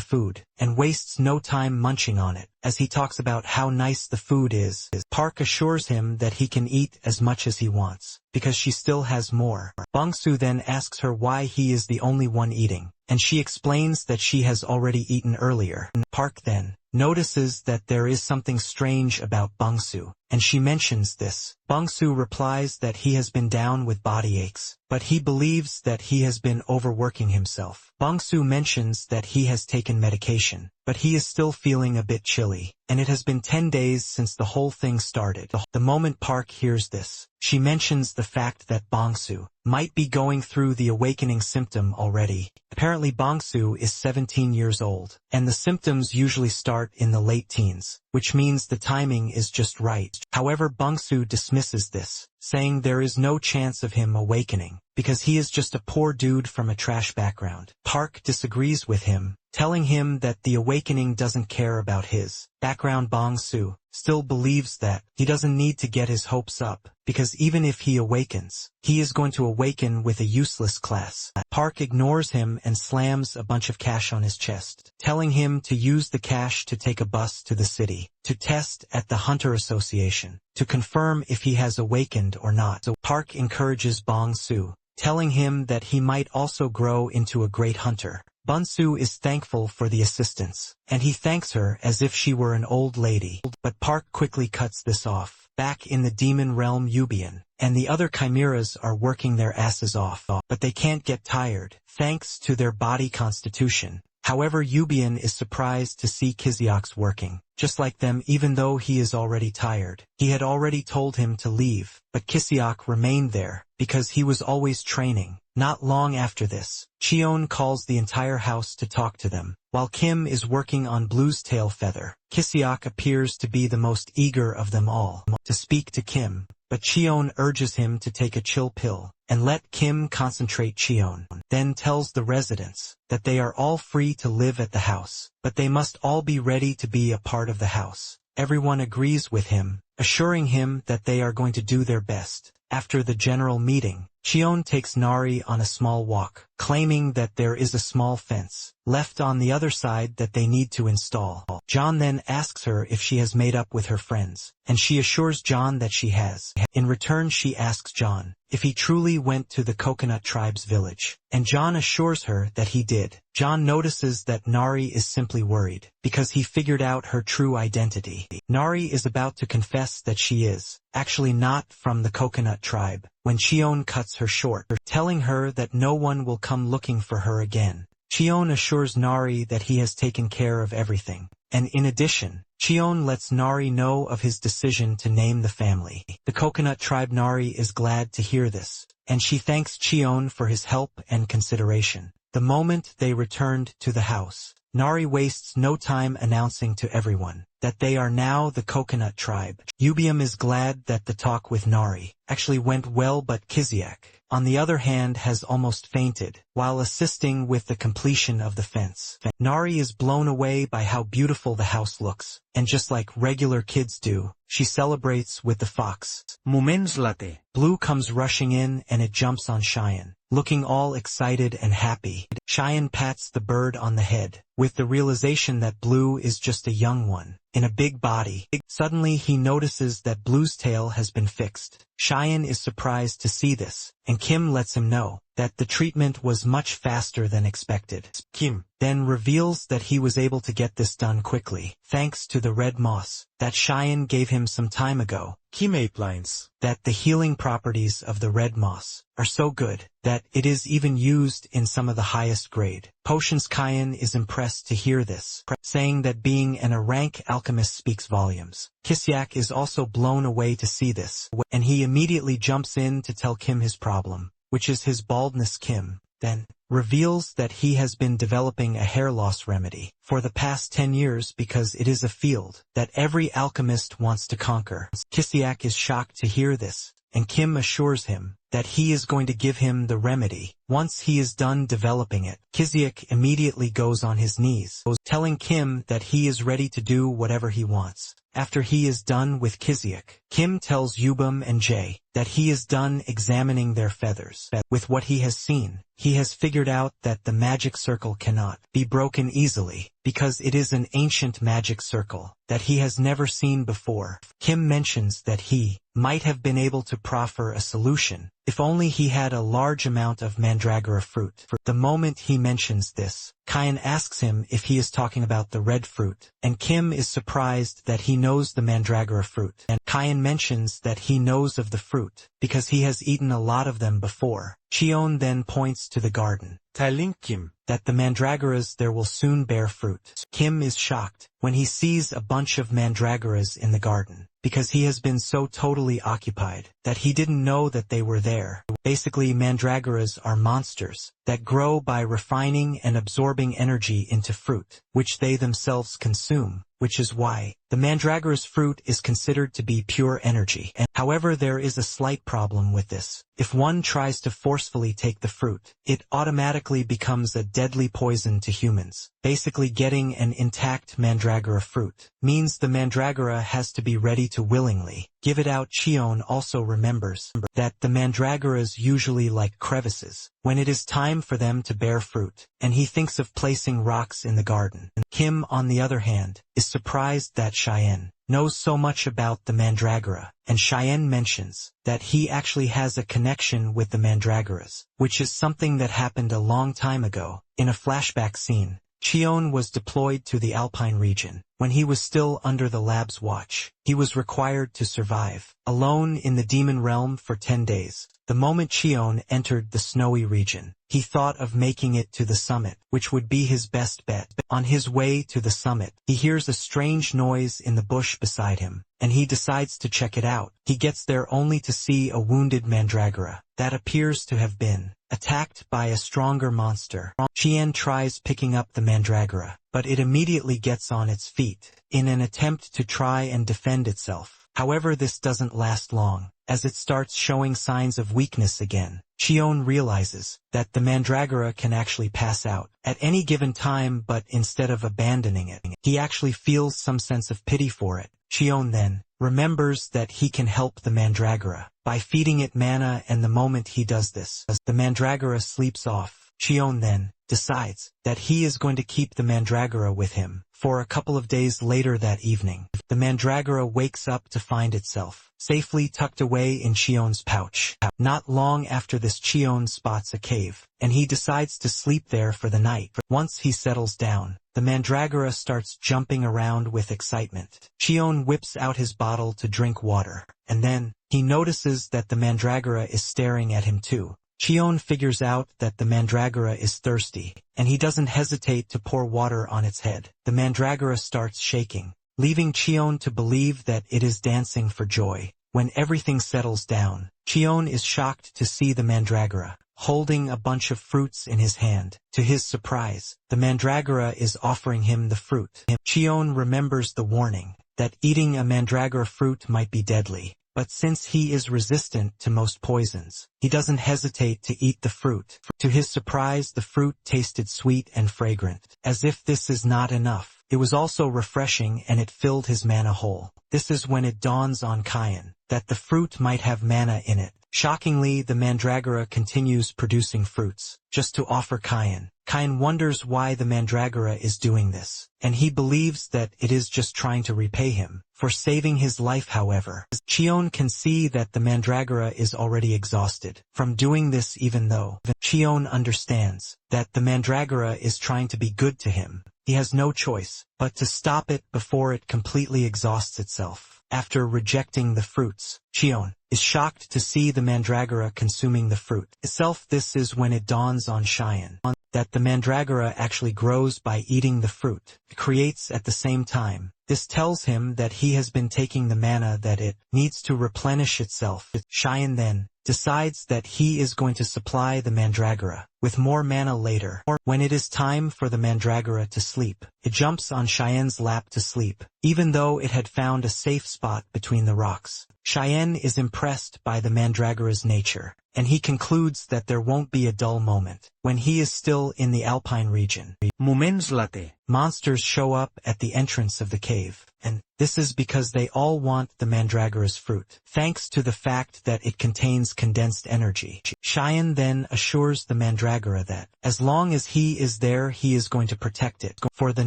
food, and wastes no time munching on it, as he talks about how nice the food is. Park assures him that he can eat as much as he wants, because she still has more. Bongsu then asks her why he is the only one eating, and she explains that she has already eaten earlier. Park then notices that there is something strange about Bongsu, and she mentions this. Bongsu replies that he has been down with body aches, but he believes that he has been overworking himself. Bongsu mentions that he has taken medication, but he is still feeling a bit chilly, and it has been 10 days since the whole thing started. The moment Park hears this, she mentions the fact that Bongsu might be going through the awakening symptom already. Apparently Bongsu is 17 years old, and the symptoms usually start in the late teens, which means the timing is just right. However, Bongsu dismisses this, saying there is no chance of him awakening, because he is just a poor dude from a trash background. Park disagrees with him, telling him that the awakening doesn't care about his background. Bongsu still believes that he doesn't need to get his hopes up, because even if he awakens, he is going to awaken with a useless class. Park ignores him and slams a bunch of cash on his chest, telling him to use the cash to take a bus to the city, to test at the Hunter Association, to confirm if he has awakened or not. So Park encourages Bongsu, telling him that he might also grow into a great hunter. Bongsu is thankful for the assistance, and he thanks her as if she were an old lady. But Park quickly cuts this off. Back in the demon realm, Yubian and the other chimeras are working their asses off, but they can't get tired, thanks to their body constitution. However, Yubian is surprised to see Kiziak's working just like them, even though he is already tired. He had already told him to leave, but Kiziak remained there, because he was always training. Not long after this, Cheon calls the entire house to talk to them. While Kim is working on Blue's tail feather, Kiziak appears to be the most eager of them all to speak to Kim, but Cheon urges him to take a chill pill and let Kim concentrate. Cheon then tells the residents that they are all free to live at the house, but they must all be ready to be a part of the house. Everyone agrees with him, assuring him that they are going to do their best. After the general meeting, Cheon takes Nari on a small walk, claiming that there is a small fence left on the other side that they need to install. John then asks her if she has made up with her friends, and she assures John that she has. In return, she asks John if he truly went to the Coconut Tribe's village, and John assures her that he did. John notices that Nari is simply worried, because he figured out her true identity. Nari is about to confess that she is actually not from the Coconut Tribe, when Cheon cuts her short, telling her that no one will come looking for her again. Cheon assures Nari that he has taken care of everything, and in addition, Cheon lets Nari know of his decision to name the family. The Coconut Tribe. Nari is glad to hear this, and she thanks Cheon for his help and consideration. The moment they returned to the house, Nari wastes no time announcing to everyone that they are now the Coconut Tribe. Yubium is glad that the talk with Nari actually went well, but Kiziak, on the other hand, has almost fainted while assisting with the completion of the fence. Nari is blown away by how beautiful the house looks, and just like regular kids do, she celebrates with the fox. Moments later, Blue comes rushing in and it jumps on Cheyenne, looking all excited and happy. Cheyenne pats the bird on the head, with the realization that Blue is just a young one in a big body. Suddenly he notices that Blue's tail has been fixed. Cheyenne is surprised to see this, and Kim lets him know that the treatment was much faster than expected. Kim then reveals that he was able to get this done quickly, thanks to the red moss that Cheyenne gave him some time ago. Kim explains that the healing properties of the red moss are so good that it is even used in some of the highest grade potions. Cheyenne is impressed to hear this, saying that being an rank alchemist speaks volumes. Kiziak is also blown away to see this, and he immediately jumps in to tell Kim his problem, which is his baldness. Kim then reveals that he has been developing a hair loss remedy for the past 10 years because it is a field that every alchemist wants to conquer. Kiziak is shocked to hear this, and Kim assures him that he is going to give him the remedy once he is done developing it. Kiziak immediately goes on his knees, telling Kim that he is ready to do whatever he wants. After he is done with Kiziak, Kim tells Yubum and Jay that he is done examining their feathers. With what he has seen, he has figured out that the magic circle cannot be broken easily, because it is an ancient magic circle that he has never seen before. Kim mentions that he might have been able to proffer a solution if only he had a large amount of mandragora fruit. The moment he mentions this, Kyan asks him if he is talking about the red fruit, and Kim is surprised that he knows the mandragora fruit, and Kyan mentions that he knows of the fruit, because he has eaten a lot of them before. Cheon then points to the garden, telling Kim that the mandragoras there will soon bear fruit. Kim is shocked when he sees a bunch of mandragoras in the garden, because he has been so totally occupied that he didn't know that they were there. Basically, mandragoras are monsters that grow by refining and absorbing energy into fruit, which they themselves consume, which is why the mandragora's fruit is considered to be pure energy. However, there is a slight problem with this. If one tries to forcefully take the fruit, it automatically becomes a deadly poison to humans. Basically, getting an intact mandragora fruit means the mandragora has to be ready to willingly give it out. Cheon also remembers that the mandragoras usually like crevices when it is time for them to bear fruit, and he thinks of placing rocks in the garden. Kim, on the other hand, is surprised that Cheyenne knows so much about the mandragora, and Cheyenne mentions that he actually has a connection with the mandragoras, which is something that happened a long time ago. In a flashback scene, Cheon was deployed to the Alpine region. When he was still under the lab's watch, he was required to survive alone in the demon realm for 10 days. The moment Cheon entered the snowy region, he thought of making it to the summit, which would be his best bet. On his way to the summit, he hears a strange noise in the bush beside him, and he decides to check it out. He gets there only to see a wounded mandragora that appears to have been attacked by a stronger monster. Chien tries picking up the mandragora, but it immediately gets on its feet in an attempt to try and defend itself. However, this doesn't last long, as it starts showing signs of weakness again. Cheon realizes that the mandragora can actually pass out at any given time, but instead of abandoning it, he actually feels some sense of pity for it. Cheon then remembers that he can help the mandragora by feeding it mana, and the moment he does this, the mandragora sleeps off. Cheon then decides that he is going to keep the mandragora with him for a couple of days. Later that evening, the mandragora wakes up to find itself safely tucked away in Cheon's pouch. Not long after this, Cheon spots a cave, and he decides to sleep there for the night. Once he settles down, the mandragora starts jumping around with excitement. Cheon whips out his bottle to drink water, and then he notices that the mandragora is staring at him too. Cheon figures out that the mandragora is thirsty, and he doesn't hesitate to pour water on its head. The mandragora starts shaking, leaving Cheon to believe that it is dancing for joy. When everything settles down, Cheon is shocked to see the mandragora holding a bunch of fruits in his hand. To his surprise, the mandragora is offering him the fruit. Cheon remembers the warning that eating a mandragora fruit might be deadly, but since he is resistant to most poisons, he doesn't hesitate to eat the fruit. To his surprise, the fruit tasted sweet and fragrant. As if this is not enough, it was also refreshing, and it filled his mana hole. This is when it dawns on Kyan that the fruit might have mana in it. Shockingly, the mandragora continues producing fruits, just to offer Kyan. Kyan wonders why the mandragora is doing this, and he believes that it is just trying to repay him for saving his life. However, Cheon can see that the mandragora is already exhausted from doing this, even though Cheon understands that the mandragora is trying to be good to him. He has no choice but to stop it before it completely exhausts itself. After rejecting the fruits, Cheon is shocked to see the mandragora consuming the fruit itself. This is when it dawns on Cheyenne that the mandragora actually grows by eating the fruit it creates at the same time. This tells him that he has been taking the mana that it needs to replenish itself. Cheyenne then decides that he is going to supply the mandragora with more mana later. When it is time for the mandragora to sleep, it jumps on Cheyenne's lap to sleep, even though it had found a safe spot between the rocks. Cheyenne is impressed by the mandragora's nature, and he concludes that there won't be a dull moment. When he is still in the Alpine region, Moments later, monsters show up at the entrance of the cave, and this is because they all want the mandragora's fruit, thanks to the fact that it contains condensed energy. Cheyenne then assures the mandragora that, as long as he is there, he is going to protect it. For the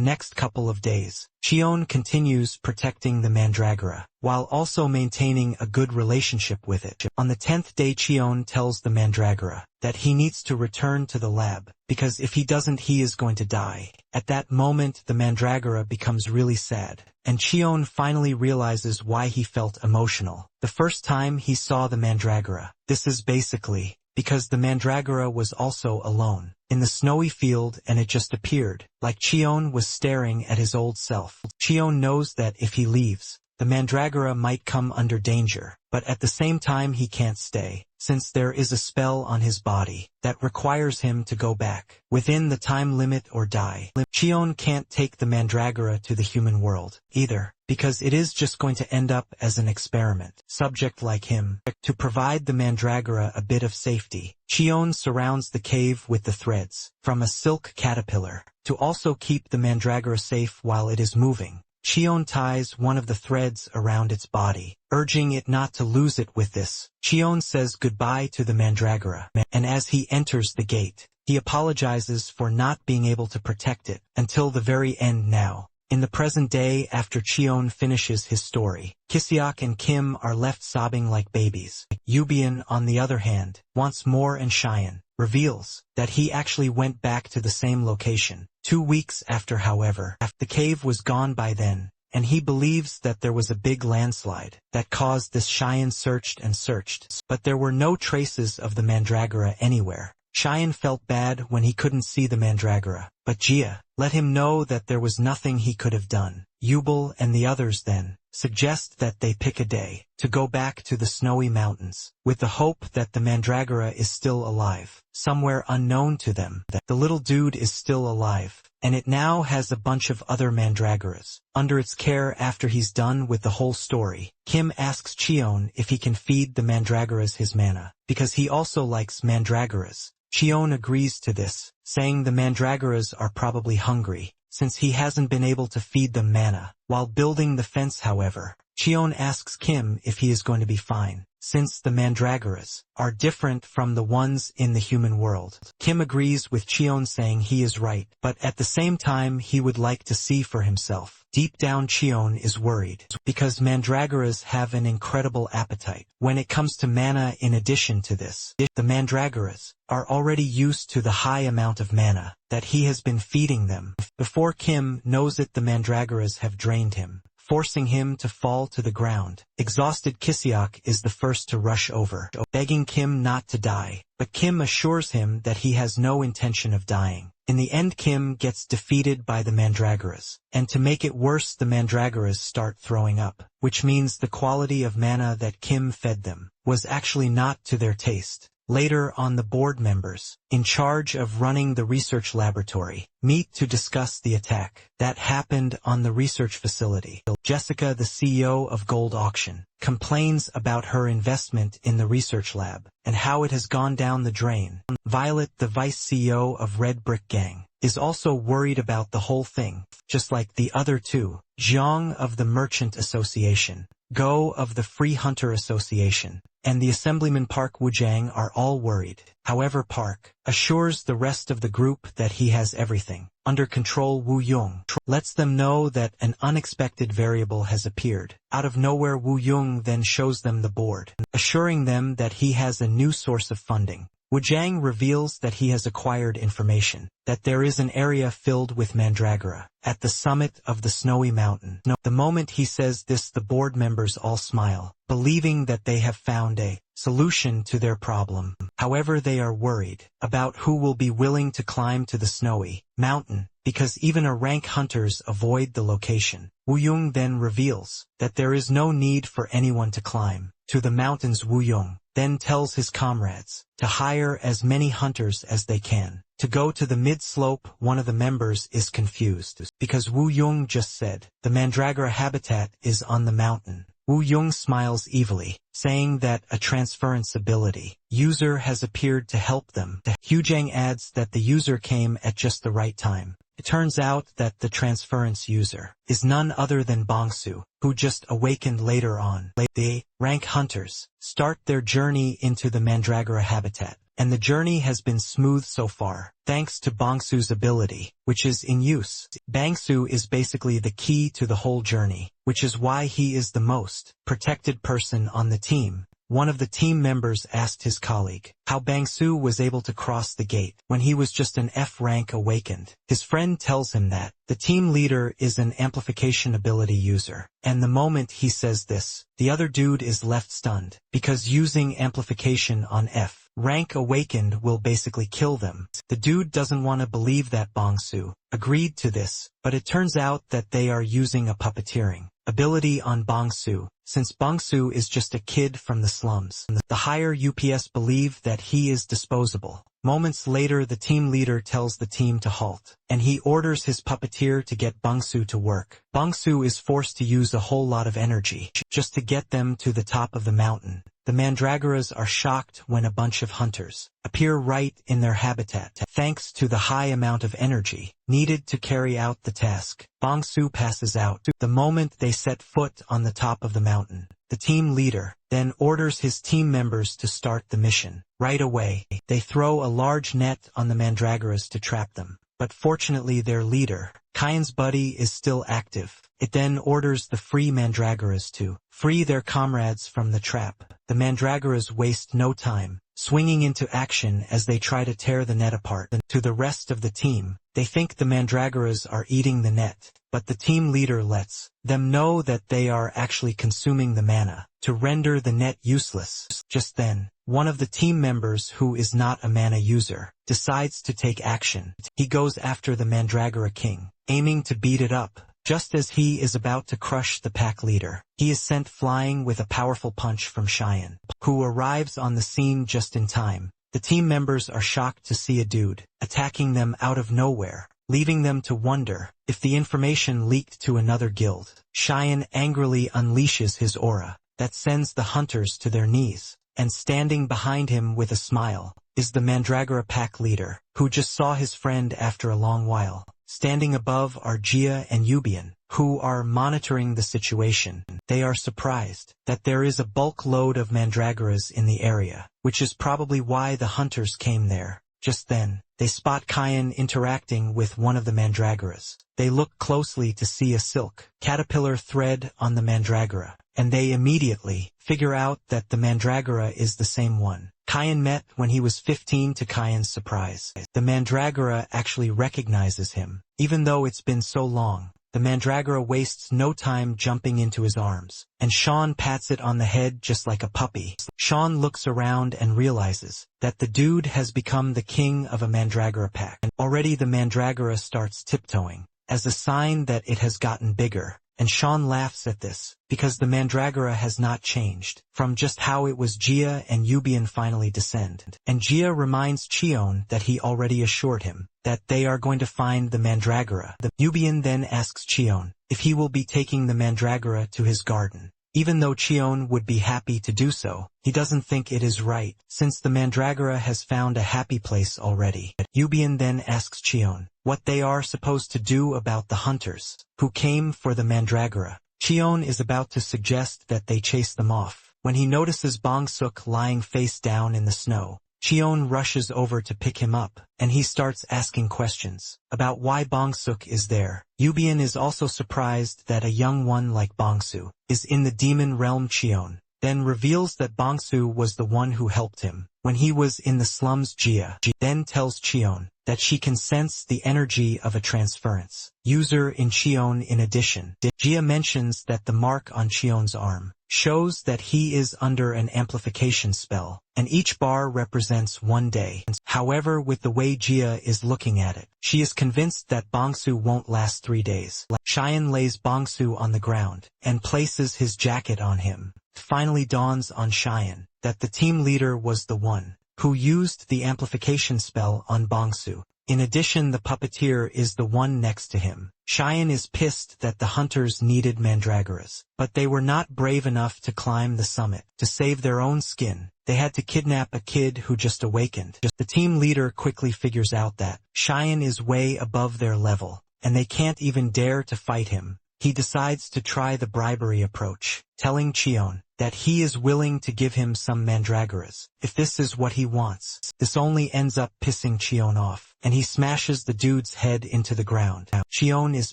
next couple of days, Cheon continues protecting the mandragora, while also maintaining a good relationship with it. On the 10th day, Cheon tells the mandragora that he needs to return to the lab, because if he doesn't he is going to die. At that moment the mandragora becomes really sad, and Chion finally realizes why he felt emotional the first time he saw the mandragora. This is basically because the mandragora was also alone in the snowy field, and it just appeared, like Chion was staring at his old self. Chion knows that if he leaves, the mandragora might come under danger, but at the same time he can't stay, since there is a spell on his body that requires him to go back within the time limit or die. Chion can't take the mandragora to the human world either, because it is just going to end up as an experiment subject like him. To provide the mandragora a bit of safety, Chion surrounds the cave with the threads from a silk caterpillar. To also keep the mandragora safe while it is moving, Chion ties one of the threads around its body, urging it not to lose it. With this, Chion says goodbye to the mandragora, and as he enters the gate, he apologizes for not being able to protect it until the very end. Now, in the present day, after Chion finishes his story, Kiseok and Kim are left sobbing like babies. Yubian, on the other hand, wants more, and Cheyenne reveals that he actually went back to the same location 2 weeks after. However, the cave was gone by then, and he believes that there was a big landslide that caused this. Cheyenne searched and searched, but there were no traces of the mandragora anywhere. Cheyenne felt bad when he couldn't see the mandragora, but Jia let him know that there was nothing he could have done. Yubel and the others then suggest that they pick a day to go back to the snowy mountains, with the hope that the mandragora is still alive, somewhere unknown to them. The little dude is still alive, and it now has a bunch of other mandragoras under its care. After he's done with the whole story, Kim asks Chion if he can feed the mandragoras his mana, because he also likes mandragoras. Chion agrees to this, saying the mandragoras are probably hungry, since he hasn't been able to feed them mana. While building the fence, however, Chion asks Kim if he is going to be fine, since the mandragoras are different from the ones in the human world. Kim agrees with Chion, saying he is right, but at the same time he would like to see for himself. Deep down Chion is worried, because mandragoras have an incredible appetite when it comes to mana. In addition to this, the mandragoras are already used to the high amount of mana that he has been feeding them. Before Kim knows it, the mandragoras have drained him, forcing him to fall to the ground. Exhausted Kiseok is the first to rush over, begging Kim not to die, but Kim assures him that he has no intention of dying. In the end, Kim gets defeated by the mandragoras, and to make it worse, the mandragoras start throwing up, which means the quality of mana that Kim fed them was actually not to their taste. Later on, the board members, in charge of running the research laboratory, meet to discuss the attack that happened on the research facility. Jessica, the CEO of Gold Auction, complains about her investment in the research lab and how it has gone down the drain. Violet, the vice CEO of Red Brick Gang, is also worried about the whole thing, just like the other two. Jiang of the Merchant Association, Go of the Free Hunter Association, and the Assemblyman Park Wujang are all worried. However, Park assures the rest of the group that he has everything under control. Wu Yung lets them know that an unexpected variable has appeared out of nowhere. Wu Yung then shows them the board, assuring them that he has a new source of funding. Wujang reveals that he has acquired information that there is an area filled with mandragora at the summit of the snowy mountain. The moment he says this, the board members all smile, believing that they have found a solution to their problem. However, they are worried about who will be willing to climb to the snowy mountain, because even a rank hunters avoid the location. Wu Yung then reveals that there is no need for anyone to climb to the mountains. Wu Yung then tells his comrades to hire as many hunters as they can to go to the mid-slope. One of the members is confused because Wu Yung just said the mandragora habitat is on the mountain. Wu Yung smiles evilly, saying that a transference ability user has appeared to help them. Hujang adds that the user came at just the right time. It turns out that the transference user is none other than Bongsu, who just awakened later on. The rank hunters start their journey into the mandragora habitat, and the journey has been smooth so far, thanks to Bongsu's ability, which is in use. Bangsu is basically the key to the whole journey, which is why he is the most protected person on the team. one of the team members asked his colleague how Bangsu was able to cross the gate when he was just an F rank awakened. His friend tells him that the team leader is an amplification ability user, and the moment he says this, the other dude is left stunned, because using amplification on F rank awakened will basically kill them. The dude doesn't want to believe that Bangsu agreed to this, but it turns out that they are using a puppeteering ability on Bangsu, since Bangsu is just a kid from the slums. The higher UPS believe that he is disposable. Moments later, the team leader tells the team to halt, and he orders his puppeteer to get Bangsu to work. Bangsu is forced to use a whole lot of energy just to get them to the top of the mountain. The Mandragoras are shocked when a bunch of hunters appear right in their habitat. Thanks to the high amount of energy needed to carry out the task, Bangsu passes out the moment they set foot on the top of the mountain. The team leader then orders his team members to start the mission. Right away, they throw a large net on the Mandragoras to trap them. But fortunately their leader, Kyan's buddy, is still active. It then orders the free Mandragoras to free their comrades from the trap. The Mandragoras waste no time, swinging into action as they try to tear the net apart. To the rest of the team, they think the Mandragoras are eating the net, but the team leader lets them know that they are actually consuming the mana to render the net useless. Just then, one of the team members, who is not a mana user, decides to take action. He goes after the Mandragora king, aiming to beat it up. Just as he is about to crush the pack leader, he is sent flying with a powerful punch from Cheyenne, who arrives on the scene just in time. The team members are shocked to see a dude attacking them out of nowhere, leaving them to wonder if the information leaked to another guild. Cheyenne angrily unleashes his aura that sends the hunters to their knees, and standing behind him with a smile is the Mandragora pack leader, who just saw his friend after a long while. Standing above are Jia and Yubian, who are monitoring the situation. They are surprised that there is a bulk load of Mandragoras in the area, which is probably why the hunters came there. Just then, they spot Kyan interacting with one of the Mandragoras. They look closely to see a silk caterpillar thread on the Mandragora, and they immediately figure out that the Mandragora is the same one Kyan met when he was 15. To Kyan's surprise, the Mandragora actually recognizes him. Even though it's been so long, the Mandragora wastes no time jumping into his arms, and Sean pats it on the head just like a puppy. Sean looks around and realizes that the dude has become the king of a Mandragora pack. And already the Mandragora starts tiptoeing, as a sign that it has gotten bigger. And Sean laughs at this, because the Mandragora has not changed from just how it was. Jia and Yubian finally descend, and Jia reminds Cheon that he already assured him that they are going to find the Mandragora. Yubian then asks Cheon if he will be taking the Mandragora to his garden. Even though Cheon would be happy to do so, he doesn't think it is right, since the Mandragora has found a happy place already. Yubian then asks Cheon what they are supposed to do about the hunters who came for the Mandragora. Cheon is about to suggest that they chase them off, when he notices Bongsuk lying face down in the snow. Cheon rushes over to pick him up, and he starts asking questions about why Bongsuk is there. Yubian is also surprised that a young one like Bongsu is in the demon realm. Cheon then reveals that Bongsu was the one who helped him when he was in the slums. Jia then tells Cheon that she can sense the energy of a transference user in Cheon. In addition, Jia mentions that the mark on Cheon's arm shows that he is under an amplification spell, and each bar represents 1 day. However, with the way Jia is looking at it, she is convinced that Bongsu won't last 3 days. Cheyenne lays Bongsu on the ground and places his jacket on him. It finally dawns on Cheyenne that the team leader was the one who used the amplification spell on Bongsu. In addition, the puppeteer is the one next to him. Cheyenne is pissed that the hunters needed Mandragoras, but they were not brave enough to climb the summit. To save their own skin, they had to kidnap a kid who just awakened. The team leader quickly figures out that Cheyenne is way above their level, and they can't even dare to fight him. He decides to try the bribery approach, telling Cheon that he is willing to give him some mandragoras, if this is what he wants. This only ends up pissing Cheon off, and he smashes the dude's head into the ground. Cheon is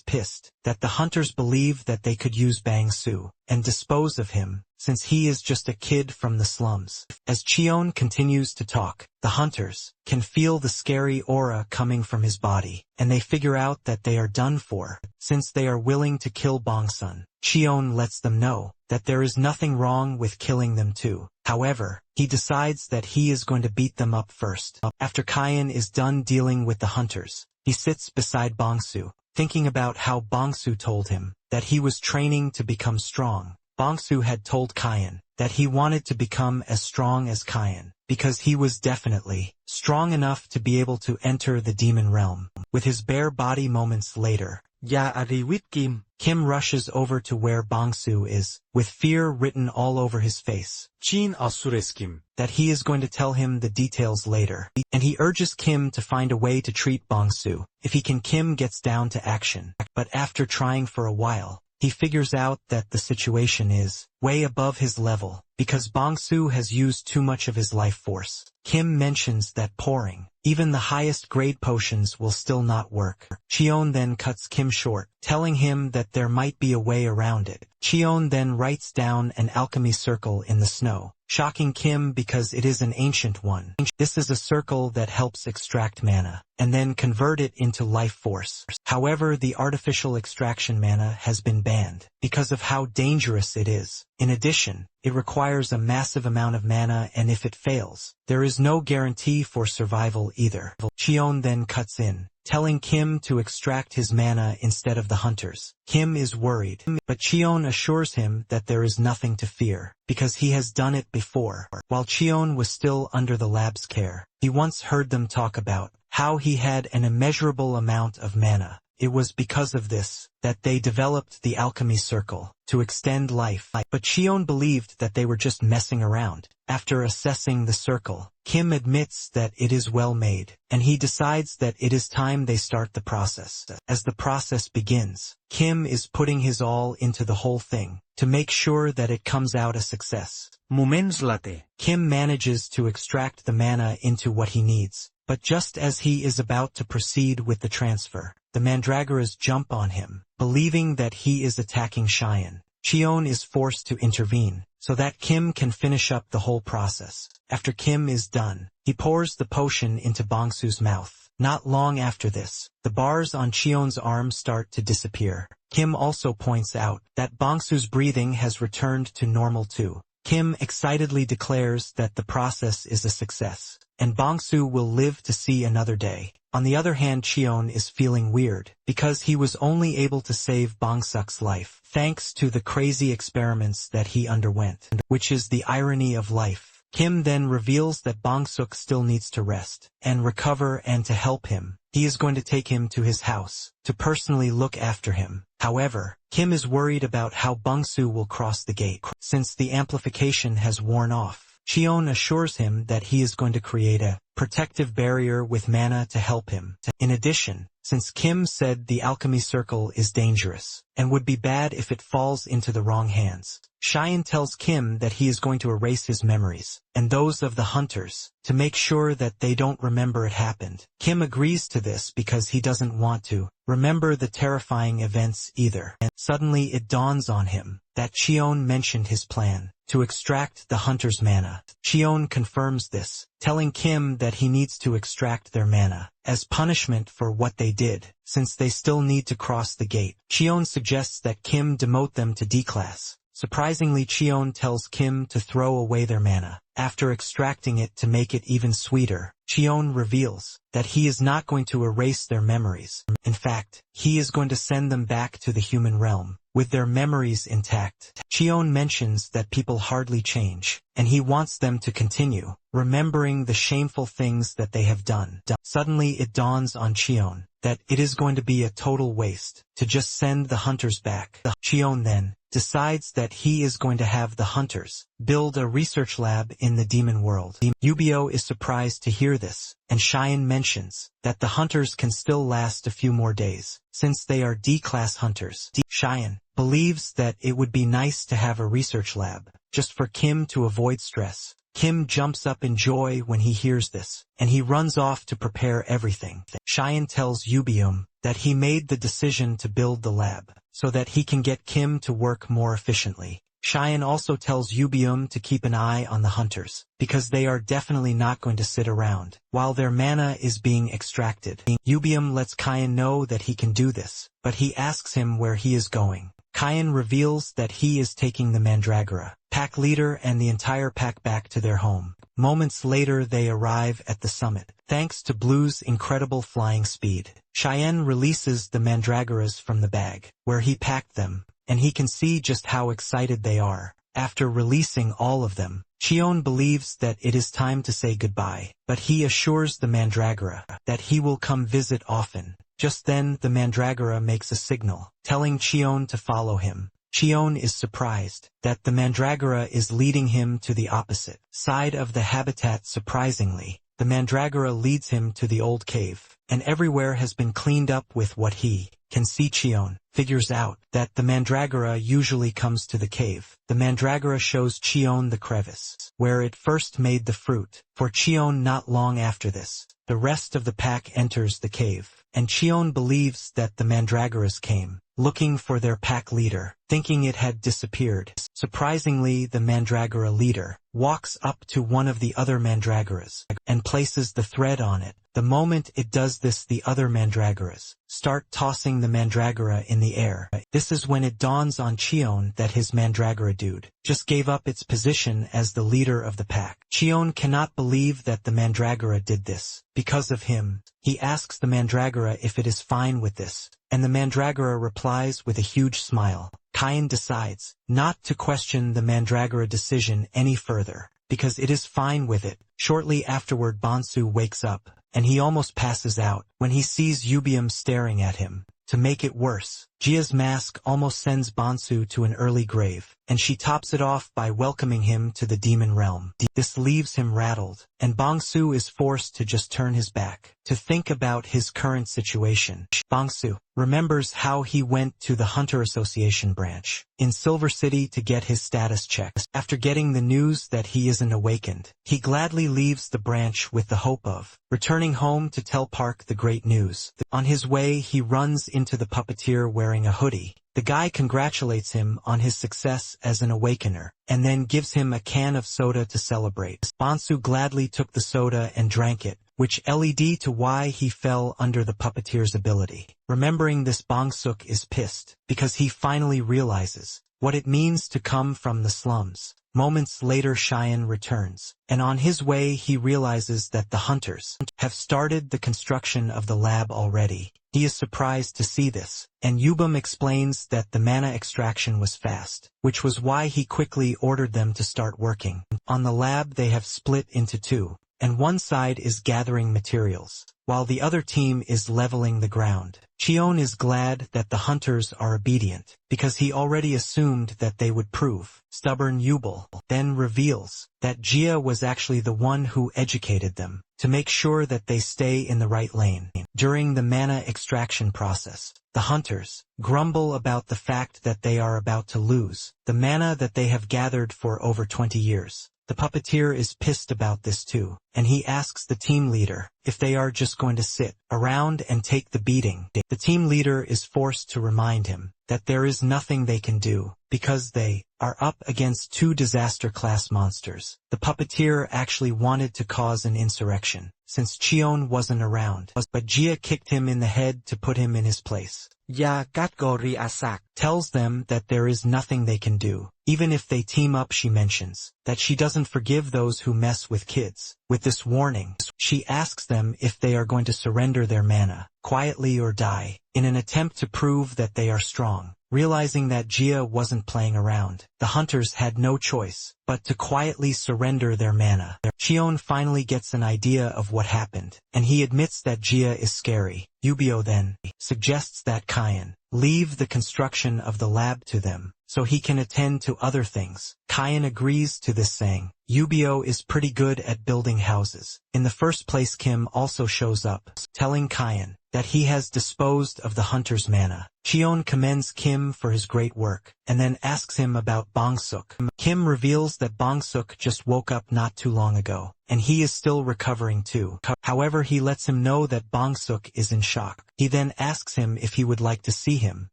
pissed that the hunters believe that they could use Bang Su and dispose of him, since he is just a kid from the slums. As Cheon continues to talk, the hunters can feel the scary aura coming from his body, and they figure out that they are done for, since they are willing to kill Bongsun. Cheon lets them know that there is nothing wrong with killing them too. However, he decides that he is going to beat them up first. After Kayan is done dealing with the hunters, he sits beside Bongsu, thinking about how Bongsu told him that he was training to become strong. Bongsu had told Kayan that he wanted to become as strong as Kayan, because he was definitely strong enough to be able to enter the demon realm. With his bare body moments later, Ya ari with Kim. Kim rushes over to where Bongsu is, with fear written all over his face. Chin Asures Kim. That he is going to tell him the details later, and he urges Kim to find a way to treat Bongsu. If he can, Kim gets down to action. But after trying for a while, he figures out that the situation is way above his level, because Bongsu has used too much of his life force. Kim mentions that pouring even the highest grade potions will still not work. Cheon then cuts Kim short, telling him that there might be a way around it. Cheon then writes down an alchemy circle in the snow, shocking Kim because it is an ancient one. This is a circle that helps extract mana, and then convert it into life force. However, the artificial extraction mana has been banned, because of how dangerous it is. In addition, it requires a massive amount of mana, and if it fails, there is no guarantee for survival either. Cheon then cuts in, telling Kim to extract his mana instead of the hunters. Kim is worried, but Cheon assures him that there is nothing to fear, because he has done it before. While Cheon was still under the lab's care, he once heard them talk about how he had an immeasurable amount of mana. It was because of this that they developed the alchemy circle to extend life. But Cheon believed that they were just messing around. After assessing the circle, Kim admits that it is well made, and he decides that it is time they start the process. As the process begins, Kim is putting his all into the whole thing to make sure that it comes out a success. Moments later, Kim manages to extract the mana into what he needs, but just as he is about to proceed with the transfer, the mandragoras jump on him, believing that he is attacking Cheyenne. Cheon is forced to intervene, so that Kim can finish up the whole process. After Kim is done, he pours the potion into Bongsu's mouth. Not long after this, the bars on Cheon's arm start to disappear. Kim also points out that Bongsu's breathing has returned to normal too. Kim excitedly declares that the process is a success, and Bongsu will live to see another day. On the other hand, Cheon is feeling weird, because he was only able to save Bongsuk's life, thanks to the crazy experiments that he underwent, which is the irony of life. Kim then reveals that Bongsuk still needs to rest and recover, and to help him, he is going to take him to his house to personally look after him. However, Kim is worried about how Bongsu will cross the gate, since the amplification has worn off. Cheon assures him that he is going to create a protective barrier with mana to help him. In addition, since Kim said the alchemy circle is dangerous and would be bad if it falls into the wrong hands, Cheyenne tells Kim that he is going to erase his memories and those of the hunters to make sure that they don't remember it happened. Kim agrees to this because he doesn't want to remember the terrifying events either. And suddenly it dawns on him that Cheon mentioned his plan to extract the hunter's mana. Cheon confirms this, telling Kim that he needs to extract their mana as punishment for what they did, since they still need to cross the gate. Cheon suggests that Kim demote them to D-class. Surprisingly, Cheon tells Kim to throw away their mana. After extracting it to make it even sweeter, Cheon reveals that he is not going to erase their memories. In fact, he is going to send them back to the human realm with their memories intact. Cheon mentions that people hardly change, and he wants them to continue remembering the shameful things that they have done. Suddenly it dawns on Cheon that it is going to be a total waste to just send the hunters back. Cheon then decides that he is going to have the hunters build a research lab in the demon world. Yubio is surprised to hear this, and Cheyenne mentions that the hunters can still last a few more days, since they are D-class hunters. Cheyenne believes that it would be nice to have a research lab, just for Kim to avoid stress. Kim jumps up in joy when he hears this, and he runs off to prepare everything. Cheyenne tells Yubium that he made the decision to build the lab, so that he can get Kim to work more efficiently. Cheyenne also tells Yubium to keep an eye on the hunters, because they are definitely not going to sit around while their mana is being extracted. Yubium lets Cheyenne know that he can do this, but he asks him where he is going. Cheyenne reveals that he is taking the Mandragora pack leader and the entire pack back to their home. Moments later they arrive at the summit. Thanks to Blue's incredible flying speed, Cheyenne releases the Mandragoras from the bag, where he packed them, and he can see just how excited they are. After releasing all of them, Cheon believes that it is time to say goodbye, but he assures the Mandragora that he will come visit often. Just then the Mandragora makes a signal, telling Cheon to follow him. Cheon is surprised that the Mandragora is leading him to the opposite side of the habitat. Surprisingly, the Mandragora leads him to the old cave, and everywhere has been cleaned up with what he can see. Cheon figures out that the Mandragora usually comes to the cave. The Mandragora shows Cheon the crevice where it first made the fruit. For Cheon, not long after this, the rest of the pack enters the cave, and Cheon believes that the Mandragoras came looking for their pack leader, thinking it had disappeared. Surprisingly, the Mandragora leader walks up to one of the other Mandragoras and places the thread on it. The moment it does this, the other Mandragoras start tossing the Mandragora in the air. This is when it dawns on Cheon that his Mandragora dude just gave up its position as the leader of the pack. Cheon cannot believe that the Mandragora did this because of him. He asks the Mandragora if it is fine with this, and the Mandragora replies with a huge smile. Cheyenne decides not to question the Mandragora decision any further, because it is fine with it. Shortly afterward, Bonsu wakes up, and he almost passes out when he sees Yubium staring at him. To make it worse, Jia's mask almost sends Bonsu to an early grave, and she tops it off by welcoming him to the demon realm. This leaves him rattled, and Bongsu is forced to just turn his back to think about his current situation. Bongsu remembers how he went to the Hunter Association branch in Silver City to get his status checked. After getting the news that he isn't awakened, he gladly leaves the branch with the hope of returning home to tell Park the great news. On his way, he runs into the puppeteer wearing a hoodie. The guy congratulates him on his success as an awakener, and then gives him a can of soda to celebrate. Bonsu gladly took the soda and drank it, which led to why he fell under the puppeteer's ability. Remembering this, Bongsuk is pissed, because he finally realizes what it means to come from the slums. Moments later, Cheyenne returns, and on his way he realizes that the hunters have started the construction of the lab already. He is surprised to see this, and Yubum explains that the mana extraction was fast, which was why he quickly ordered them to start working. On the lab they have split into two, and one side is gathering materials, while the other team is leveling the ground. Cheon is glad that the hunters are obedient, because he already assumed that they would prove stubborn. Yubel then reveals that Jia was actually the one who educated them, to make sure that they stay in the right lane. During the mana extraction process, the hunters grumble about the fact that they are about to lose the mana that they have gathered for over 20 years. The puppeteer is pissed about this too, and he asks the team leader if they are just going to sit around and take the beating. The team leader is forced to remind him that there is nothing they can do, because they are up against two disaster-class monsters. The puppeteer actually wanted to cause an insurrection, since Cheon wasn't around, but Jia kicked him in the head to put him in his place. Ya Katgori Asak Tells them that there is nothing they can do. Even if they team up, she mentions that she doesn't forgive those who mess with kids. With this warning, she asks them if they are going to surrender their mana quietly or die, in an attempt to prove that they are strong. Realizing that Jia wasn't playing around, the hunters had no choice but to quietly surrender their mana. Cheon finally gets an idea of what happened, and he admits that Jia is scary. Yubio then suggests that Cheyenne leave the construction of the lab to them, so he can attend to other things. Kyan agrees to this, saying, Yubio is pretty good at building houses. In the first place, Kim also shows up, telling Kyan that he has disposed of the hunter's mana. Cheon commends Kim for his great work, and then asks him about Bongsuk. Kim reveals that Bongsuk just woke up not too long ago, and he is still recovering too. However, he lets him know that Bongsuk is in shock. He then asks him if he would like to see him.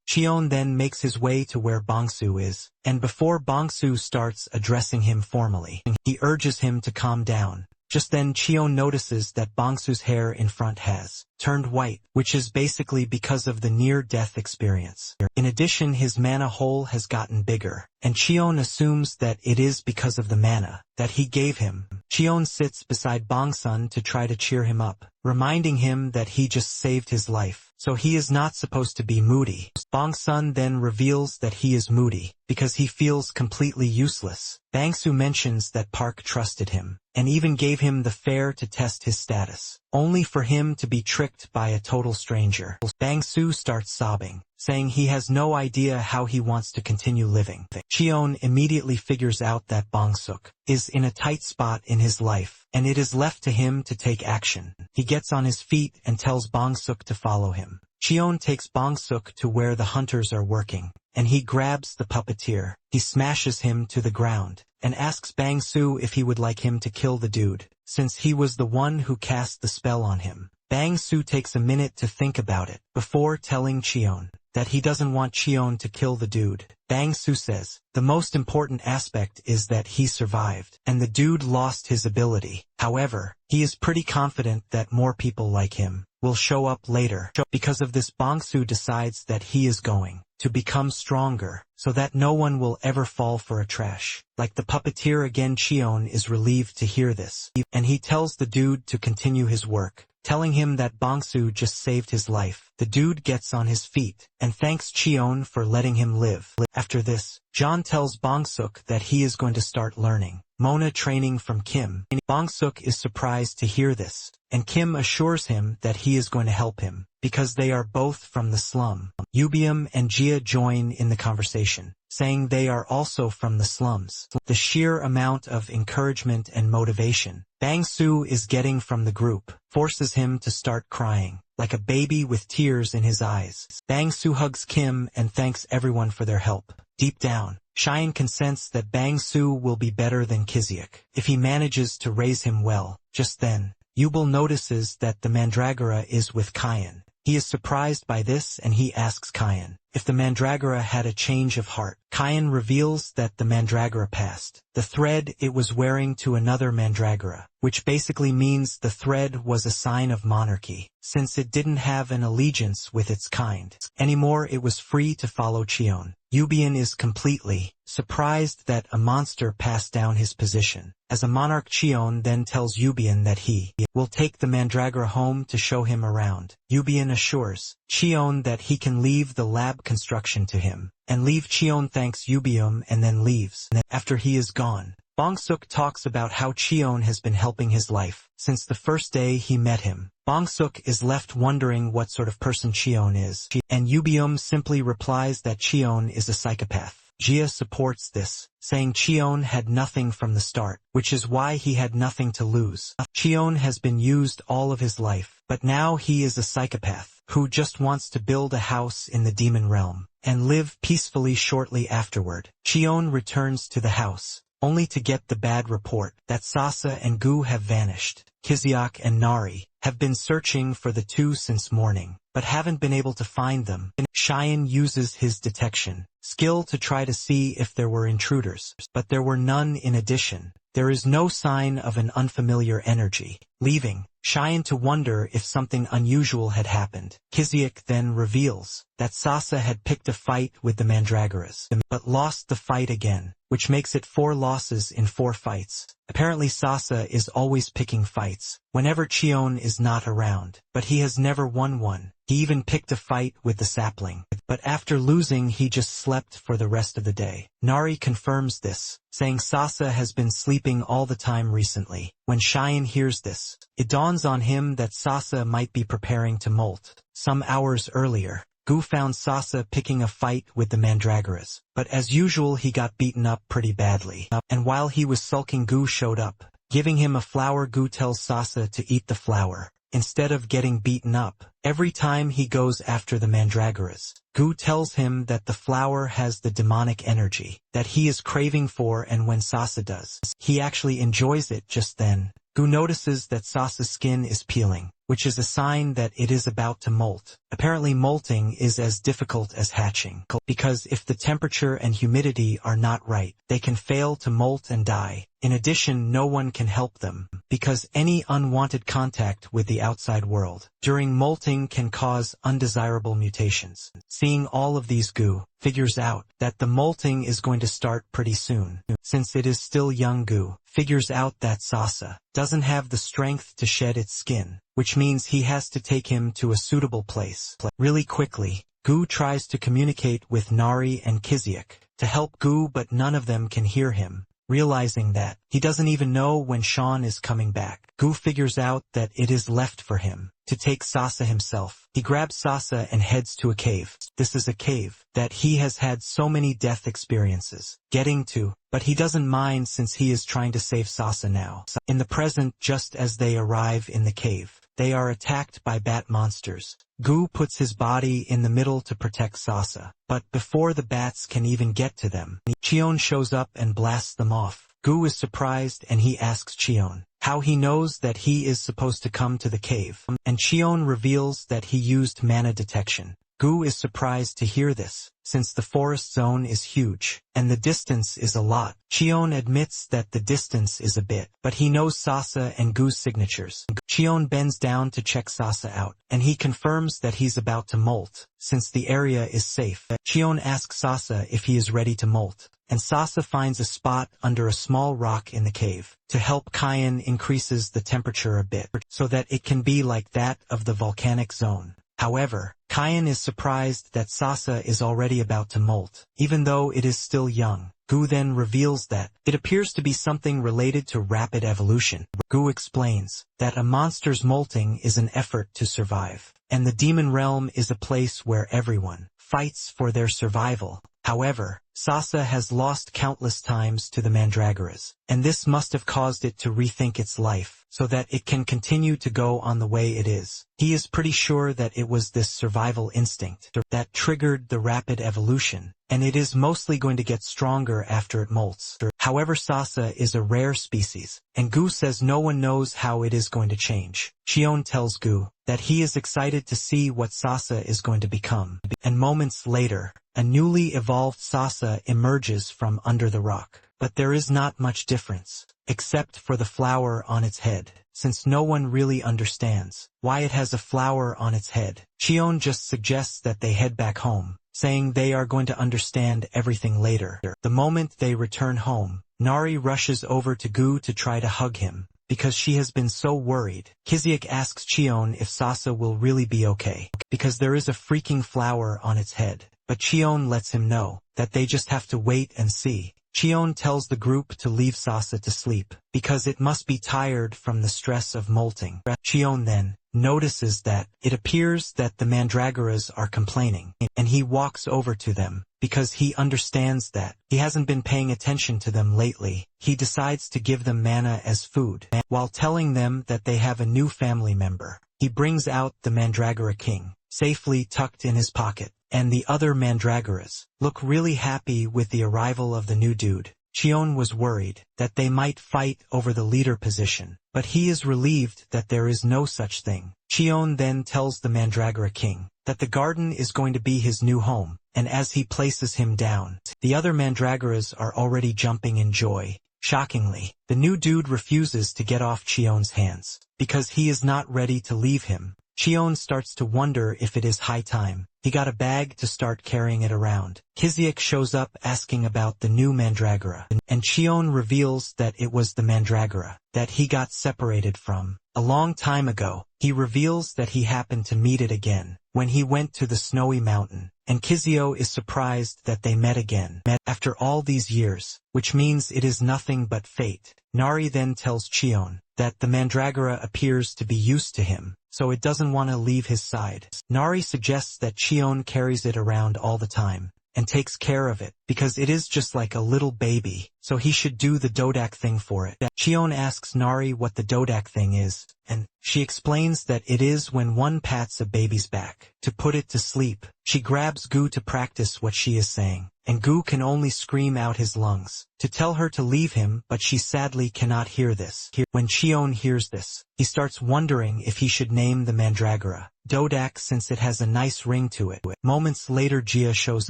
Cheon then makes his way to where Bongsu is, and before Bongsu starts addressing him formally, he urges him to calm down. Just then Cheon notices that Bongsu's hair in front has turned white, which is basically because of the near-death experience. In addition, his mana hole has gotten bigger, and Cheon assumes that it is because of the mana that he gave him. Cheon sits beside Bongsun to try to cheer him up, reminding him that he just saved his life, so he is not supposed to be moody. Bongsun then reveals that he is moody because he feels completely useless. Bangsu mentions that Park trusted him, and even gave him the fare to test his status, only for him to be tricked by a total stranger. Bangsu starts sobbing, saying he has no idea how he wants to continue living. Cheon immediately figures out that Bongsuk is in a tight spot in his life, and it is left to him to take action. He gets on his feet and tells Bongsuk to follow him. Cheon takes Bongsuk to where the hunters are working, and he grabs the puppeteer. He smashes him to the ground, and asks Bangsu if he would like him to kill the dude, since he was the one who cast the spell on him. Bangsu takes a minute to think about it, before telling Cheon that he doesn't want Cheon to kill the dude. Bangsu says, the most important aspect is that he survived, and the dude lost his ability. However, he is pretty confident that more people like him will show up later. Because of this, Bongsu decides that he is going to become stronger, so that no one will ever fall for a trash. Like the puppeteer again, Cheon is relieved to hear this, and he tells the dude to continue his work, telling him that Bongsu just saved his life. The dude gets on his feet, and thanks Cheon for letting him live. After this, John tells Bongsuk that he is going to start learning Mona training from Kim. Bongsuk is surprised to hear this, and Kim assures him that he is going to help him, because they are both from the slum. Yubium and Jia join in the conversation, saying they are also from the slums. The sheer amount of encouragement and motivation Bangsu is getting from the group forces him to start crying, like a baby with tears in his eyes. Bangsu hugs Kim and thanks everyone for their help. Deep down, Cheyenne consents that Bangsu will be better than Kiziak if he manages to raise him well. Just then, Yubel notices that the Mandragora is with Kyan. He is surprised by this and he asks Kyan if the Mandragora had a change of heart. Kyan reveals that the Mandragora passed the thread it was wearing to another Mandragora, which basically means the thread was a sign of monarchy, since it didn't have an allegiance with its kind anymore. It was free to follow Cheon. Yubian is completely surprised that a monster passed down his position. As a monarch, Cheon then tells Yubian that he will take the Mandragora home to show him around. Yubian assures Cheon that he can leave the lab construction to him, and leave. Cheon thanks Yubium and then leaves. After he is gone, Bongsuk talks about how Cheon has been helping his life since the first day he met him. Bongsuk is left wondering what sort of person Cheon is, and Yubium simply replies that Cheon is a psychopath. Jia supports this, saying Cheon had nothing from the start, which is why he had nothing to lose. Cheon has been used all of his life, but now he is a psychopath who just wants to build a house in the demon realm and live peacefully. Shortly afterward, Cheon returns to the house, only to get the bad report that Sasa and Gu have vanished. Kiziak and Nari have been searching for the two since morning, but haven't been able to find them. Cheyenne uses his detection skill to try to see if there were intruders, but there were none. In addition, there is no sign of an unfamiliar energy, leaving Cheyenne to wonder if something unusual had happened. Kiziak then reveals that Sasa had picked a fight with the Mandragoras, but lost the fight again, which makes it 4 losses in 4 fights. Apparently Sasa is always picking fights whenever Cheon is not around, but he has never won one. He even picked a fight with the sapling, but after losing he just slept for the rest of the day. Nari confirms this, saying Sasa has been sleeping all the time recently. When Cheyenne hears this, it dawns on him that Sasa might be preparing to molt some hours earlier. Gu found Sasa picking a fight with the mandragoras, but as usual he got beaten up pretty badly. And while he was sulking, Gu showed up, giving him a flower. Gu tells Sasa to eat the flower, instead of getting beaten up. Every time he goes after the mandragoras, Gu tells him that the flower has the demonic energy that he is craving for, and when Sasa does, he actually enjoys it. Just then, Gu notices that Sasa's skin is peeling, which is a sign that it is about to molt. Apparently molting is as difficult as hatching, because if the temperature and humidity are not right, they can fail to molt and die. In addition, no one can help them, because any unwanted contact with the outside world during molting can cause undesirable mutations. Seeing all of these, Gu figures out that the molting is going to start pretty soon. Since it is still young, Gu figures out that Sasa doesn't have the strength to shed its skin, which means he has to take him to a suitable place. Really quickly, Gu tries to communicate with Nari and Kiziak to help Gu, but none of them can hear him. Realizing that he doesn't even know when Sean is coming back, Gu figures out that it is left for him to take Sasa himself. He grabs Sasa and heads to a cave. This is a cave that he has had so many death experiences getting to, but he doesn't mind since he is trying to save Sasa now. In the present, just as they arrive in the cave, they are attacked by bat monsters. Gu puts his body in the middle to protect Sasa, but before the bats can even get to them, Cheon shows up and blasts them off. Gu is surprised and he asks Cheon how he knows that he is supposed to come to the cave, and Cheon reveals that he used mana detection. Gu is surprised to hear this, since the forest zone is huge, and the distance is a lot. Cheon admits that the distance is a bit, but he knows Sasa and Gu's signatures. Cheon bends down to check Sasa out, and he confirms that he's about to molt, since the area is safe. Cheon asks Sasa if he is ready to molt, and Sasa finds a spot under a small rock in the cave. To help, Kayan increases the temperature a bit, so that it can be like that of the volcanic zone. However, Kayan is surprised that Sasa is already about to molt, even though it is still young. Gu then reveals that it appears to be something related to rapid evolution. Gu explains that a monster's molting is an effort to survive, and the demon realm is a place where everyone fights for their survival. However, Sasa has lost countless times to the mandragoras, and this must have caused it to rethink its life, so that it can continue to go on the way it is. He is pretty sure that it was this survival instinct that triggered the rapid evolution, and it is mostly going to get stronger after it molts. However, Sasa is a rare species, and Gu says no one knows how it is going to change. Cheon tells Gu that he is excited to see what Sasa is going to become, and moments later, a newly evolved Sasa emerges from under the rock. But there is not much difference, except for the flower on its head, since no one really understands why it has a flower on its head. Cheon just suggests that they head back home, saying they are going to understand everything later. The moment they return home, Nari rushes over to Gu to try to hug him, because she has been so worried. Kiziak asks Cheon if Sasa will really be okay, because there is a freaking flower on its head. But Cheon lets him know that they just have to wait and see. Cheon tells the group to leave Sasa to sleep, because it must be tired from the stress of molting. Cheon then notices that it appears that the mandragoras are complaining, and he walks over to them, because he understands that he hasn't been paying attention to them lately. He decides to give them mana as food, while telling them that they have a new family member. He brings out the Mandragora King, safely tucked in his pocket, and the other mandragoras look really happy with the arrival of the new dude. Cheon was worried that they might fight over the leader position, but he is relieved that there is no such thing. Cheon then tells the Mandragora King that the garden is going to be his new home, and as he places him down, the other mandragoras are already jumping in joy. Shockingly, the new dude refuses to get off Cheon's hands, because he is not ready to leave him. Cheon starts to wonder if it is high time he got a bag to start carrying it around. Kiziak shows up asking about the new mandragora, and Cheon reveals that it was the mandragora that he got separated from a long time ago. He reveals that he happened to meet it again when he went to the snowy mountain, and Kizio is surprised that they met again after all these years, which means it is nothing but fate. Nari then tells Cheon that the mandragora appears to be used to him, so it doesn't want to leave his side. Nari suggests that Cheon carries it around all the time and takes care of it, because it is just like a little baby, so he should do the dodak thing for it. Cheon asks Nari what the dodak thing is, and she explains that it is when one pats a baby's back to put it to sleep. She grabs Gu to practice what she is saying, and Gu can only scream out his lungs to tell her to leave him, but she sadly cannot hear this. When Cheon hears this, he starts wondering if he should name the mandragora Dodak, since it has a nice ring to it. Moments later, Jia shows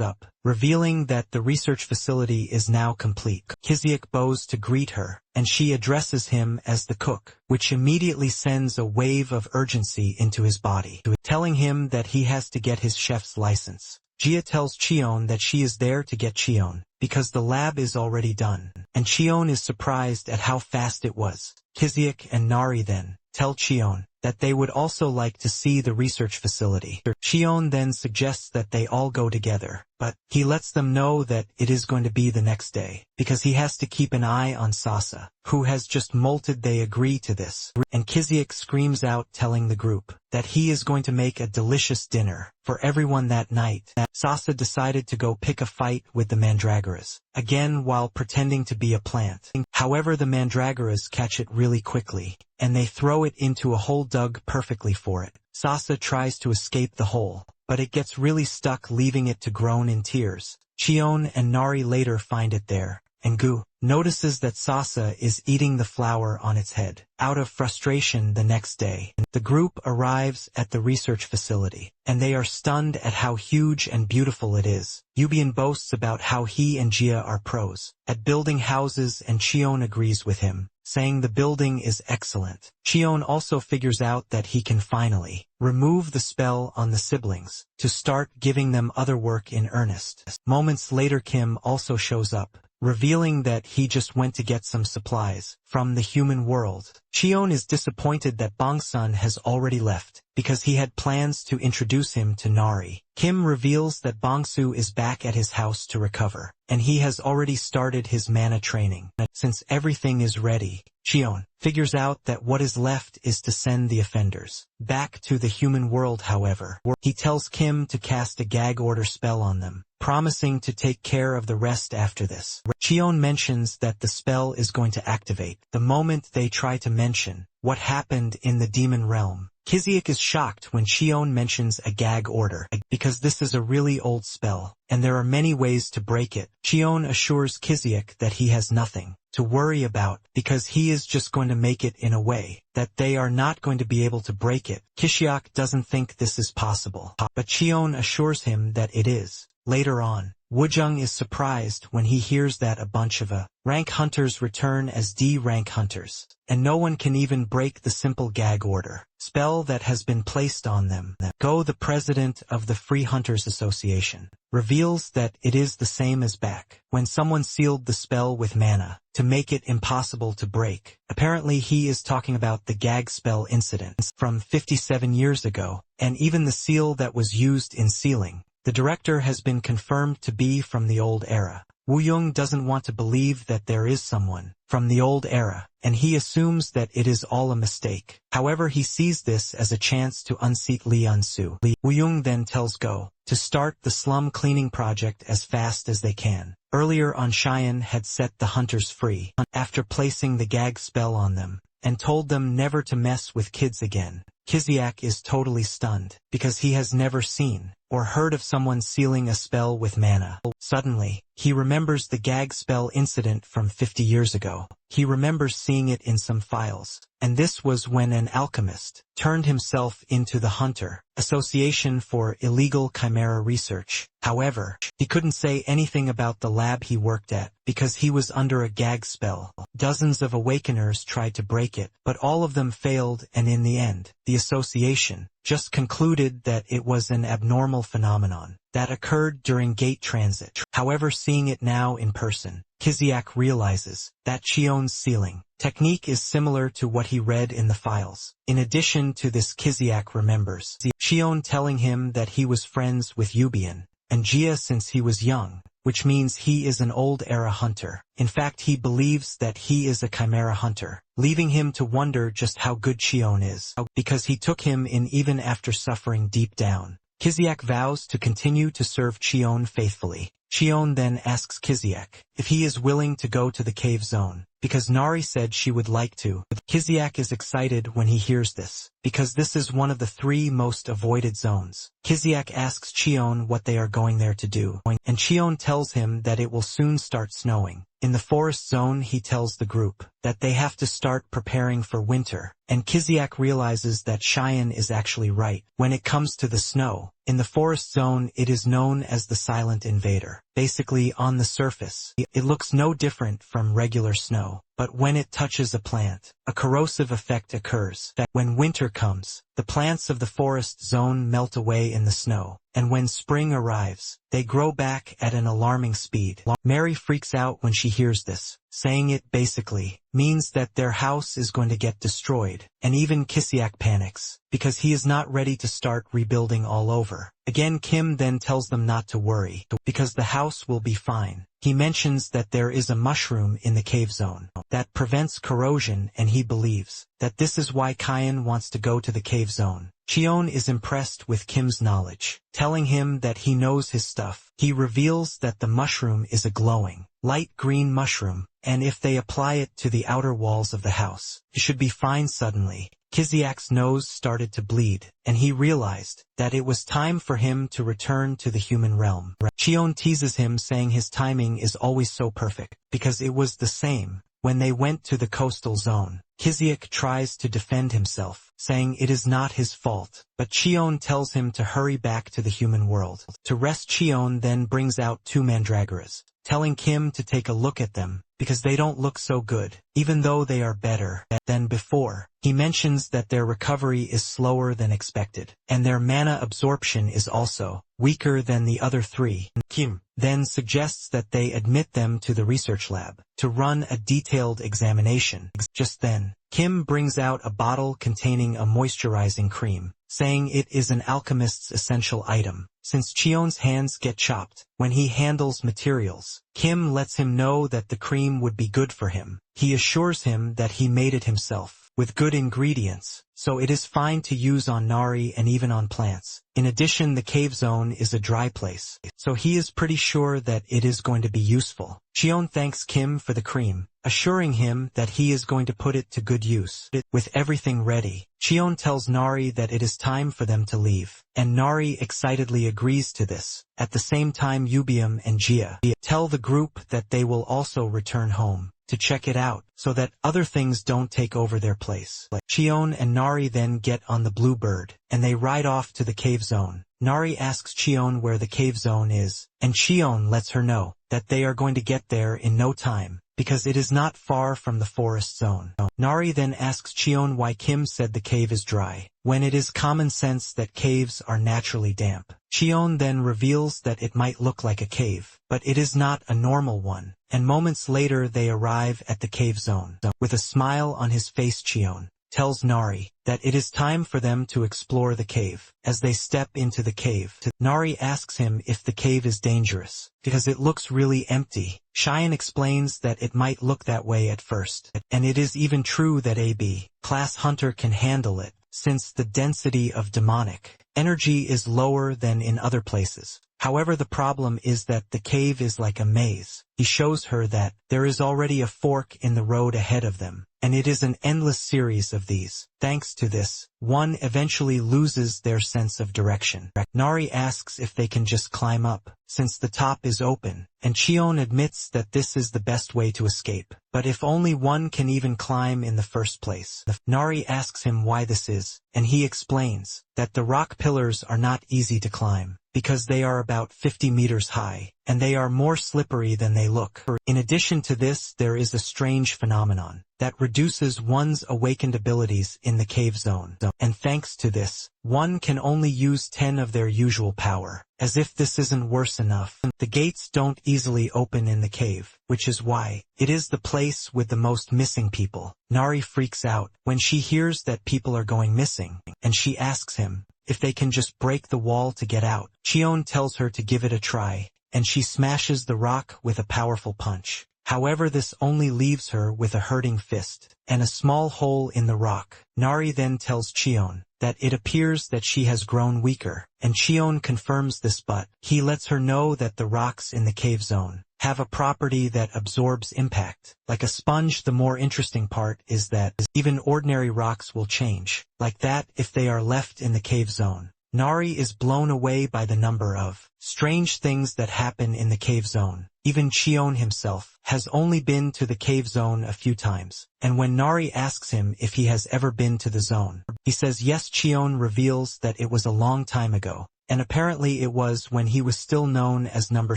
up, revealing that the research facility is now complete. Kiziak bows to greet her, and she addresses him as the cook, which immediately sends a wave of urgency into his body, telling him that he has to get his chef's license. Jia tells Cheon that she is there to get Cheon, because the lab is already done, and Cheon is surprised at how fast it was. Kiziak and Nari then tell Cheon that they would also like to see the research facility. Cheon then suggests that they all go together, but he lets them know that it is going to be the next day, because he has to keep an eye on Sasa, who has just molted. They agree to this, and Kiziak screams out, telling the group that he is going to make a delicious dinner for everyone that night. Sasa decided to go pick a fight with the mandragoras, again while pretending to be a plant. However, the mandragoras catch it really quickly, and they throw it into a hole dug perfectly for it. Sasa tries to escape the hole, but it gets really stuck, leaving it to groan in tears. Cheon and Nari later find it there, and Gu notices that Sasa is eating the flower on its head. Out of frustration, the next day, the group arrives at the research facility, and they are stunned at how huge and beautiful it is. Yubian boasts about how he and Jia are pros at building houses, and Cheon agrees with him, saying the building is excellent. Cheon also figures out that he can finally remove the spell on the siblings to start giving them other work in earnest. Moments later, Kim also shows up, revealing that he just went to get some supplies from the human world. Cheon is disappointed that Bongsun has already left, because he had plans to introduce him to Nari. Kim reveals that Bongsu is back at his house to recover, and he has already started his mana training. Since everything is ready, Cheon figures out that what is left is to send the offenders back to the human world. However, he tells Kim to cast a gag order spell on them, promising to take care of the rest after this. Cheon mentions that the spell is going to activate the moment they try to mention what happened in the demon realm. Kiziak is shocked when Cheon mentions a gag order, because this is a really old spell, and there are many ways to break it. Cheon assures Kiziak that he has nothing to worry about, because he is just going to make it in a way that they are not going to be able to break it. Kishiak doesn't think this is possible, but Cheon assures him that it is. Later on, Woojung is surprised when he hears that a bunch of A-rank hunters return as D-rank hunters, and no one can even break the simple gag order spell that has been placed on them. Go, the president of the Free Hunters Association, reveals that it is the same as back when someone sealed the spell with mana to make it impossible to break. Apparently he is talking about the gag spell incident from 57 years ago, and even the seal that was used in sealing the director has been confirmed to be from the old era. Woojung doesn't want to believe that there is someone from the old era, and he assumes that it is all a mistake. However, he sees this as a chance to unseat Lee Unsu. Woojung then tells Go to start the slum cleaning project as fast as they can. Earlier on, Cheyenne had set the hunters free after placing the gag spell on them, and told them never to mess with kids again. Kiziak is totally stunned, because he has never seen or heard of someone sealing a spell with mana. Suddenly, he remembers the gag spell incident from 50 years ago. He remembers seeing it in some files, and this was when an alchemist turned himself into the Hunter Association for illegal chimera research. However, he couldn't say anything about the lab he worked at, because he was under a gag spell. Dozens of awakeners tried to break it, but all of them failed, and in the end, the association just concluded that it was an abnormal phenomenon that occurred during gate transit. However, seeing it now in person, Kiziak realizes that Cheon's sealing technique is similar to what he read in the files. In addition to this, Kiziak remembers Cheon telling him that he was friends with Yubian and Jia since he was young, which means he is an old-era hunter. In fact, he believes that he is a Chimera hunter, leaving him to wonder just how good Cheon is, because he took him in even after suffering deep down. Kiziak vows to continue to serve Cheon faithfully. Cheon then asks Kiziak if he is willing to go to the cave zone, because Nari said she would like to. Kiziak is excited when he hears this, because this is one of the 3 most avoided zones. Kiziak asks Cheon what they are going there to do, and Cheon tells him that it will soon start snowing. In the forest zone, he tells the group that they have to start preparing for winter, and Kiziak realizes that Cheyenne is actually right. When it comes to the snow, in the forest zone it is known as the silent invader. Basically, on the surface, it looks no different from regular snow, but when it touches a plant, a corrosive effect occurs. When winter comes, the plants of the forest zone melt away in the snow, and when spring arrives, they grow back at an alarming speed. Mary freaks out when she hears this, saying it basically means that their house is going to get destroyed, and even Kiziak panics, because he is not ready to start rebuilding all over. Again, Kim then tells them not to worry, because the house will be fine. He mentions that there is a mushroom in the cave zone that prevents corrosion, and he believes that this is why Kyan wants to go to the cave zone. Cheon is impressed with Kim's knowledge, telling him that he knows his stuff. He reveals that the mushroom is a glowing, light green mushroom, and if they apply it to the outer walls of the house, it should be fine. Suddenly, Kiziak's nose started to bleed, and he realized that it was time for him to return to the human realm. Cheon teases him, saying his timing is always so perfect, because it was the same when they went to the coastal zone. Kiziak tries to defend himself, saying it is not his fault, but Cheon tells him to hurry back to the human world. To rest, Cheon then brings out 2 mandragoras, telling Kim to take a look at them, because they don't look so good, even though they are better than before. He mentions that their recovery is slower than expected, and their mana absorption is also weaker than the other 3. Kim then suggests that they admit them to the research lab to run a detailed examination. Just then, Kim brings out a bottle containing a moisturizing cream, saying it is an alchemist's essential item, since Cheon's hands get chopped when he handles materials. Kim lets him know that the cream would be good for him. He assures him that he made it himself, with good ingredients, so it is fine to use on Nari and even on plants. In addition, the cave zone is a dry place, so he is pretty sure that it is going to be useful. Cheon thanks Kim for the cream, assuring him that he is going to put it to good use. With everything ready, Cheon tells Nari that it is time for them to leave, and Nari excitedly agrees to this. At the same time, Yubium and Jia tell the group that they will also return home to check it out, so that other things don't take over their place. Cheon and Nari then get on the Bluebird, and they ride off to the cave zone. Nari asks Cheon where the cave zone is, and Cheon lets her know that they are going to get there in no time, because it is not far from the forest zone. Nari then asks Cheon why Kim said the cave is dry, when it is common sense that caves are naturally damp. Cheon then reveals that it might look like a cave, but it is not a normal one, and moments later they arrive at the cave zone. With a smile on his face, Cheon tells Nari that it is time for them to explore the cave. As they step into the cave, Nari asks him if the cave is dangerous, because it looks really empty. Cheyenne explains that it might look that way at first, and it is even true that a B-class hunter can handle it, since the density of demonic energy is lower than in other places. However, the problem is that the cave is like a maze. He shows her that there is already a fork in the road ahead of them, and it is an endless series of these. Thanks to this, one eventually loses their sense of direction. Nari asks if they can just climb up, since the top is open, and Cheon admits that this is the best way to escape. But if only one can even climb in the first place. Nari asks him why this is, and he explains that the rock pillars are not easy to climb, because they are about 50 meters high, and they are more slippery than they look. In addition to this, there is a strange phenomenon that reduces one's awakened abilities in the cave zone, and thanks to this, one can only use 10 of their usual power. As if this isn't worse enough, the gates don't easily open in the cave, which is why it is the place with the most missing people. Nari freaks out when she hears that people are going missing, and she asks him if they can just break the wall to get out. Cheon tells her to give it a try, and she smashes the rock with a powerful punch. However, this only leaves her with a hurting fist and a small hole in the rock. Nari then tells Chion that it appears that she has grown weaker, and Chion confirms this, but he lets her know that the rocks in the cave zone have a property that absorbs impact. Like a sponge, the more interesting part is that even ordinary rocks will change like that if they are left in the cave zone. Nari is blown away by the number of strange things that happen in the cave zone. Even Chion himself has only been to the cave zone a few times, and when Nari asks him if he has ever been to the zone, he says yes. Chion reveals that it was a long time ago, and apparently it was when he was still known as number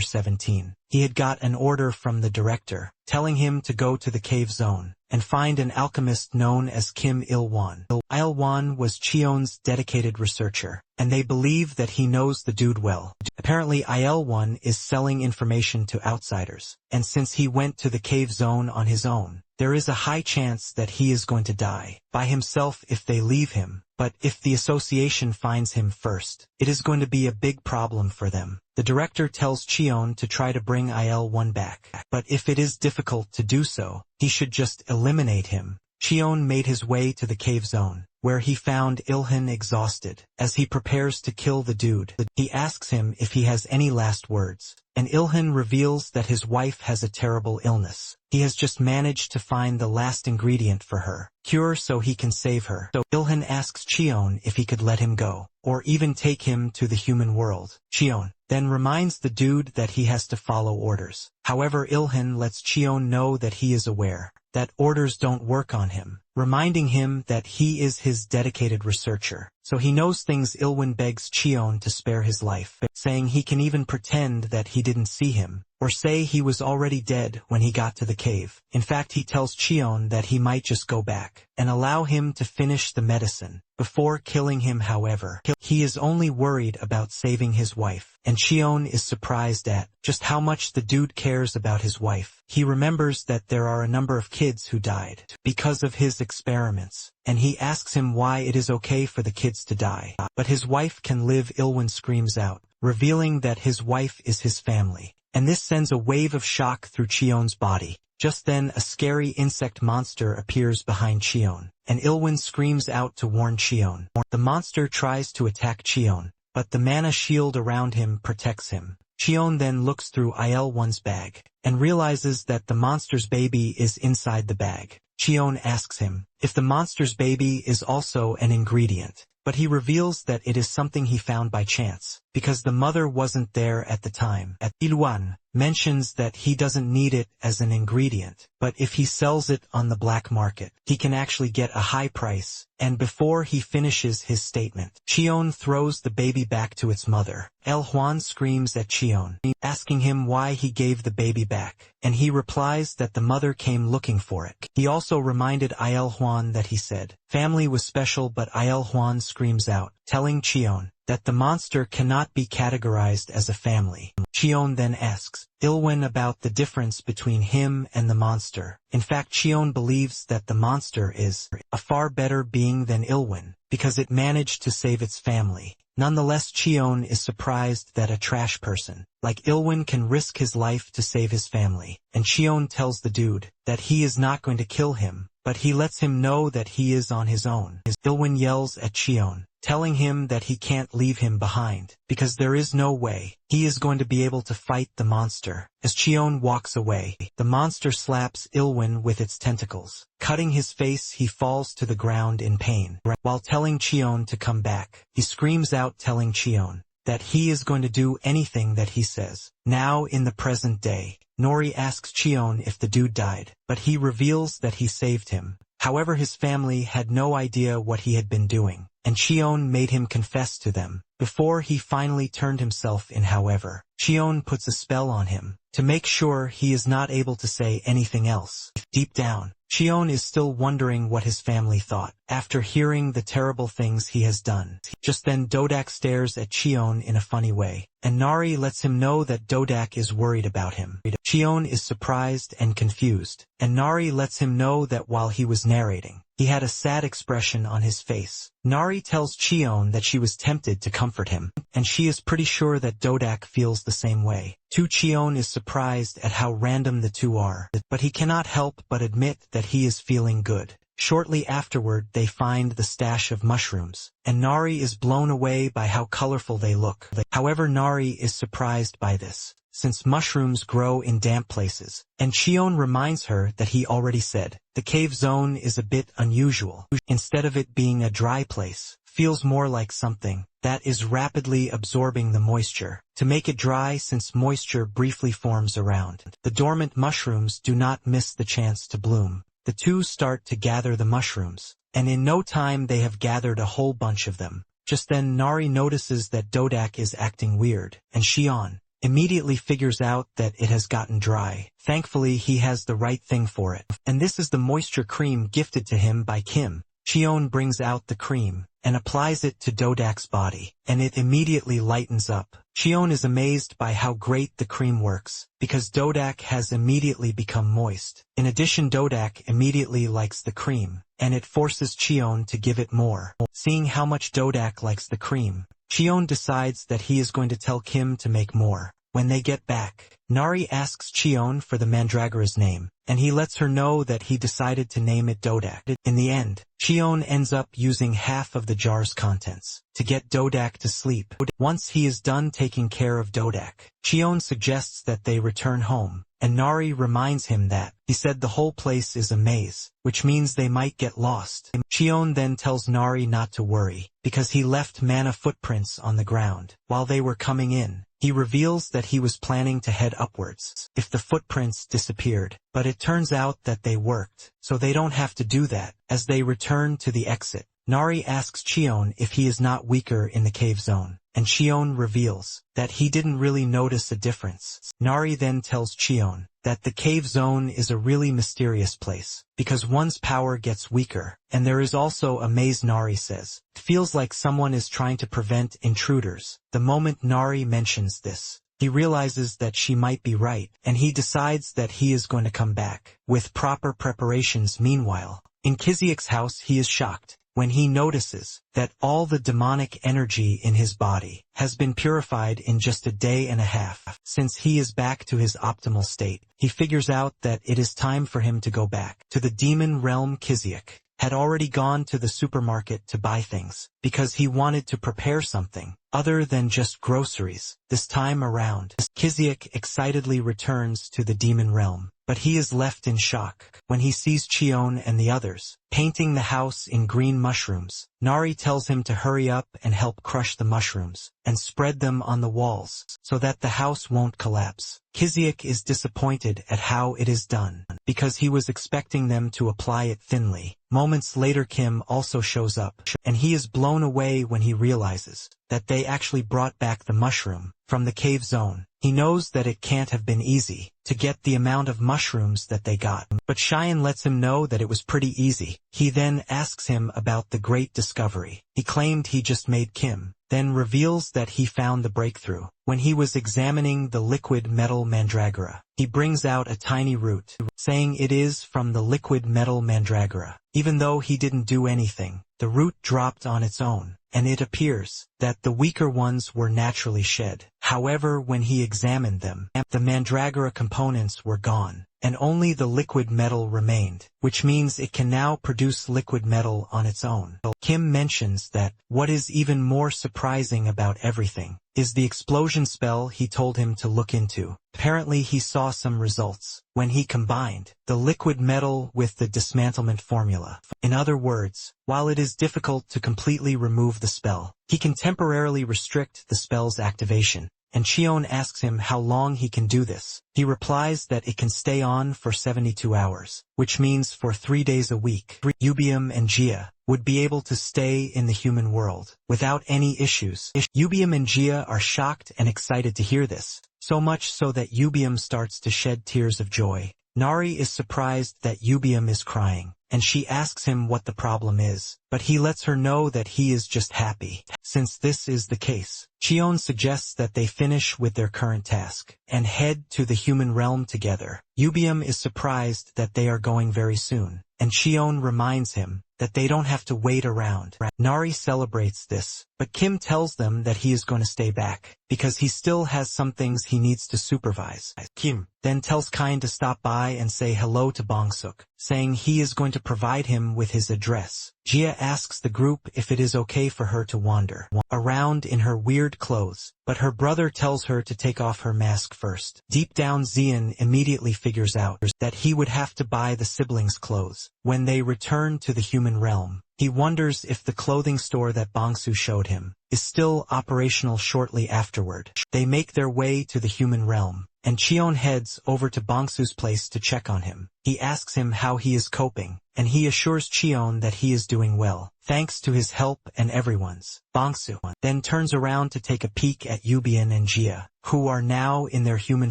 17. He had got an order from the director, telling him to go to the cave zone and find an alchemist known as Kim Il-won. Il-won was Chion's dedicated researcher, and they believe that he knows the dude well. Apparently Il-won is selling information to outsiders, and since he went to the cave zone on his own, there is a high chance that he is going to die by himself if they leave him. But if the association finds him first, it is going to be a big problem for them. The director tells Chion to try to bring Il-won back, but if it is difficult to do so, he should just eliminate him. Chion made his way to the cave zone, where he found Ilhan exhausted. As he prepares to kill the dude, he asks him if he has any last words, and Ilhan reveals that his wife has a terrible illness. He has just managed to find the last ingredient for her cure so he can save her. So Ilhan asks Chion if he could let him go, or even take him to the human world. Chion then reminds the dude that he has to follow orders. However, Ilhan lets Chion know that he is aware that orders don't work on him, reminding him that he is his dedicated researcher. So he knows things. Ilwin begs Chion to spare his life, saying he can even pretend that he didn't see him, or say he was already dead when he got to the cave. In fact, he tells Chion that he might just go back and allow him to finish the medicine before killing him. However, he is only worried about saving his wife, and Chion is surprised at just how much the dude cares about his wife. He remembers that there are a number of kids who died because of his experiments, and he asks him why it is okay for the kids to die, but his wife can live. Ilwin screams out, revealing that his wife is his family, and this sends a wave of shock through Chion's body. Just then, a scary insect monster appears behind Chion, and Ilwin screams out to warn Chion. The monster tries to attack Chion, but the mana shield around him protects him. Chion then looks through Il-won's bag and realizes that the monster's baby is inside the bag. Chion asks him if the monster's baby is also an ingredient, but he reveals that it is something he found by chance, because the mother wasn't there at the time. Il-won mentions that he doesn't need it as an ingredient, but if he sells it on the black market, he can actually get a high price. And before he finishes his statement, Chion throws the baby back to its mother. Il-won screams at Chion, asking him why he gave the baby back, and he replies that the mother came looking for it. He also reminded Il-won that he said family was special, but Il-won screams out, telling Chion that the monster cannot be categorized as a family. Chion then asks Ilwin about the difference between him and the monster. In fact, Chion believes that the monster is a far better being than Ilwin, because it managed to save its family. Nonetheless, Chion is surprised that a trash person like Ilwin can risk his life to save his family, and Chion tells the dude that he is not going to kill him, but he lets him know that he is on his own. Ilwin yells at Chion, telling him that he can't leave him behind, because there is no way he is going to be able to fight the monster. As Chion walks away, the monster slaps Ilwin with its tentacles. Cutting his face, he falls to the ground in pain. While telling Chion to come back, he screams out, telling Chion that he is going to do anything that he says. Now in the present day, Nori asks Chion if the dude died, but he reveals that he saved him. However, his family had no idea what he had been doing, and Chion made him confess to them before he finally turned himself in. However, Chion puts a spell on him to make sure he is not able to say anything else. Deep down, Chion is still wondering what his family thought after hearing the terrible things he has done. Just then, Dodak stares at Chion in a funny way, and Nari lets him know that Dodak is worried about him. Chion is surprised and confused, and Nari lets him know that while he was narrating, He had a sad expression on his face. Nari tells Cheon that she was tempted to comfort him, and she is pretty sure that Dodak feels the same way. Cheon is surprised at how random the two are, but he cannot help but admit that he is feeling good. Shortly afterward they find the stash of mushrooms, and Nari is blown away by how colorful they look. However, Nari is surprised by this, since mushrooms grow in damp places, and Cheon reminds her that he already said, the cave zone is a bit unusual. Instead of it being a dry place, feels more like something that is rapidly absorbing the moisture to make it dry, since moisture briefly forms around. The dormant mushrooms do not miss the chance to bloom. The two start to gather the mushrooms, and in no time they have gathered a whole bunch of them. Just then Nari notices that Dodak is acting weird, and Cheon immediately figures out that it has gotten dry. Thankfully he has the right thing for it, and this is the moisture cream gifted to him by Kim. Cheon brings out the cream and applies it to Dodak's body, and it immediately lightens up. Cheon is amazed by how great the cream works, because Dodak has immediately become moist. In addition, Dodak immediately likes the cream, and it forces Cheon to give it more. Seeing how much Dodak likes the cream, Cheon decides that he is going to tell Kim to make more. When they get back, Nari asks Cheon for the mandragora's name, and he lets her know that he decided to name it Dodak. In the end, Cheon ends up using half of the jar's contents to get Dodak to sleep. Once he is done taking care of Dodak, Cheon suggests that they return home, and Nari reminds him that he said the whole place is a maze, which means they might get lost. Cheon then tells Nari not to worry, because he left mana footprints on the ground while they were coming in. He reveals that he was planning to head upwards if the footprints disappeared, but it turns out that they worked, so they don't have to do that. As they return to the exit, Nari asks Cheon if he is not weaker in the cave zone, and Cheon reveals that he didn't really notice a difference. Nari then tells Cheon that the cave zone is a really mysterious place, because one's power gets weaker, and there is also a maze. Nari says it feels like someone is trying to prevent intruders. The moment Nari mentions this, he realizes that she might be right, and he decides that he is going to come back with proper preparations. Meanwhile, in Kiziak's house, he is shocked when he notices that all the demonic energy in his body has been purified in just a day and a half. Since he is back to his optimal state, he figures out that it is time for him to go back to the demon realm. Kiziak had already gone to the supermarket to buy things, because he wanted to prepare something other than just groceries. This time around, Kiziak excitedly returns to the demon realm, but he is left in shock when he sees Cheon and the others painting the house in green mushrooms. Nari tells him to hurry up and help crush the mushrooms and spread them on the walls so that the house won't collapse. Kiziak is disappointed at how it is done, because he was expecting them to apply it thinly. Moments later, Kim also shows up, and he is blown away when he realizes that they actually brought back the mushroom from the cave zone. He knows that it can't have been easy to get the amount of mushrooms that they got, but Cheyenne lets him know that it was pretty easy. He then asks him about the great discovery he claimed he just made. Kim then reveals that he found the breakthrough when he was examining the liquid metal mandragora. He brings out a tiny root, saying it is from the liquid metal mandragora. Even though he didn't do anything, the root dropped on its own, and it appears that the weaker ones were naturally shed. However, when he examined them, the mandragora components were gone, and only the liquid metal remained, which means it can now produce liquid metal on its own. Kim mentions that what is even more surprising about everything is the explosion spell he told him to look into. Apparently he saw some results when he combined the liquid metal with the dismantlement formula. In other words, while it is difficult to completely remove the spell, he can temporarily restrict the spell's activation. And Cheon asks him how long he can do this. He replies that it can stay on for 72 hours, which means for 3 days a week. Ubium and Gia would be able to stay in the human world without any issues. Ubium and Gia are shocked and excited to hear this, so much so that Ubium starts to shed tears of joy. Nari is surprised that Ubium is crying, and she asks him what the problem is, but he lets her know that he is just happy. Since this is the case, Cheon suggests that they finish with their current task and head to the human realm together. Yubium is surprised that they are going very soon, and Cheon reminds him that they don't have to wait around. Nari celebrates this, but Kim tells them that he is going to stay back, because he still has some things he needs to supervise. Kim then tells Kain to stop by and say hello to Bongsuk, saying he is going to provide him with his address. Jia asks the group if it is okay for her to wander around in her weird clothes, but her brother tells her to take off her mask first. Deep down, Xian immediately figures out that he would have to buy the siblings clothes. When they return to the human realm, he wonders if the clothing store that Bongsu showed him is still operational shortly afterward. They make their way to the human realm, and Cheon heads over to Bongsu's place to check on him. He asks him how he is coping, and he assures Cheon that he is doing well, thanks to his help and everyone's. Bongsu then turns around to take a peek at Yubian and Jia, who are now in their human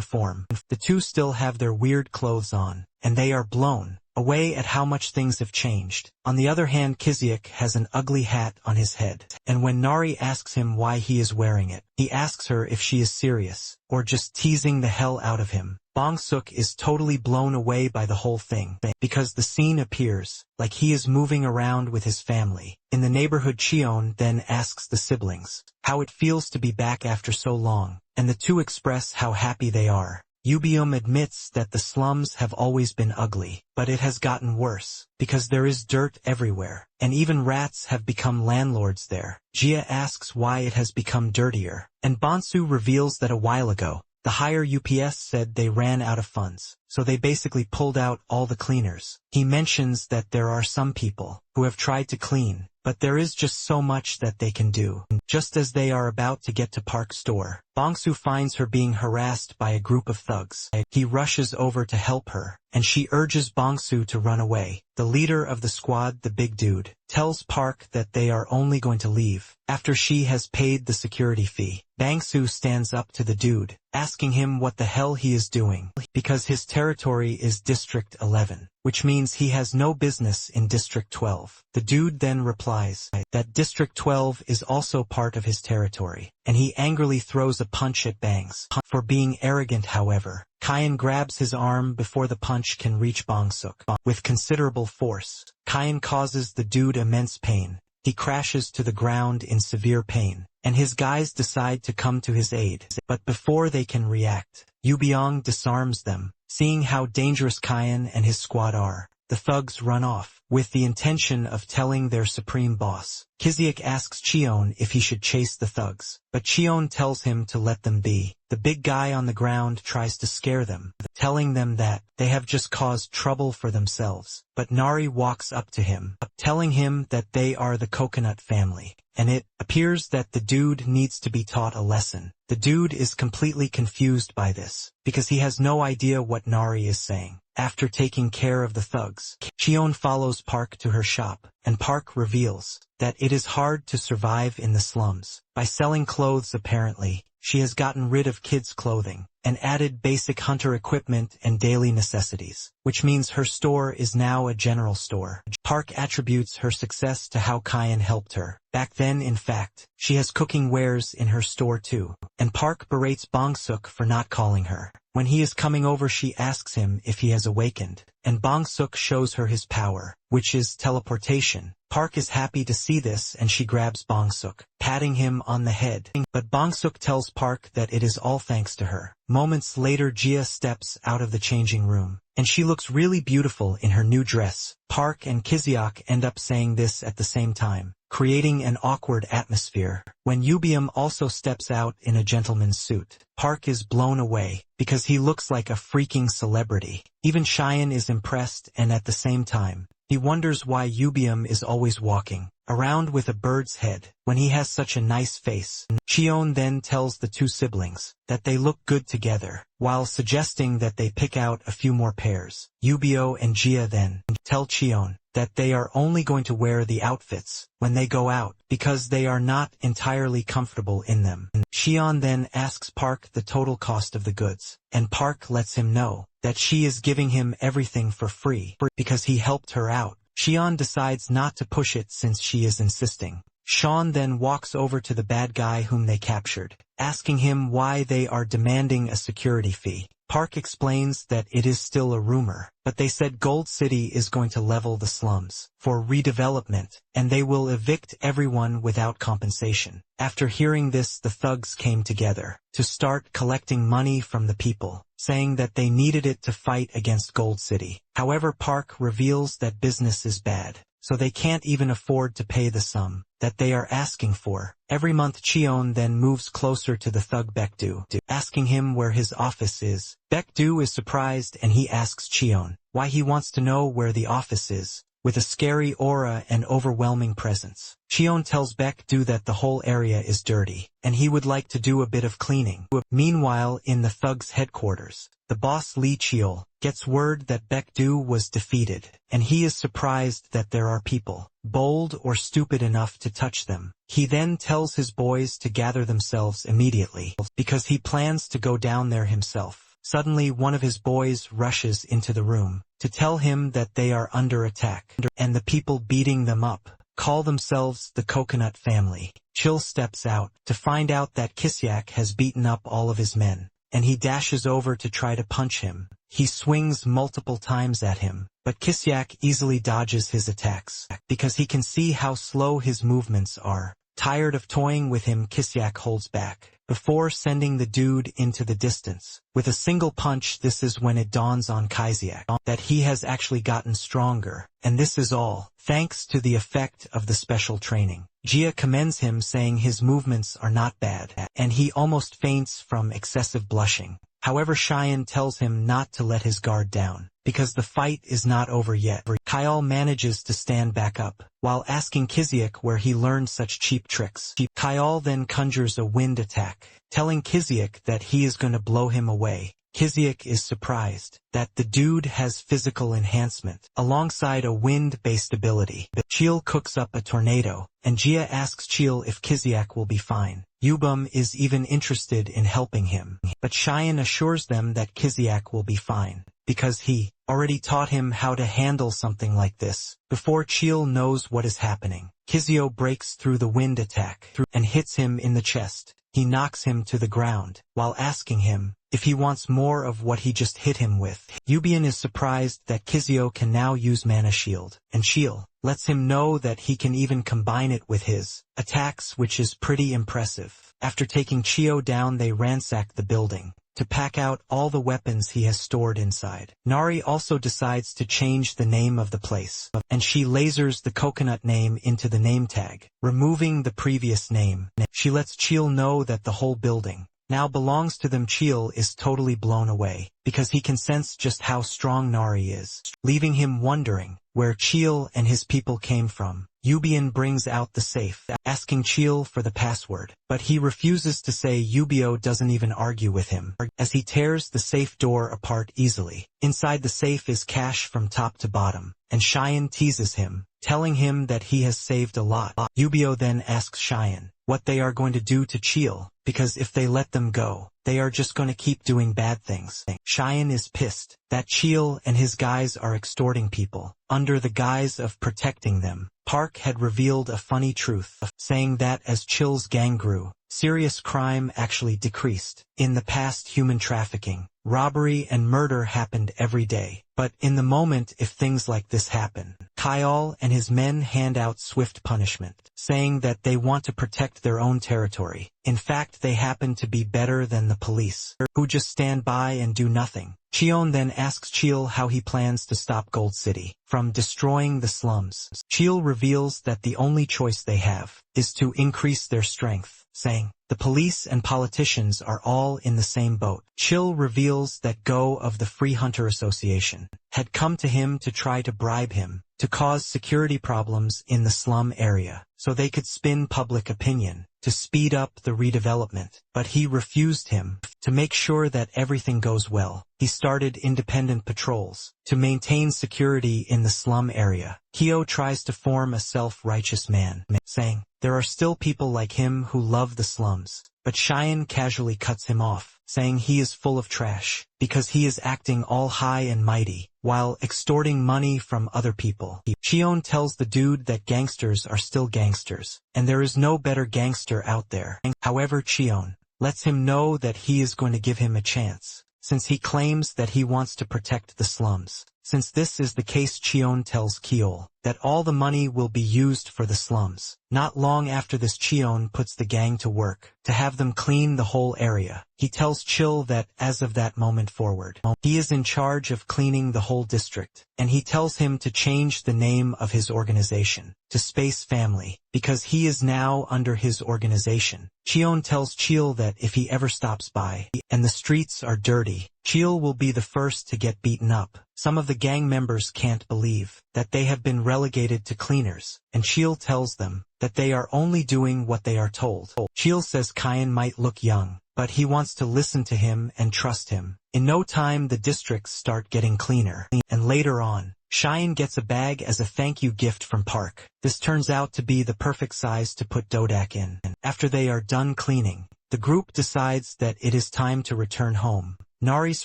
form. The two still have their weird clothes on, and they are blown away at how much things have changed. On the other hand, Kiziak has an ugly hat on his head, and when Nari asks him why he is wearing it, he asks her if she is serious, or just teasing the hell out of him. Bongsuk is totally blown away by the whole thing, because the scene appears like he is moving around with his family. In the neighborhood, Cheon then asks the siblings how it feels to be back after so long, and the two express how happy they are. Yubium admits that the slums have always been ugly, but it has gotten worse, because there is dirt everywhere, and even rats have become landlords there. Jia asks why it has become dirtier, and Bonsu reveals that a while ago, the higher UPS said they ran out of funds, so they basically pulled out all the cleaners. He mentions that there are some people who have tried to clean, but there is just so much that they can do. Just as they are about to get to Park Store, Bongsu finds her being harassed by a group of thugs. He rushes over to help her, and she urges Bongsu to run away. The leader of the squad, the big dude, tells Park that they are only going to leave after she has paid the security fee. Bangsu stands up to the dude, asking him what the hell he is doing, because his territory is District 11, which means he has no business in District 12. The dude then replies that District 12 is also part of his territory, and he angrily throws a punch at Bangs for being arrogant. However, Kayan grabs his arm before the punch can reach Bongsuk. With considerable force, Kayan causes the dude immense pain. He crashes to the ground in severe pain, and his guys decide to come to his aid. But before they can react, Yubiong disarms them. Seeing how dangerous Kayan and his squad are, the thugs run off, with the intention of telling their supreme boss. Kiziak asks Cheon if he should chase the thugs, but Cheon tells him to let them be. The big guy on the ground tries to scare them, telling them that they have just caused trouble for themselves. But Nari walks up to him, telling him that they are the coconut family, and it appears that the dude needs to be taught a lesson. The dude is completely confused by this, because he has no idea what Nari is saying. After taking care of the thugs, Cheon follows Park to her shop, and Park reveals that it is hard to survive in the slums. By selling clothes, apparently, she has gotten rid of kids' clothing and added basic hunter equipment and daily necessities, which means her store is now a general store. Park attributes her success to how Kayan helped her. Back then, in fact, she has cooking wares in her store too, and Park berates Bongsuk for not calling her. When he is coming over, she asks him if he has awakened, and Bongsuk shows her his power, which is teleportation. Park is happy to see this, and she grabs Bongsuk, patting him on the head. But Bongsuk tells Park that it is all thanks to her. Moments later, Jia steps out of the changing room, and she looks really beautiful in her new dress. Park and Kiziak end up saying this at the same time, creating an awkward atmosphere. When Yubium also steps out in a gentleman's suit, Park is blown away, because he looks like a freaking celebrity. Even Cheyenne is impressed, and at the same time, he wonders why Yubium is always walking around with a bird's head when he has such a nice face. Cheon then tells the two siblings that they look good together, while suggesting that they pick out a few more pairs. Yubio and Jia then tell Cheon that they are only going to wear the outfits when they go out, because they are not entirely comfortable in them. Cheon then asks Park the total cost of the goods, and Park lets him know that she is giving him everything for free because he helped her out. Xian decides not to push it since she is insisting. Sean then walks over to the bad guy whom they captured, asking him why they are demanding a security fee. Park explains that it is still a rumor, but they said Gold City is going to level the slums for redevelopment, and they will evict everyone without compensation. After hearing this, the thugs came together to start collecting money from the people, saying that they needed it to fight against Gold City. However, Park reveals that business is bad, so they can't even afford to pay the sum that they are asking for. Every month Cheon then moves closer to the thug Baekdu, asking him where his office is. Baekdu is surprised and he asks Cheon why he wants to know where the office is. With a scary aura and overwhelming presence, Cheon tells Baekdu that the whole area is dirty, and he would like to do a bit of cleaning. Meanwhile, in the thugs' headquarters, the boss Lee Cheol gets word that Baekdu was defeated, and he is surprised that there are people bold or stupid enough to touch them. He then tells his boys to gather themselves immediately, because he plans to go down there himself. Suddenly one of his boys rushes into the room to tell him that they are under attack, and the people beating them up call themselves the Coconut Family. Chill steps out to find out that Kisyak has beaten up all of his men, and he dashes over to try to punch him. He swings multiple times at him, but Kisyak easily dodges his attacks, because he can see how slow his movements are. Tired of toying with him, Kisyak holds back before sending the dude into the distance. With a single punch, this is when it dawns on Kisyak that he has actually gotten stronger, and this is all thanks to the effect of the special training. Jia commends him, saying his movements are not bad, and he almost faints from excessive blushing. However, Cheyenne tells him not to let his guard down, because the fight is not over yet. Kyle manages to stand back up, while asking Kisyak where he learned such cheap tricks. Kyle then conjures a wind attack, telling Kisyak that he is going to blow him away. Kisyak is surprised that the dude has physical enhancement alongside a wind-based ability. Cheel cooks up a tornado, and Jia asks Cheel if Kisyak will be fine. Yubum is even interested in helping him, but Cheyenne assures them that Kisyak will be fine, because he already taught him how to handle something like this. Before Cheel knows what is happening, Kizio breaks through the wind attack and hits him in the chest. He knocks him to the ground, while asking him if he wants more of what he just hit him with. Yubian is surprised that Kizio can now use Mana Shield, and Cheel lets him know that he can even combine it with his attacks, which is pretty impressive. After taking Chio down, they ransack the building to pack out all the weapons he has stored inside. Nari also decides to change the name of the place, and she lasers the coconut name into the name tag, removing the previous name. She lets Cheel know that the whole building now belongs to them. Cheel is totally blown away, because he can sense just how strong Nari is, leaving him wondering where Cheel and his people came from. Yubian brings out the safe, asking Cheel for the password, but he refuses to say. Yubio doesn't even argue with him, as he tears the safe door apart easily. Inside the safe is cash from top to bottom, and Cheyenne teases him, telling him that he has saved a lot. Yubio then asks Cheyenne what they are going to do to Cheel, because if they let them go, they are just going to keep doing bad things. Cheyenne is pissed that Cheel and his guys are extorting people under the guise of protecting them. Park had revealed a funny truth, saying that as Cheel's gang grew, serious crime actually decreased. In the past, human trafficking, robbery and murder happened every day. But in the moment, if things like this happen, Kyle and his men hand out swift punishment, saying that they want to protect their own territory. In fact, they happen to be better than the police, who just stand by and do nothing. Cheon then asks Cheel how he plans to stop Gold City from destroying the slums. Cheel reveals that the only choice they have is to increase their strength, saying the police and politicians are all in the same boat. Chil reveals that Go of the Free Hunter Association had come to him to try to bribe him to cause security problems in the slum area, so they could spin public opinion to speed up the redevelopment, but he refused him. To make sure that everything goes well, he started independent patrols to maintain security in the slum area. Kyo tries to form a self-righteous man, saying there are still people like him who love the slums, but Cheyenne casually cuts him off, saying he is full of trash, because he is acting all high and mighty, while extorting money from other people. Cheon tells the dude that gangsters are still gangsters, and there is no better gangster out there. However, Cheon lets him know that he is going to give him a chance, since he claims that he wants to protect the slums. Since this is the case, Cheon tells Keol that all the money will be used for the slums. Not long after this, Cheon puts the gang to work to have them clean the whole area. He tells Chil that as of that moment forward, he is in charge of cleaning the whole district, and he tells him to change the name of his organization to Space Family, because he is now under his organization. Cheon tells Chil that if he ever stops by and the streets are dirty, Chil will be the first to get beaten up. Some of the gang members can't believe that they have been relegated to cleaners, and Chil tells them that they are only doing what they are told. Chil says Kyan might look young, but he wants to listen to him and trust him. In no time, the districts start getting cleaner, and later on, Cheyenne gets a bag as a thank you gift from Park. This turns out to be the perfect size to put Dodak in. After they are done cleaning, the group decides that it is time to return home. Nari's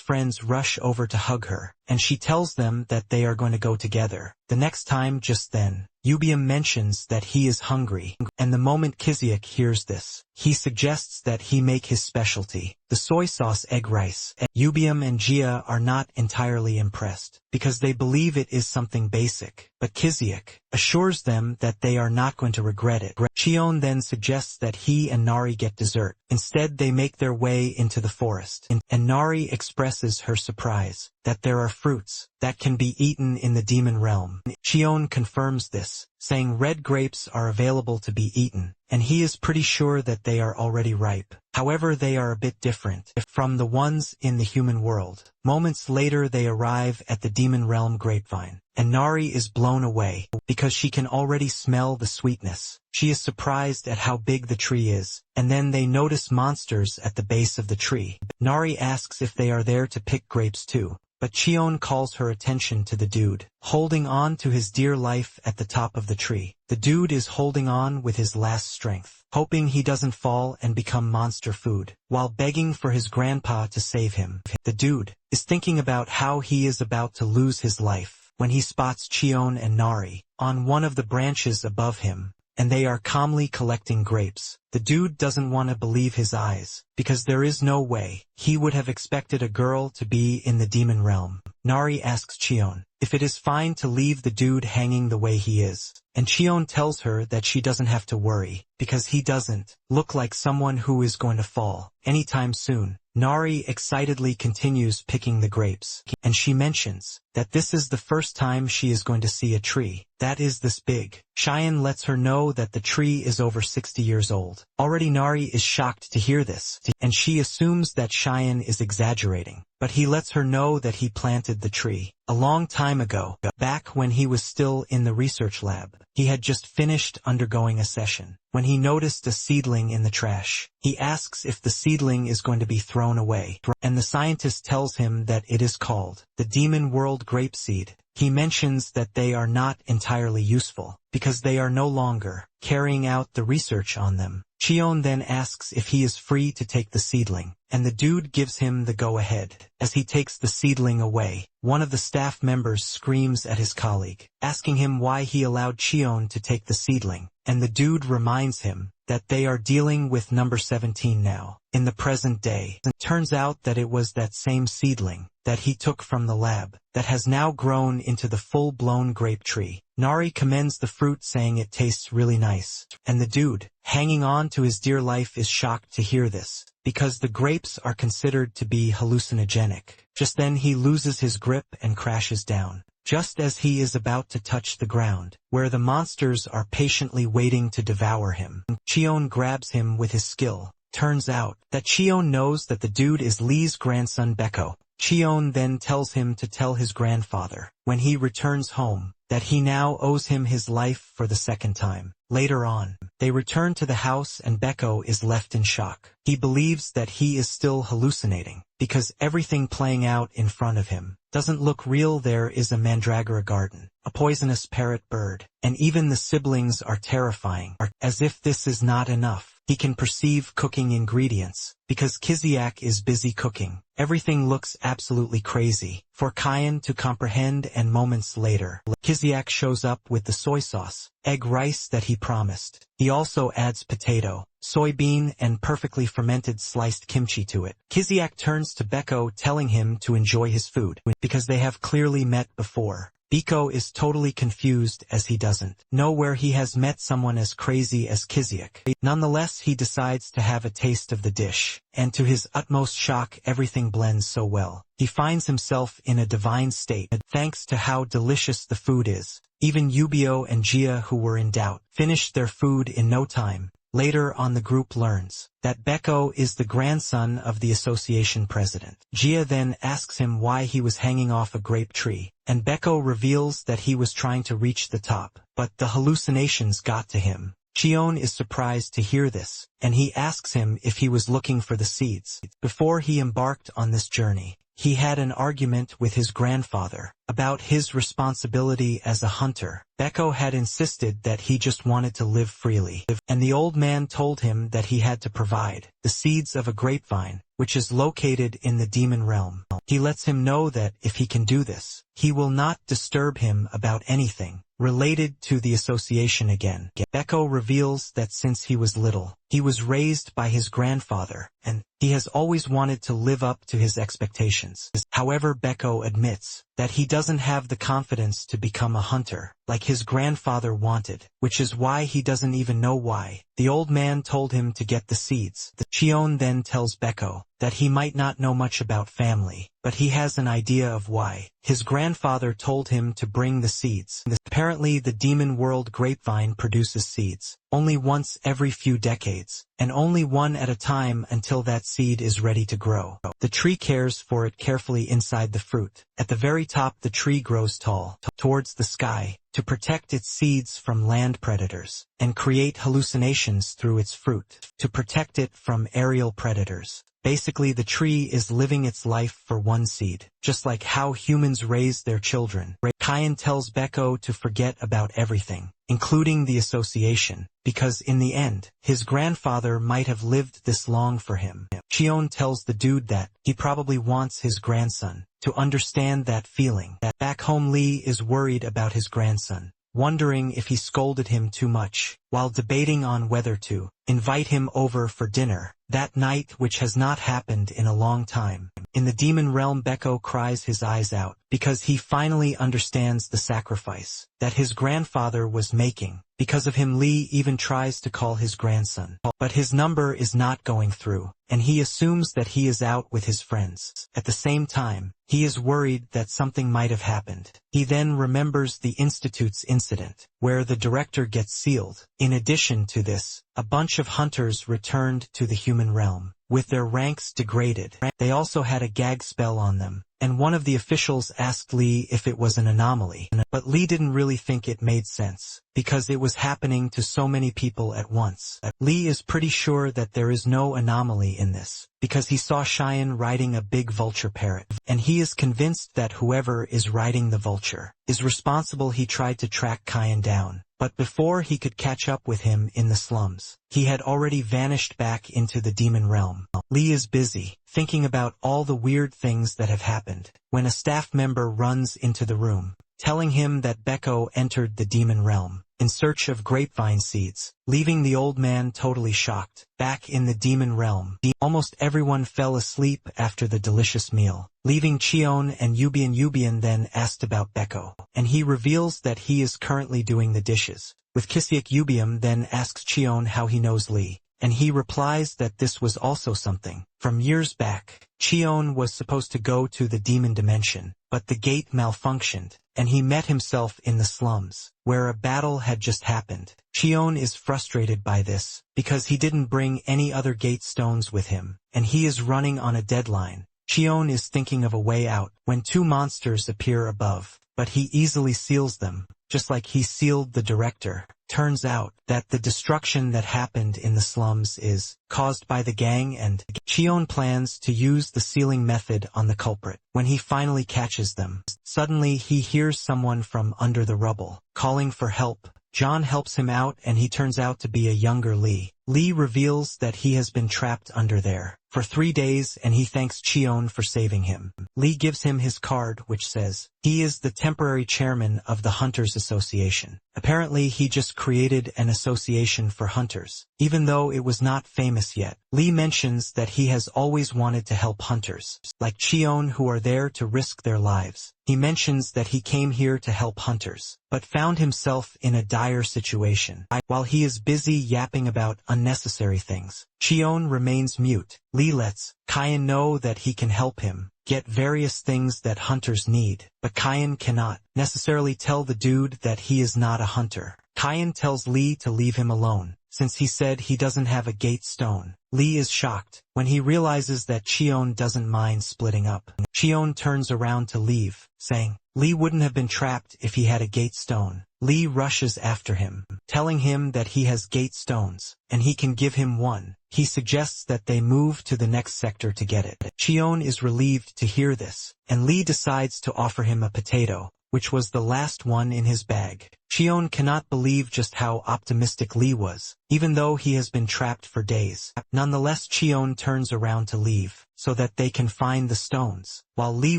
friends rush over to hug her, and she tells them that they are going to go together. The next time, just then, Ubium mentions that he is hungry, and the moment Kiziak hears this, he suggests that he make his specialty, the soy sauce egg rice. Ubium and Gia are not entirely impressed, because they believe it is something basic, but Kiziak assures them that they are not going to regret it. Cheon then suggests that he and Nari get dessert. Instead, they make their way into the forest, and Nari expresses her surprise that there are fruits that can be eaten in the demon realm. Cheon confirms this, saying red grapes are available to be eaten, and he is pretty sure that they are already ripe. However, they are a bit different from the ones in the human world. Moments later, they arrive at the demon realm grapevine, and Nari is blown away because she can already smell the sweetness. She is surprised at how big the tree is, and then they notice monsters at the base of the tree. Nari asks if they are there to pick grapes too, but Cheon calls her attention to the dude holding on to his dear life at the top of the tree. The dude is holding on with his last strength, hoping he doesn't fall and become monster food, while begging for his grandpa to save him. The dude is thinking about how he is about to lose his life when he spots Cheon and Nari on one of the branches above him, and they are calmly collecting grapes. The dude doesn't want to believe his eyes, because there is no way he would have expected a girl to be in the demon realm. Nari asks Cheon if it is fine to leave the dude hanging the way he is, and Cheon tells her that she doesn't have to worry, because he doesn't look like someone who is going to fall anytime soon. Nari excitedly continues picking the grapes, and she mentions that this is the first time she is going to see a tree that is this big. Cheyenne lets her know that the tree is over 60 years old. Already Nari is shocked to hear this, and she assumes that Cheyenne is exaggerating, but he lets her know that he planted the tree a long time ago, back when he was still in the research lab. He had just finished undergoing a session when he noticed a seedling in the trash. He asks if the seedling is going to be thrown away, and the scientist tells him that it is called the Demon World Grapeseed. He mentions that they are not entirely useful, because they are no longer carrying out the research on them. Cheon then asks if he is free to take the seedling, and the dude gives him the go-ahead. As he takes the seedling away, one of the staff members screams at his colleague, asking him why he allowed Cheon to take the seedling, and the dude reminds him that they are dealing with number 17 now, in the present day. It turns out that it was that same seedling that he took from the lab that has now grown into the full-blown grape tree. Nari commends the fruit, saying it tastes really nice, and the dude, hanging on to his dear life, is shocked to hear this, because the grapes are considered to be hallucinogenic. Just then he loses his grip and crashes down, just as he is about to touch the ground, where the monsters are patiently waiting to devour him. Cheon grabs him with his skill. Turns out that Cheon knows that the dude is Lee's grandson Beko. Cheon then tells him to tell his grandfather, when he returns home, that he now owes him his life for the second time. Later on, they return to the house and Beko is left in shock. He believes that he is still hallucinating, because everything playing out in front of him doesn't look real. There is a mandragora garden, a poisonous parrot bird, and even the siblings are terrifying. As if this is not enough, He can perceive cooking ingredients, because Kiziak is busy cooking. Everything looks absolutely crazy for Kyan to comprehend, and moments later, Kiziak shows up with the soy sauce, egg rice that he promised. He also adds potato, soybean and perfectly fermented sliced kimchi to it. Kiziak turns to Beko, telling him to enjoy his food, because they have clearly met before. Beko is totally confused as he doesn't know where he has met someone as crazy as Kiziak. Nonetheless, he decides to have a taste of the dish, and to his utmost shock, everything blends so well. He finds himself in a divine state, thanks to how delicious the food is. Even Yubio and Gia, who were in doubt, finished their food in no time. Later on, the group learns that Beko is the grandson of the association president. Gia then asks him why he was hanging off a grape tree, and Beko reveals that he was trying to reach the top, but the hallucinations got to him. Chion is surprised to hear this, and he asks him if he was looking for the seeds. Before he embarked on this journey, he had an argument with his grandfather about his responsibility as a hunter. Beko had insisted that he just wanted to live freely, and the old man told him that he had to provide the seeds of a grapevine, which is located in the demon realm. He lets him know that if he can do this, he will not disturb him about anything related to the association again. Beko reveals that since he was little, he was raised by his grandfather, and he has always wanted to live up to his expectations. However, Beko admits that he doesn't have the confidence to become a hunter like his grandfather wanted, which is why he doesn't even know why the old man told him to get the seeds. Chion then tells Beko that he might not know much about family, but he has an idea of why his grandfather told him to bring the seeds. Apparently, the demon world grapevine produces seeds only once every few decades, and only one at a time until that seed is ready to grow. The tree cares for it carefully inside the fruit. At the very top, the tree grows tall towards the sky to protect its seeds from land predators, and create hallucinations through its fruit to protect it from aerial predators. Basically, the tree is living its life for one seed, just like how humans raise their children. Kyan tells Beko to forget about everything, including the association, because in the end, his grandfather might have lived this long for him. Chion tells the dude that he probably wants his grandson to understand that feeling. Back home, Lee is worried about his grandson, wondering if he scolded him too much, while debating on whether to invite him over for dinner that night, which has not happened in a long time. In the demon realm, Beko cries his eyes out because he finally understands the sacrifice that his grandfather was making. Because of him, Lee even tries to call his grandson, but his number is not going through, and he assumes that he is out with his friends. At the same time, he is worried that something might have happened. He then remembers the Institute's incident, where the director gets sealed. In addition to this, a bunch of hunters returned to the human realm, with their ranks degraded. They also had a gag spell on them, and one of the officials asked Lee if it was an anomaly, but Lee didn't really think it made sense, because it was happening to so many people at once. Lee is pretty sure that there is no anomaly in this, because he saw Cheyenne riding a big vulture parrot, and he is convinced that whoever is riding the vulture is responsible. He tried to track Kyan down, but before he could catch up with him in the slums, he had already vanished back into the demon realm. Lee is busy thinking about all the weird things that have happened, when a staff member runs into the room, telling him that Beko entered the demon realm in search of grapevine seeds, leaving the old man totally shocked. Back in the demon realm, almost everyone fell asleep after the delicious meal, leaving Chion and Yubian. Yubian then asked about Beko, and he reveals that he is currently doing the dishes. With Kisiak, Yubian then asks Chion how he knows Lee, and he replies that this was also something from years back. Chion was supposed to go to the demon dimension, but the gate malfunctioned, and he met himself in the slums, where a battle had just happened. Chion is frustrated by this, because he didn't bring any other gate stones with him, and he is running on a deadline. Chion is thinking of a way out, when two monsters appear above, but he easily seals them, just like he sealed the director. Turns out that the destruction that happened in the slums is caused by the gang, and Chion plans to use the sealing method on the culprit. When he finally catches them, suddenly he hears someone from under the rubble calling for help. John helps him out, and he turns out to be a younger Lee. Lee reveals that he has been trapped under there for 3 days and he thanks Cheon for saving him. Lee gives him his card which says, he is the temporary chairman of the Hunters Association. Apparently he just created an association for hunters, even though it was not famous yet. Lee mentions that he has always wanted to help hunters, like Cheon, who are there to risk their lives. He mentions that he came here to help hunters, but found himself in a dire situation. While he is busy yapping about unnecessary things, Cheon remains mute. Lee lets Kyan know that he can help him get various things that hunters need, but Kyan cannot necessarily tell the dude that he is not a hunter. Kyan tells Lee to leave him alone, since he said he doesn't have a gate stone. Lee is shocked when he realizes that Cheon doesn't mind splitting up. Cheon turns around to leave, saying, Lee wouldn't have been trapped if he had a gate stone. Lee rushes after him, telling him that he has gate stones, and he can give him one. He suggests that they move to the next sector to get it. Cheon is relieved to hear this, and Lee decides to offer him a potato, which was the last one in his bag. Cheon cannot believe just how optimistic Lee was, even though he has been trapped for days. Nonetheless, Cheon turns around to leave, so that they can find the stones, while Lee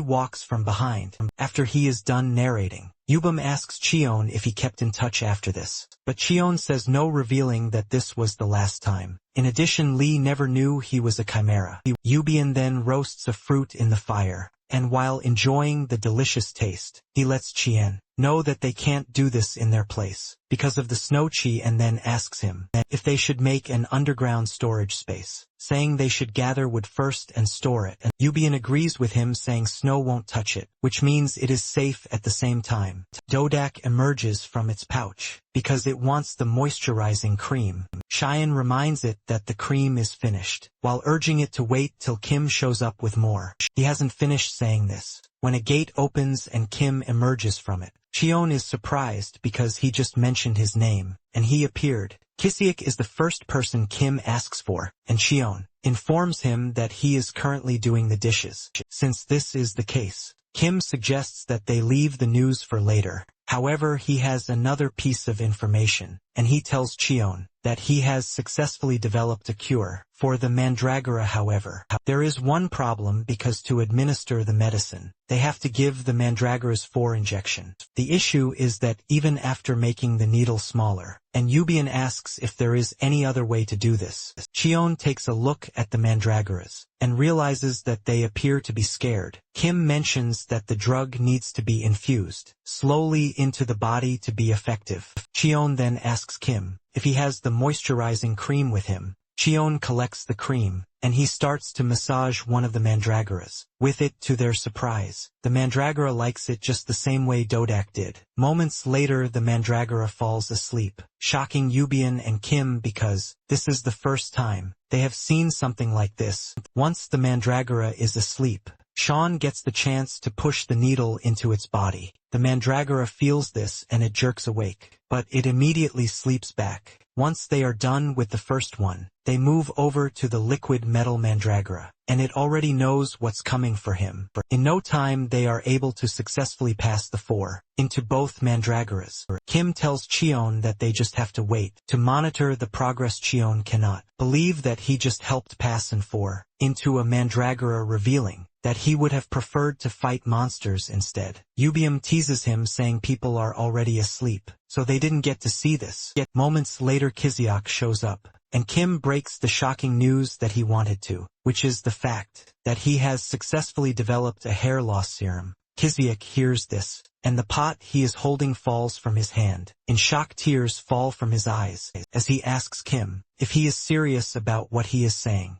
walks from behind. After he is done narrating, Yubum asks Cheon if he kept in touch after this, but Cheon says no, revealing that this was the last time. In addition, Lee never knew he was a chimera. Yubian then roasts a fruit in the fire, and while enjoying the delicious taste, he lets Chien know that they can't do this in their place because of the snow chi, and then asks him if they should make an underground storage space, saying they should gather wood first and store it, and Yubian agrees with him, saying snow won't touch it, which means it is safe. At the same time, Dodak emerges from its pouch because it wants the moisturizing cream. Cheyenne reminds it that the cream is finished, while urging it to wait till Kim shows up with more. He hasn't finished saying this when a gate opens and Kim emerges from it. Cheon is surprised because he just mentioned his name, and he appeared. Kisiak is the first person Kim asks for, and Cheon informs him that he is currently doing the dishes. Since this is the case, Kim suggests that they leave the news for later. However, he has another piece of information, and he tells Cheon that he has successfully developed a cure for the mandragora. However, there is one problem, because to administer the medicine, they have to give the mandragoras 4 injections. The issue is that even after making the needle smaller, and Yubian asks if there is any other way to do this, Cheon takes a look at the mandragoras and realizes that they appear to be scared. Kim mentions that the drug needs to be infused slowly into the body to be effective. Cheon then asks Kim if he has the moisturizing cream with him. Cheon collects the cream, and he starts to massage one of the mandragoras with it. To their surprise, the mandragora likes it just the same way Dodak did. Moments later, the mandragora falls asleep, shocking Yubian and Kim because this is the first time they have seen something like this. Once the mandragora is asleep, Sean gets the chance to push the needle into its body. The mandragora feels this and it jerks awake, but it immediately sleeps back. Once they are done with the first one, they move over to the liquid metal mandragora, and it already knows what's coming for him. In no time, they are able to successfully pass the 4 into both mandragoras. Kim tells Cheon that they just have to wait to monitor the progress. Cheon cannot believe that he just helped pass an 4 into a mandragora, revealing that he would have preferred to fight monsters instead. Yubium teases him, saying people are already asleep, so they didn't get to see this. Yet moments later, Kiziak shows up, and Kim breaks the shocking news that he wanted to, which is the fact that he has successfully developed a hair loss serum. Kiziak hears this, and the pot he is holding falls from his hand. In shock, tears fall from his eyes as he asks Kim if he is serious about what he is saying.